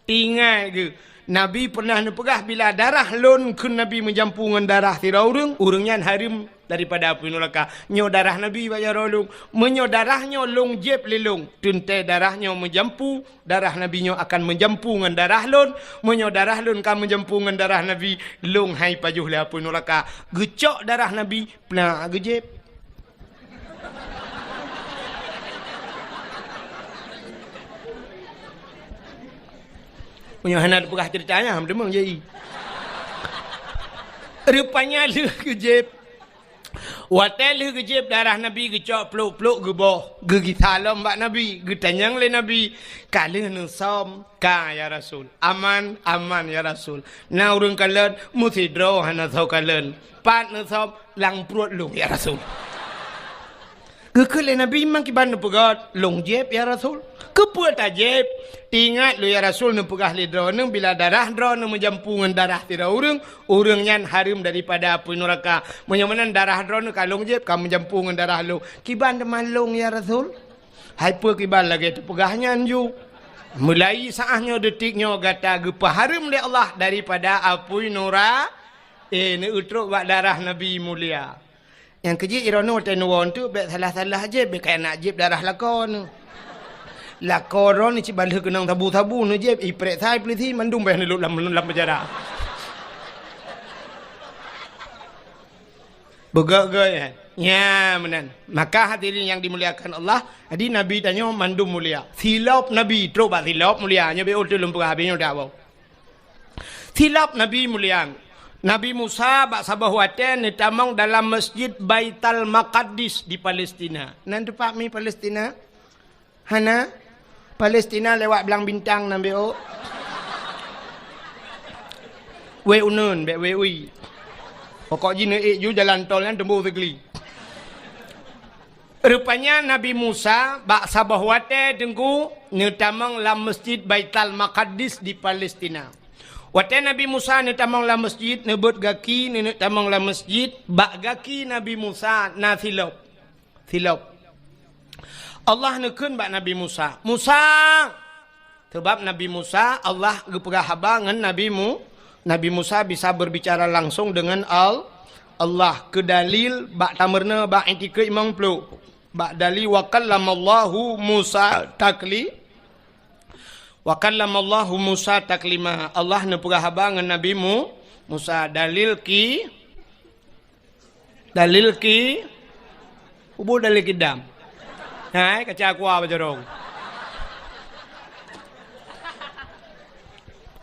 Tinggal ke. Nabi pernah nepegah bila darah lon ke Nabi menjampungan darah tira orangnya harim daripada api neraka. Nyo darah Nabi bak jarau long. Menyo darahnya long jeb lelong. Tuntai darahnya menjampu, darah Nabi nyo akan menjampungan darah lon. Menyo darah lon kan menjampungan darah Nabi, long hai pajuh le api neraka. Gecok darah Nabi, pernah gejeb. Punya anak pegah ceritanya ham demang jadi. Rupanya lu kejep. Watel lu kejep darah Nabi gecok peluk-peluk geboh. Gegi salam bak Nabi, getanyang le Nabi. Kala nu som ka ya Rasul. Aman ya Rasul. Na urang kalen musi dro hana sau kalen. Pat nu som lang prut lu ya Rasul. Kekele Nabi mang kiban pegat long jeb ya Rasul. Kepuat ajeb. Ingat lu ya Rasul nu pegah lidroneng bila darah droneng menjampungan darah tira urang nyan harum daripada api neraka. Menyamanan darah droneng kalong jeb kamu menjampungan darah lu. Kiban demalong ya Rasul. Hai pe kiban lagi tu pegahnya anju. Mulai saahnya detiknya gata gepah harum oleh Allah daripada api neraka. Ni utruk bak darah Nabi mulia. Yang kejip irano tenuan tu bet salah-salah je bet kaya nak jib darah lakon. Lakon ni cik balik kenang tabu-tabu ni jib iprek sai peliti mandung beh ni lu lam penjara. Begak-gak ya menan. Maka hadirin yang dimuliakan Allah, jadi Nabi tanya mandum mulia. Silap Nabi teruk bak silap mulianya be utul lempah habisnya dah bau. Silap Nabi mulia. Nabi Musa bak sabah waten ni tamang dalam masjid Baitul Maqdis di Palestina. Nan tempat mi Palestina? Hana? Palestina lewat belang bintang nambe o. We unun be we ui. Pokok jina ju jalan tol kan tembu segeli. Rupanya Nabi Musa bak sabah waten tengku ni tamang dalam masjid Baitul Maqdis di Palestina. Waktu Nabi Musa ni tamang la masjid, nebut gaki ni tamang la masjid, bak gaki Nabi Musa na silap. Silap. Allah nekun bak Nabi Musa. Musa. Sebab Nabi Musa, Allah gepegah haba dengan Nabi Musa bisa berbicara langsung dengan Allah. Kedalil bak tamerna bak intika imam pelu. Bak dalil wa kallamallahu Musa takli. Wa kallamallahu Musa taklima. Allah ne pegah haba dengan Nabi Musa dalil ki ubu dalil kidam. Hai kaca aku apa jorong.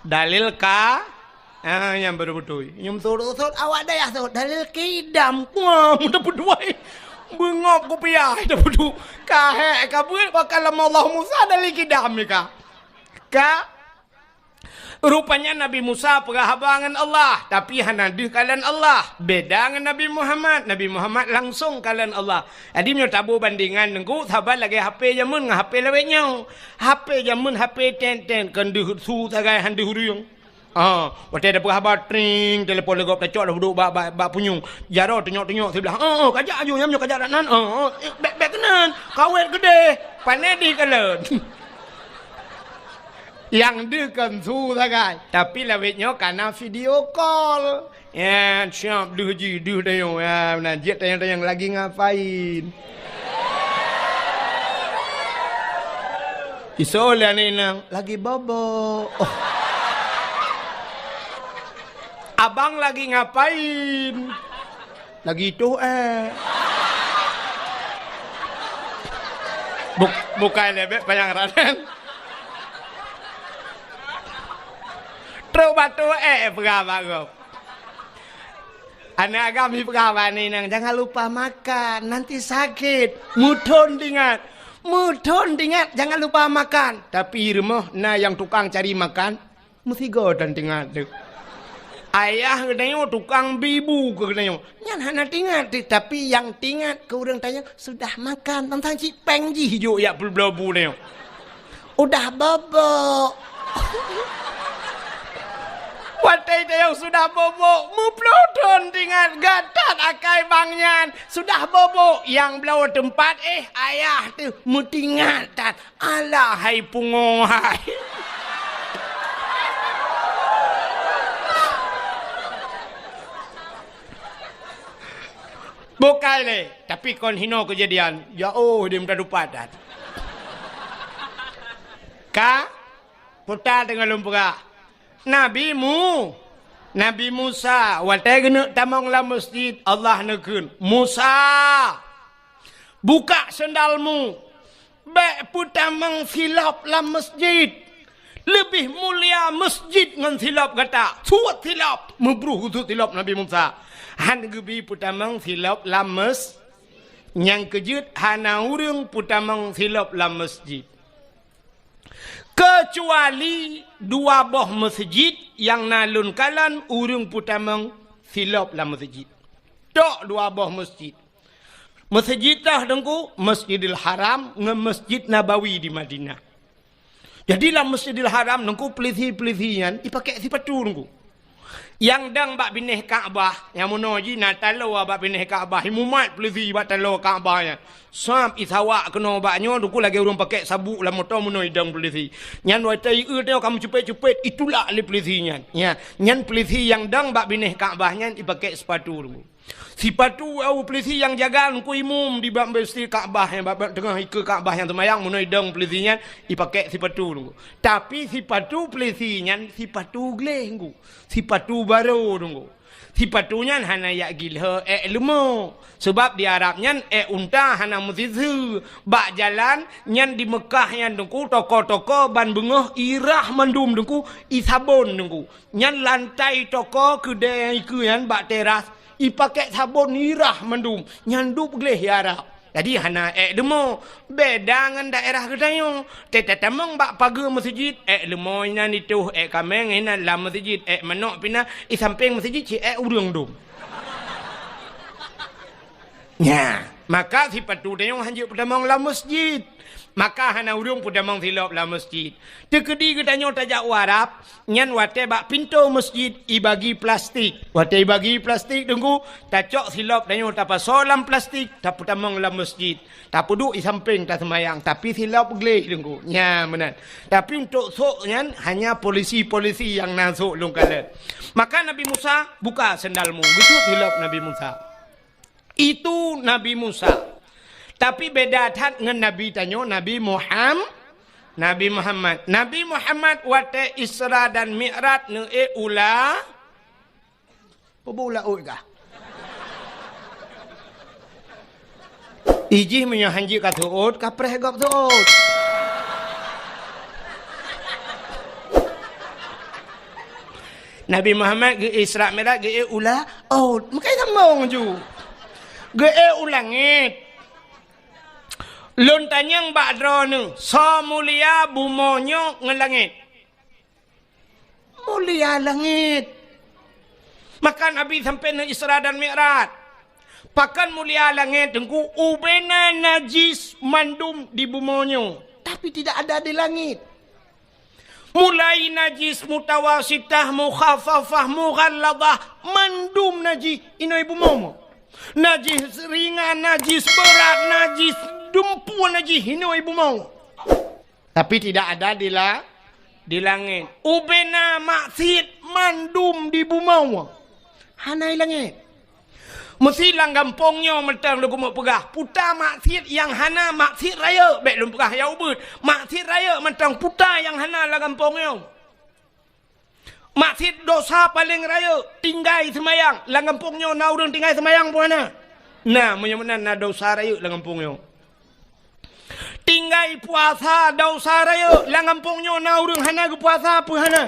Dalil ka yang baru betul. Nyum surut awak dah ya dalil kidam. Wah mudah berduai. Bengop ku piah dah betul. Kahe kabul wa kallamallahu Musa dalil kidam ni ka. Rupanya Nabi Musa pegah habangan Allah, tapi hanadih kalian Allah. Beda dengan Nabi Muhammad. Nabi Muhammad langsung kalian Allah. Jadi menyo tabu bandingan nengku sahabat lagi HP jamun ngah HP lewetnya. HP jamun HP ten kendu su tagai handi huriung. Waktu ada pegah habar tring telefon legop tacok dah duduk bak punyung. Jaro tengok sebelah. Kajak aju nyamnyo kajak nan. Bek kenan. Kawet gede. Panedi kalian. Yang dekan su sagai. Tapi lawetnya karena video call. Ya, siap duh dayo. Ya, najit tayang lagi ngapain. Isola ni nang lagi bobo. Oh. Abang lagi ngapain? Lagi itu bukan lebek panyangranan. Truk batu berapa kau? Anak kami berapa ni nang jangan lupa makan nanti sakit. Mudon ingat jangan lupa makan. Tapi rumah na yang tukang cari makan mesti godan ingat tu. Ayah kedayo tukang bibu kedayo. Nyan hana tingat tapi yang tingat ke urang tanya sudah makan tentang cik peng ji hijau ya belbu ni. Udah bobo. Watai yang sudah bobo, muplodon dengan gatat akai bangnya sudah bobo yang belau tempat ayah tu mutingatan alahai pungohai. Bukai le, tapi kon hino kejadian, ya dia minta dupatan. Putar dengan lumpur. Nabi Musa watai kena tamang la masjid Allah nekun Musa buka sendalmu baik putamang silap la masjid lebih mulia masjid ngan silap kata suat silap membruh tu silap Nabi Musa han gebi putamang silap la mas yang kejut hana urang putamang silap la masjid kecuali dua boh masjid yang nalun kalan urung putamang silap la masjid. Tok dua boh masjid. Masjid dah dengku Masjidil Haram ngan Masjid Nabawi di Madinah. Jadi dalam Masjidil Haram dengku pelisi-pelisian dipakai sipatu dengku. Yang dang bak binih Kaabah, yang monoji na talo bak binih Kaabah, himumat pelisi bak talo Kaabahnya. Samp isawak kena baknya dengku lagi urang pakai sabuk lah motor monoi dang pelisi. Nyan wai tai tengok kamu cepet-cepet itulah ali pelisinya. Ya, nyan pelisi yang dang bak binih Kaabahnya dipakai sepatu dengku. Sipatu au pelisi yang jaga ku imum di bab besti Kaabah yang bab tengah ke Kaabah yang temayang munai dang pelisinya dipakai sipatu dulu. Tapi sipatu pelisinya sipatu glenggu. Sipatu baru dulu. Sipatunya hana ya gilha lemo. Sebab di Arabnya unta hana musizu. Bak jalan nyan di Mekah yang dengku toko-toko ban bengah irah mandum dengku isabon dengku. Nyan lantai toko kedai ke yan bak teras ipakai sabun irah mendum nyandup geleh ya Arab. Jadi hana demo beda dengan daerah kedayo. Tetamang bak pagar masjid lemo ina itu kameng ina la masjid manok pina samping masjid ci urang dum. Ya, maka sifat tu dayong hanjuk pedamang la masjid. Maka hana urung pedamang silap la masjid. Tekedi kedanyo tajak warap nyan wate bak pintu masjid ibagi plastik. Wate ibagi plastik tunggu tacok silap danyo tapa solam plastik tapu tamang la masjid. Tapu duk di samping ta semayang tapi silap gelek tunggu. Ya benar. Tapi untuk sok nyan hanya polisi-polisi yang nasuk long kala. Maka Nabi Musa buka sendalmu. Gitu silap Nabi Musa. Itu Nabi Musa. Tapi beda tat dengan Nabi tanyo Nabi Muhammad. Nabi Muhammad wate Isra dan Mi'raj ne ula. Pebula kah? Iji menyahanji ka tuut kapreh gop tuut. Nabi Muhammad ge Isra Mi'raj ge ula. Oh, makai sambung ju. Ge ulangit. Lontanyang bakdro nu so mulia bumonyo ngelangit. Mulia langit. Maka Nabi sampai ne Isra dan Mi'raj. Pakan mulia langit tengku ubena najis mandum di bumonyo. Tapi tidak ada di langit. Mulai najis mutawasitah mukhafafah mughalladah mandum najis ino ibu momo. Najis ringan, najis berat, najis dumpuan aja hino ibu mau. Tapi tidak ada di langit. Ubena maksiat mandum di bumau. Hanai langit. Mesti langgampongnya mentang lu mau pegah. Puta maksiat yang hana maksiat raya. Baik lu pegah ya ubud. Maksiat raya mentang puta yang hana langgampongnya. Maksiat dosa paling raya. Tinggai semayang. Langgampongnya na urang tinggai semayang pun hana. Nah, menyebutkan na dosa raya langgampongnya. Tinggai puasa dosa raya langampungnya na urang hana ke puasa apa hana.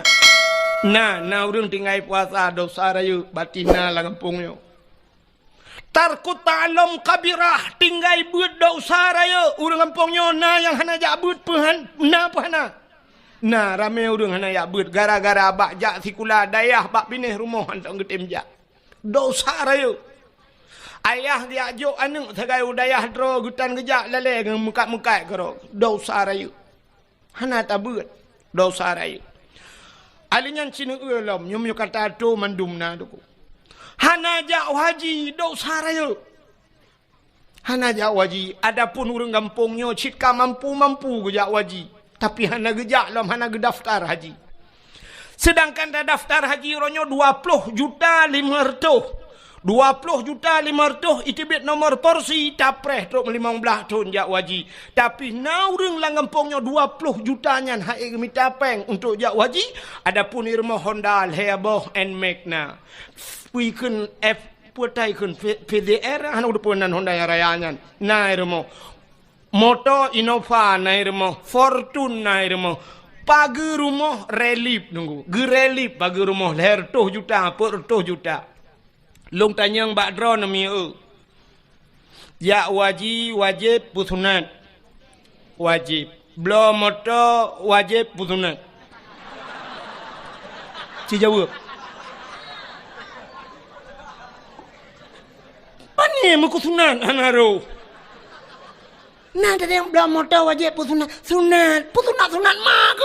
Na urang tinggai puasa dosa raya batina langampungnya. Tarkut ta'alam kabirah tinggai buat dosa raya urang kampungnya na yang hana jak buat pahan na apa hana. Na ramai urang hana jak buat gara-gara bak jak sikula dayah bak pinih rumah hantar getem jak. Dosa raya. Ayah dia ajuk anu segai udayah dro gutan gejak lale dengan muka-muka kero dosa raya. Hana tabut dosa raya. Alinyan cina ulam nyum kata tu mandumna duku. Hana jak haji dosa raya. Hana jak haji adapun urang kampungnya citka mampu gejak haji. Tapi hana gejak lam hana gedaftar haji. Sedangkan daftar haji ronyo 20 juta 500. 20 juta 500 itibit nomor porsi tapreh truk 15 tahun jak waji. Tapi naureng langampongnya 20 jutanya hai minta peng untuk jak waji. Adapun irma Honda Heboh and Magna. Weekend F putai kun PDR hana udah punan Honda yang rayanya. Nah irma Moto Innova na irma Fortune na irma pagi rumah relief nunggu. Gerelief pagi rumah leher 2 juta per 2 juta. Long tanyang bakdro nami ya wajib pusunat wajib belum moto wajib pusunat si jawab pani muku sunat hanaro. Nah, ada yang belah motor wajib pun sunat. Sunat mak.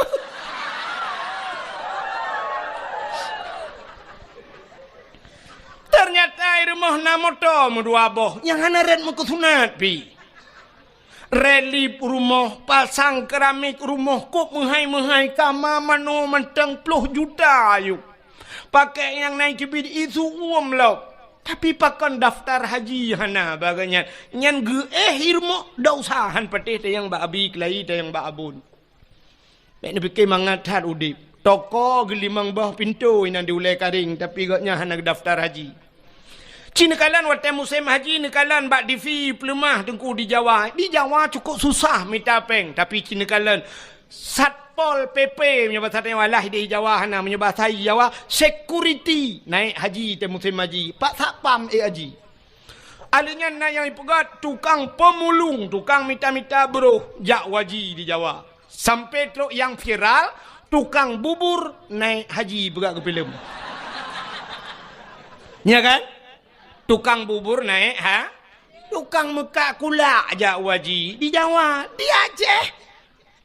Ternyata rumah na motor dua boh. Yang hanaret muku sunat pi. Relip rumah, pasang keramik rumah, kok menghai kama mano mentang 10 juta yuk. Pakai yang naik bid itu lau. Tapi pakai daftar haji hana baganya. Nyan irmo dausahan patih yang ba abi kelai yang ba abun. Mek ni fikir mangatat udip. Toko gelimang bah pintu ina diulai karing tapi gaknya hana daftar haji. Cina kalan waktu musim haji ni kalan bak divi pelemah tengku di Jawa. Di Jawa cukup susah minta peng. Tapi cina kalan Satpol PP punya bahasa walah di Jawa hana punya bahasa Jawa security naik haji te musim haji. Pak Satpam haji. Alinya na yang ipegat tukang pemulung, tukang minta-minta bro jak waji di Jawa. Sampai truk yang viral tukang bubur naik haji berat ke film. Ya kan? Tukang bubur naik, tukang mekak kula aja waji di Jawa, di Aceh.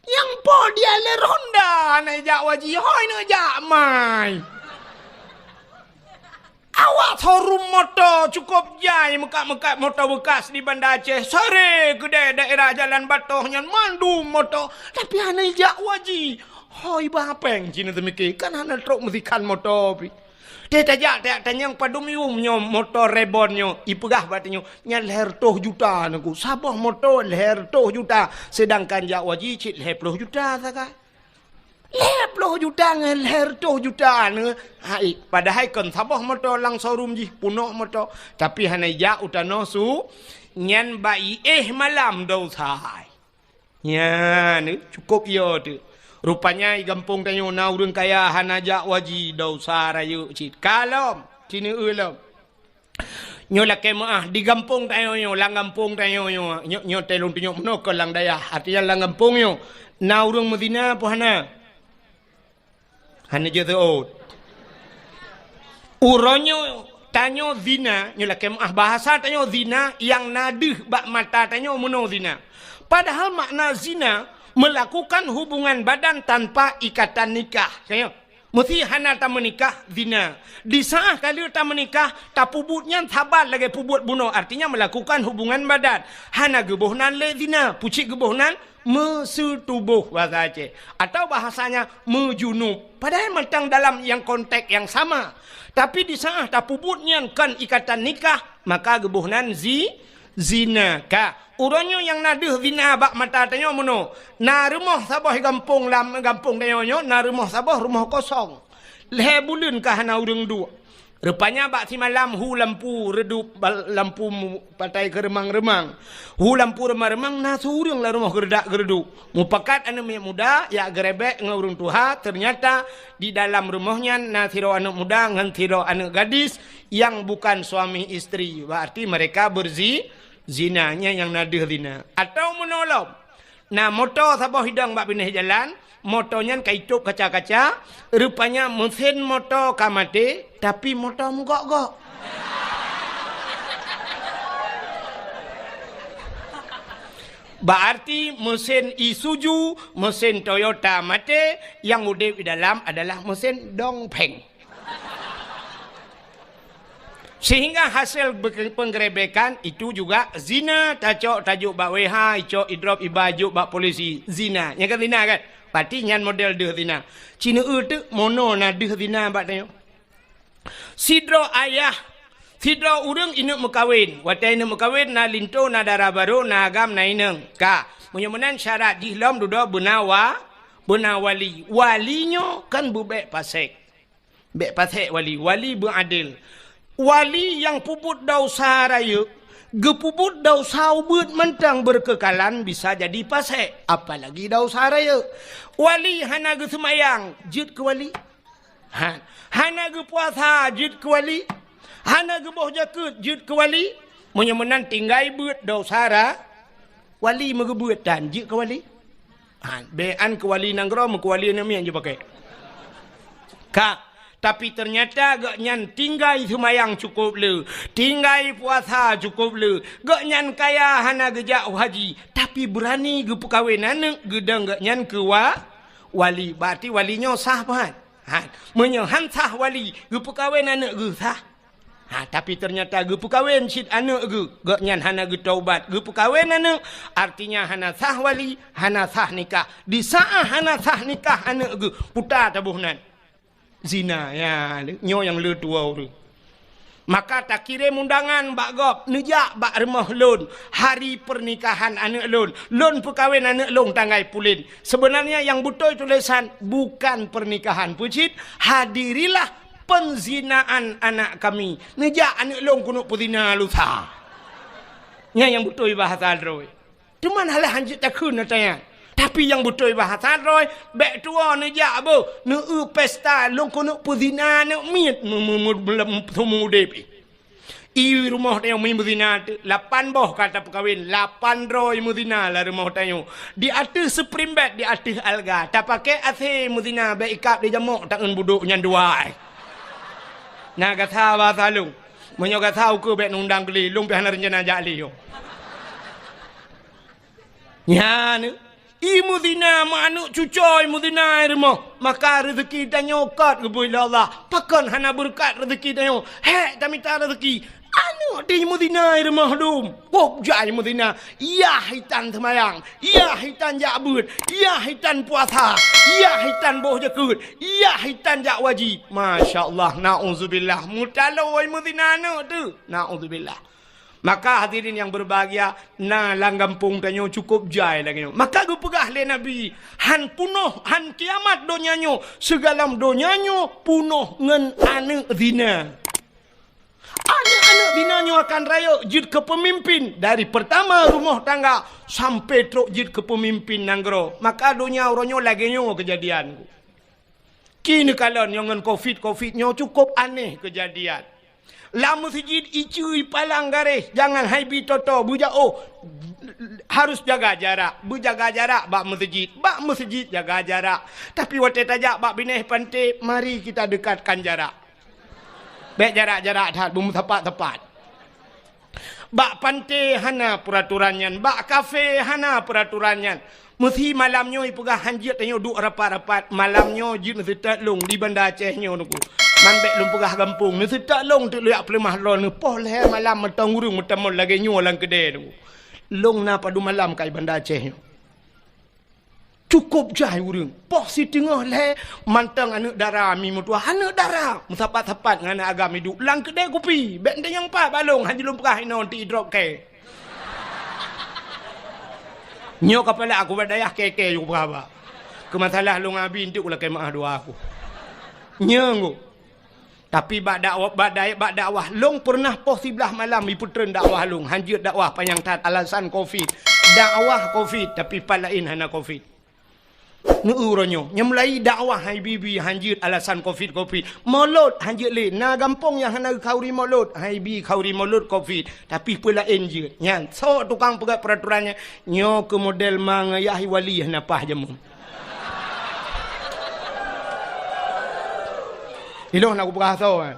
Yang po dia le ronda naik jak waji, hoi na jak mai. Awak showroom motor cukup jai mekak-mekak motor bekas di Banda Aceh. Sore kedai daerah Jalan Batoh nyan mandu motor, tapi hana jak waji. Hoi bapeng Cina temiki kan hana truk mesikan motor pi. Dia tanya padumium nyo motor rebonnya ipegah batnya nya leher 2 juta naku sabah motor leher 2 juta sedangkan jak waji cik leher 10 juta sakai leher 10 juta ngan leher 2 juta ne hai padahal kan sabah motor lang showroom ji punoh motor tapi hana jak utano su nyan bai malam dau sai nya ne cukup yo tu. Rupanya di kampung tanyo na urang kaya hanajak waji dau sarayu cit. Kalom cini ulom. Nyo la kemaah di kampung tanyo nyo lang kampung tanyo nyo telung tunyo mno ke lang daya. Artinya lang kampung nyo na urang Medina po hana. Hana je teot. Uronyo tanyo zina nyo la kemaah bahasa tanyo zina yang nadih bak mata tanyo mno zina. Padahal makna zina melakukan hubungan badan tanpa ikatan nikah. Saya mesti hana tak menikah zina. Di saat kali tak menikah tak pubutnya sabar lagi pubut bunuh. Artinya melakukan hubungan badan. Hana gebohnan le zina. Pucik gebohnan mesetubuh bahasa Aceh. Atau bahasanya mejunub. Padahal mentang dalam yang konteks yang sama. Tapi di saat tak pubutnya kan ikatan nikah maka gebohnan zina ka. Uronyo yang nadih zina bak mata tanyo mono. Na rumah sabah gampung tanyo na rumah sabah rumah kosong. Leher bulan ka hana urang dua. Rupanya bak si malam hu lampu redup lampu patai keremang-remang. Hu lampu remang-remang na surang lah rumah geredak-gereduk. Mupakat anak muda ya gerebek ngurung tuha ternyata di dalam rumahnya na tiro anak muda ngan tiro anak gadis yang bukan suami istri. Berarti mereka zinanya yang nadih zina. Atau menolong. Nah motor sabah hidang bak pindah jalan. Motornya kaitup kaca-kaca. Rupanya mesin motor kamate. Tapi motor mugok-gok. Berarti mesin Isuzu, mesin Toyota mate. Yang udip di dalam adalah mesin dongpeng. Sehingga hasil penggerebekan itu juga zina. Tajuk bak WH, icok idrop ibajuk bak polisi. Zina. Yang kan zina kan? Berarti nyan model deh zina. Cina tu mono na deh zina bak tanya. Sidro ayah. Sidro urang inuk mekawin. Watai inuk mekawin na linto na darah baru na agam na ineng. Ka. Menyemenan syarat dihlam duda benawali. Walinyo kan bubek pasek. Bek pasek wali. Wali beradil. Wali yang puput dausa raya, gepuput dausa ubud mentang berkekalan bisa jadi pasek. Apalagi dausa raya. Wali hana ge semayang, jid ke wali. Hana ge puasa, jid ke wali. Hana ge boh jakut, jid ke wali. Menyemenan tinggai buat dausa raya. Wali megebuat dan jid ke wali. Bean ke wali nanggro, ke wali nami yang je pakai. Kak. Tapi ternyata gak nyan tinggai semayang cukup le. Tinggai puasa cukup le. Gak nyan kaya hana gejak haji. Tapi berani ge perkahwin anak. Gedang gak nyan ke wali. Berarti walinya sah banget. Menyohan sah wali. Ge perkahwin anak ge sah. Tapi ternyata ge perkahwin sid anak ge. Gak nyan hana ge taubat. Ge perkahwin anak. Artinya hana sah wali. Hana sah nikah. Di saat hana sah nikah anak ge. Putar tabuhnan. Zina ya nyo yang le tua tu. Maka tak kirim undangan bak gop nejak bak rumah lon hari pernikahan anak lon perkahwin anak lon tanggai pulin. Sebenarnya yang betul tulisan bukan pernikahan pucit, hadirilah penzinaan anak kami. Nejak anak lon kuno puzina lusa. Nya yang betul bahasa roy. Cuman halah hanjit takun natanya. Tapi yang betul bahasa roy, bek tua nejak bo, nu pesta long kono puzina nu miet semua depi. I rumah tayong may muzina 8 boh kata perkahwin 800 muzina lah rumah tayong. Di atas seprimbat di atas alga. Tak pakai ase muzina bek ikap di jamuk tangan buduk nyan dua. Nah kata bahasa long. Menyo kata uku bek nundang keli long pihana rencana jali yo. Ya nu mudina manuk cucoy mudina irmo maka rezeki dan nyokot kepada Allah pakan hana berkat rezeki dan nyok tak minta rezeki anu di mudina irmo dum jai mudina iya hitan semayang iya hitan jakbut iya hitan puasa iya hitan boh jakut iya hitan jak wajib masyaallah nauzubillah mutaloi mudina anu tu nauzubillah. Maka hadirin yang berbahagia, lang gampung tanyo cukup jai lagi. Maka gue pegah le Nabi, han punuh, han kiamat donyanyo, segalam donyanyo punuh ngen anak zina. Anak-anak zinanyo akan raya jid ke pemimpin dari pertama rumah tangga sampai truk jid ke pemimpin nanggro. Maka donya oronyo lagi nyo kejadian. Kini kalian yang ngen covid nyo cukup aneh kejadian. La masjid icui palang garis jangan haibi toto buja harus jaga jarak berjaga jarak bak masjid jaga jarak tapi waktu tajak bak bineh pantai mari kita dekatkan jarak baik jarak dah bum tepat bak pantai hana peraturannya bak kafe hana peraturannya mesti malamnya ipegah hanjit tanyo duk rapat-rapat malamnya jin setat long di Banda Aceh nyo nuku man bek lum pegah kampung ni setak long tu liak pelemah lon poh leher malam metang urung metamol lagi nyulang kedai tu long na padu malam kai Banda Aceh cukup jai urung poh si tengah le mantang anak dara mi mutua anak dara musapat-sapat ngana agam hidup lang kedai kopi bek yang pa balong hanji lum pegah ino ti drop ke nyo kepala aku badayah keke yo berapa ke masalah long abi intik ulah kemah doa aku nyengo. Tapi bak dakwah long pernah poh sebelah malam iputren dakwah long hanjut dakwah panjang tat alasan covid dakwah covid tapi palain hana covid nu uronyo nyemlai dakwah hai bibi hanjut alasan covid molot hanjut le na gampong yang hana kauri molot hai bi kauri molot covid tapi palain je nyan so tukang pegat peraturannya nyo ke model mang yahi wali hana pah jemu Iloh nak berasa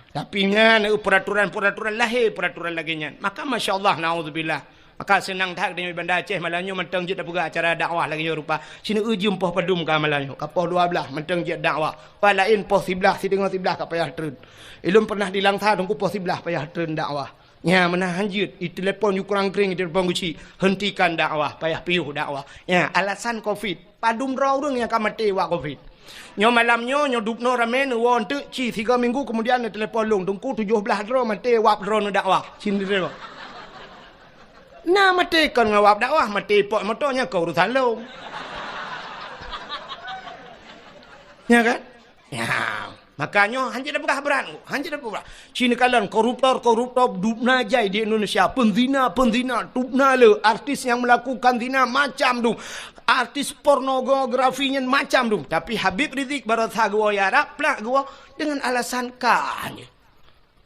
tapi nyan peraturan lahir peraturan lagi nyan maka masya-Allah naudzubillah maka senang tak di Banda Aceh malanyo mentang je dak buka acara dakwah lagi rupa sini ujum poh padum ka malanyo kapoh 12 mentang je dakwah palain poh 11 si tengah 11 ka payah tren ilum pernah dilangsa tunggu poh 11 payah tren dakwah nya mana hanjut di telefon yu kurang kering di telefon guci hentikan dakwah payah piuh dakwah nya alasan covid padum raurung yang ka mati wa covid nyo malamnyo nyo dupno ramen won tu ci 3 minggu kemudian telefon long tungku 17 dro mate wap dro dakwah sindire na mate kan ngawap dakwah mate pok motonya ke urusan long ya kan ya makanya hanjir dah berat Cina kalian koruptor dupna jai di Indonesia penzina dupna le artis yang melakukan zina macam dum artis pornografinya macam dum tapi Habib Rizik barasa gua ya raplak gua dengan alasan kanya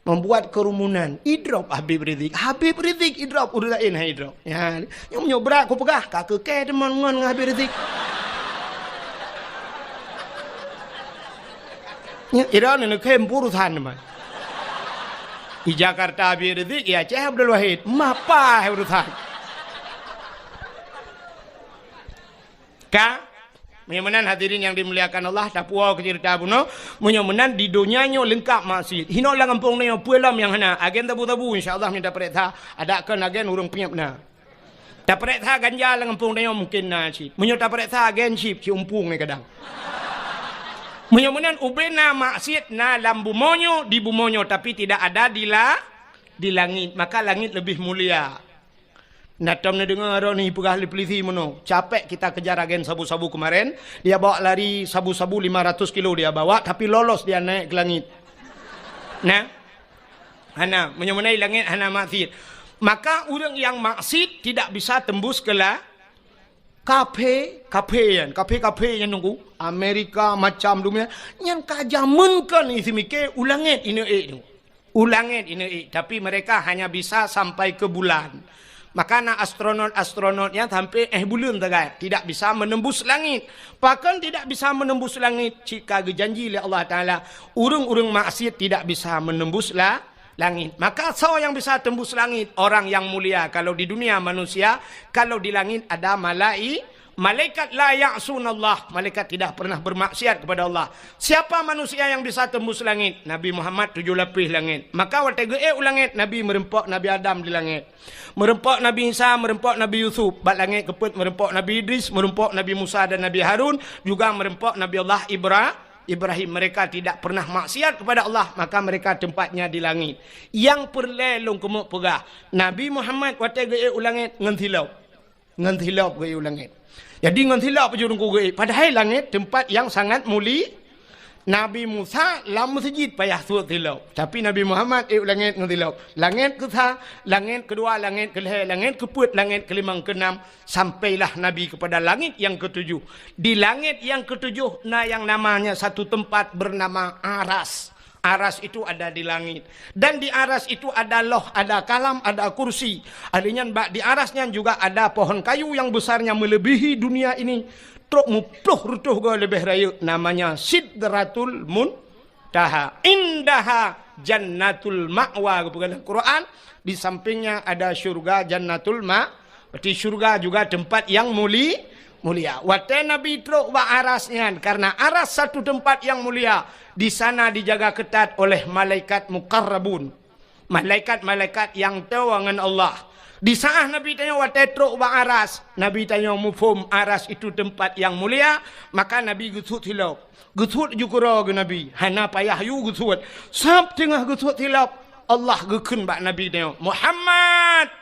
membuat kerumunan idrop Habib Rizik idrop udah lain idrop ya yang nyobrak aku pegah kakek ke teman ngon Habib Rizik Ira ni kem purusan mah. Di Jakarta Abi Rizik ya Aceh Abdul Wahid. Mapa urusan. Ka Menyemenan hadirin yang dimuliakan Allah, tapua ke cerita buno, menyemenan di dunianya lengkap masih. Hino lang ampung na yung puelam yang hana, agen tabu-tabu insyaallah minta perintah, ada kan agen urung penyap na. Ta perintah ganja lang ampung na yung mungkin na si. Menyo ta perintah agen sip si umpung ni kadang. Menyemenan ubena maksiat na lambu monyo di bumonyo tapi tidak ada di langit, maka langit lebih mulia. Natam na dengar ni pegah polisi mono. Capek kita kejar agen sabu-sabu kemarin. Dia bawa lari sabu-sabu 500 kilo dia bawa tapi lolos dia naik ke langit. Nah. Hana menyemenai langit hana maksiat. Maka orang yang maksiat tidak bisa tembus ke kafe yang nunggu Amerika macam dunia yang kajamunkan isi mikir ulangit ini tapi mereka hanya bisa sampai ke bulan. Maka astronot-astronotnya sampai bulan tidak bisa menembus langit. Bahkan tidak bisa menembus langit jika dijanji oleh Allah Ta'ala. Urung-urung maksiat tidak bisa menembus langit. Maka yang bisa tembus langit orang yang mulia. Kalau di dunia manusia, kalau di langit ada malaikat la ya'sunallah. Malaikat tidak pernah bermaksiat kepada Allah. Siapa manusia yang bisa tembus langit? Nabi Muhammad 7 lapis langit. Maka waktu langit, Nabi merempok Nabi Adam di langit. Merempok Nabi Isa, merempok Nabi Yusuf. Bat langit keput merempok Nabi Idris, merempok Nabi Musa dan Nabi Harun. Juga merempok Nabi Allah Ibrahim. Mereka tidak pernah maksiat kepada Allah. Maka mereka tempatnya di langit. Yang perlelong kemuk pegah. Nabi Muhammad waktu langit ngantilaup ke langit. Jadi ngantilaup pejurung kugai. Padahal langit tempat yang sangat mulia. Nabi Musa lam masjid payah suat tilau. Tapi Nabi Muhammad langit ngantilaup. Langit langit kedua, langit kelihatan, langit keput, langit kelimang keenam. Sampailah Nabi kepada langit yang ketujuh. Di langit yang ketujuh, yang namanya satu tempat bernama Aras. Aras itu ada di langit. Dan di aras itu ada loh, ada kalam, ada kursi. Adanya di arasnya juga ada pohon kayu yang besarnya melebihi dunia ini. Truk mupluh rutuh go lebih rayu. Namanya Sidratul Muntaha. Indaha Jannatul Ma'wa. Bukan Quran. Di sampingnya ada syurga Jannatul Ma. Berarti syurga juga tempat yang mulia. Wate Nabi truk wa arasnya. Karena aras satu tempat yang mulia. Di sana dijaga ketat oleh malaikat muqarrabun. Malaikat-malaikat yang tawangan Allah. Di saat Nabi tanya wate truk wa aras. Nabi tanya mufhum aras itu tempat yang mulia. Maka Nabi gusut hilap. Gusut jukura ke Nabi. Hana payah yu gusut. Sab tengah gusut hilap. Allah gekun bak Nabi tanya. Muhammad.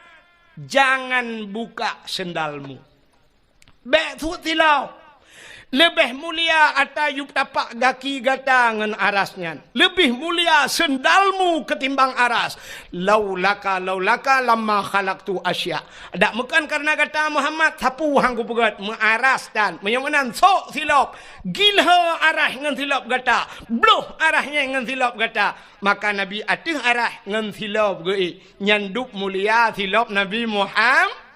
Jangan buka sendalmu. Bek sut hilap. Lebih mulia atayub tapak gaki gata ngan arasnya. Lebih mulia sendalmu ketimbang aras. Laulaka lamma khalaqtu asya. Dak bukan karena kata Muhammad sapu hangku pegat mengaras dan menyamanan sok silap. Gilha arah ngan silap gata. Bluh arahnya ngan silap gata. Maka Nabi atih arah ngan silap ge. Nyanduk mulia silap Nabi Muhammad.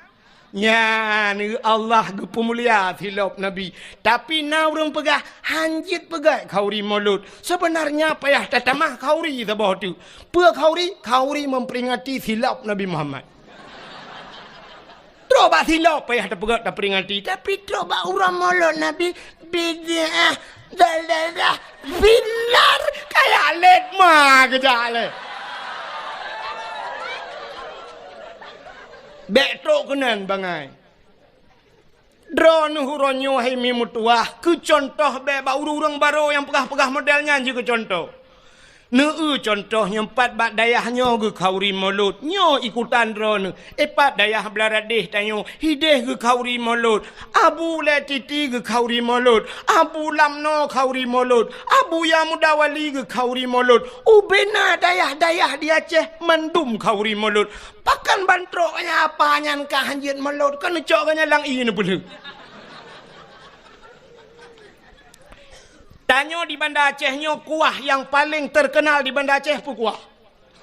Ya, ni Allah gepu mulia silap Nabi. Tapi na orang pegah hanjit pegah kauri mulut. Sebenarnya payah tatamah kauri sabah tu. Pe kauri memperingati silap Nabi Muhammad. Coba silap payah terpegat tak peringati. Tapi coba orang mulut Nabi bid'ah dalalah binar kayak let mah kejale. Betok kenan bangai. Drone huronyo hai mi mutuah. Ke contoh be ba urang baru yang pegah-pegah modelnya juga contoh. Contoh nyempat bak dayahnya ke kauri mulut. Nyo ikutan drone. Epat dayah belaradih tanyo. Hideh ke kauri mulut. Abu letiti ke kauri mulut. Abu lamno kauri mulut. Abu Yamudawali ke kauri mulut. Ubena dayah-dayah di Aceh mendum kauri mulut. Pakan bantroknya apa nyan kahanjit mulut. Kan coknya lang ini boleh. Tanyo di Banda Aceh nyo kuah yang paling terkenal di Banda Aceh pun kuah.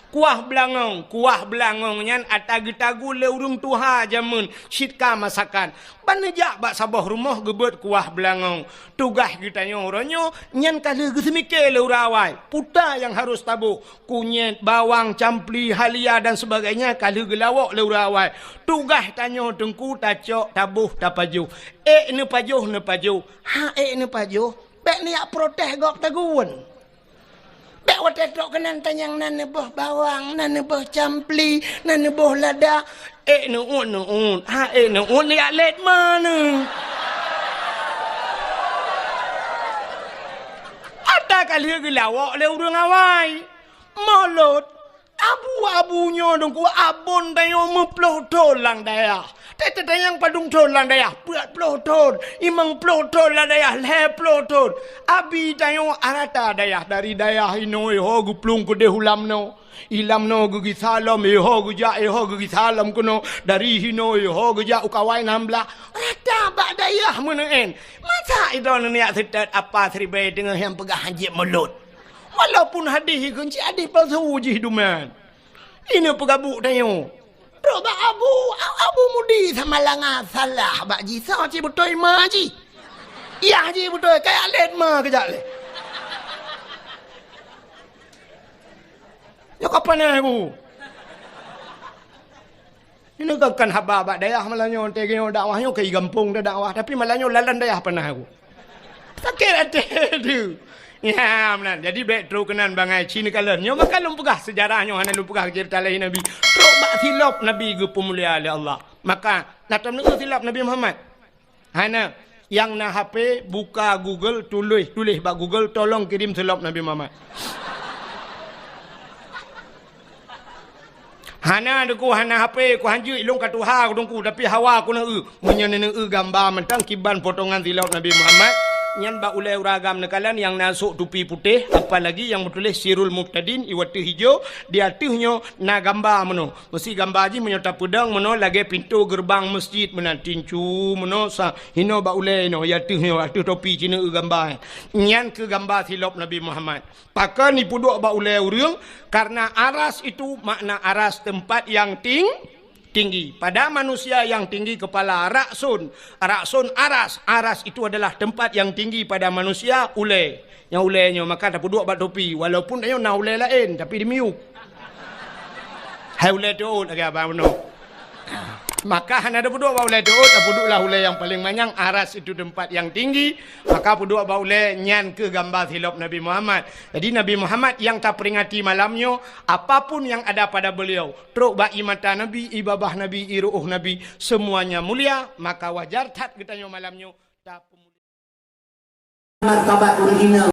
kuah belangong nyan atagu-tagu le urung tuha jamun sitka masakan banejak bak sabah rumah gebet kuah belangong tugas kita nyoronyo nyan kala gesemike le urawai puta yang harus tabuh kunyit bawang campli halia dan sebagainya kala gelawak le urawai tugas tanyo tengku tacok tabuh tapaju ne pajuh ha ne pajuh bek ni ak protes gok taguun bek wate tok kenan tanyang nan nebah bawang, nan nebah campli, nan nebah lada. Nuun. Ha nuun ni atlet mana? Ata kali gelawak le urang awai. Molot. Abu-abunya dongku abon dayo meploh tolang daya. Tete yang padung tolang daya. Puat ploh ton. Imang ploh ton lah daya. Le ploh ton. Abi dayo arata daya. Dari daya hinoi ho guplung ku dehulam no. Ilam no gugi salam ho guja ho gugi salam kuno. Dari hinoi ho guja ukawai nambla. Rata bak daya menaen. Masa itu niat setat apa seribai dengan yang pegah hanjit mulut. Walaupun hadis kunci hadis palsu uji hiduman. Ini pegabuk tayo. Bro bak abu mudi sama langa salah bak ji sa ci betul ma ji. Ya ji betul kayak let ma kejak le. Ya kapan aku? Ini kan haba bak dayah malanyo tegenyo dakwahnya ke gampung dah dakwah tapi malanyo lalan dayah pernah aku. Sakit hati tu. Ya, benar. Jadi baik terus kenan bangai Cina kalian. Nyo makan lumpugah sejarahnya hana lumpugah cerita lain Nabi. Terus bak silap Nabi ge pemulia oleh Allah. Maka natam nu silap Nabi Muhammad. Hana yang na HP buka Google tulis bak Google tolong kirim silap Nabi Muhammad. Hana deku hana HP ku hanju ilung katuha ku dongku tapi hawa ku na menyen gambar mentang kiban potongan silap Nabi Muhammad. Nyan ba ulai uragam nekalan yang nasuk tupi putih apalagi yang bertulis sirul muftadin iwatu hijau di atasnya na gambar meno mesti gambar ji menyota pedang meno lagi pintu gerbang masjid mena tincu meno sa hino ba ulai no ya atasnya atas topi Cina gambar nyan ke gambar silap Nabi Muhammad pakai ni puduk ba ulai urang karena aras itu makna aras tempat yang tinggi. Pada manusia yang tinggi kepala raksun aras itu adalah tempat yang tinggi pada manusia ulai. Yang ulainya maka tak duduk bat topi walaupun dia nak ulai lain tapi dia miuk. Hai ulai tu lagi apa meno. Maka hanya ada duduk ba ulai tu duduklah ulai yang paling manyang aras itu tempat yang tinggi maka duduk ba ulai nyan ke gambar silap Nabi Muhammad. Jadi Nabi Muhammad yang tak peringati malamnya apapun yang ada pada beliau truk ba imata Nabi ibabah Nabi iruh Nabi semuanya mulia maka wajar tak kita malamnya tak pemulia. Martabat original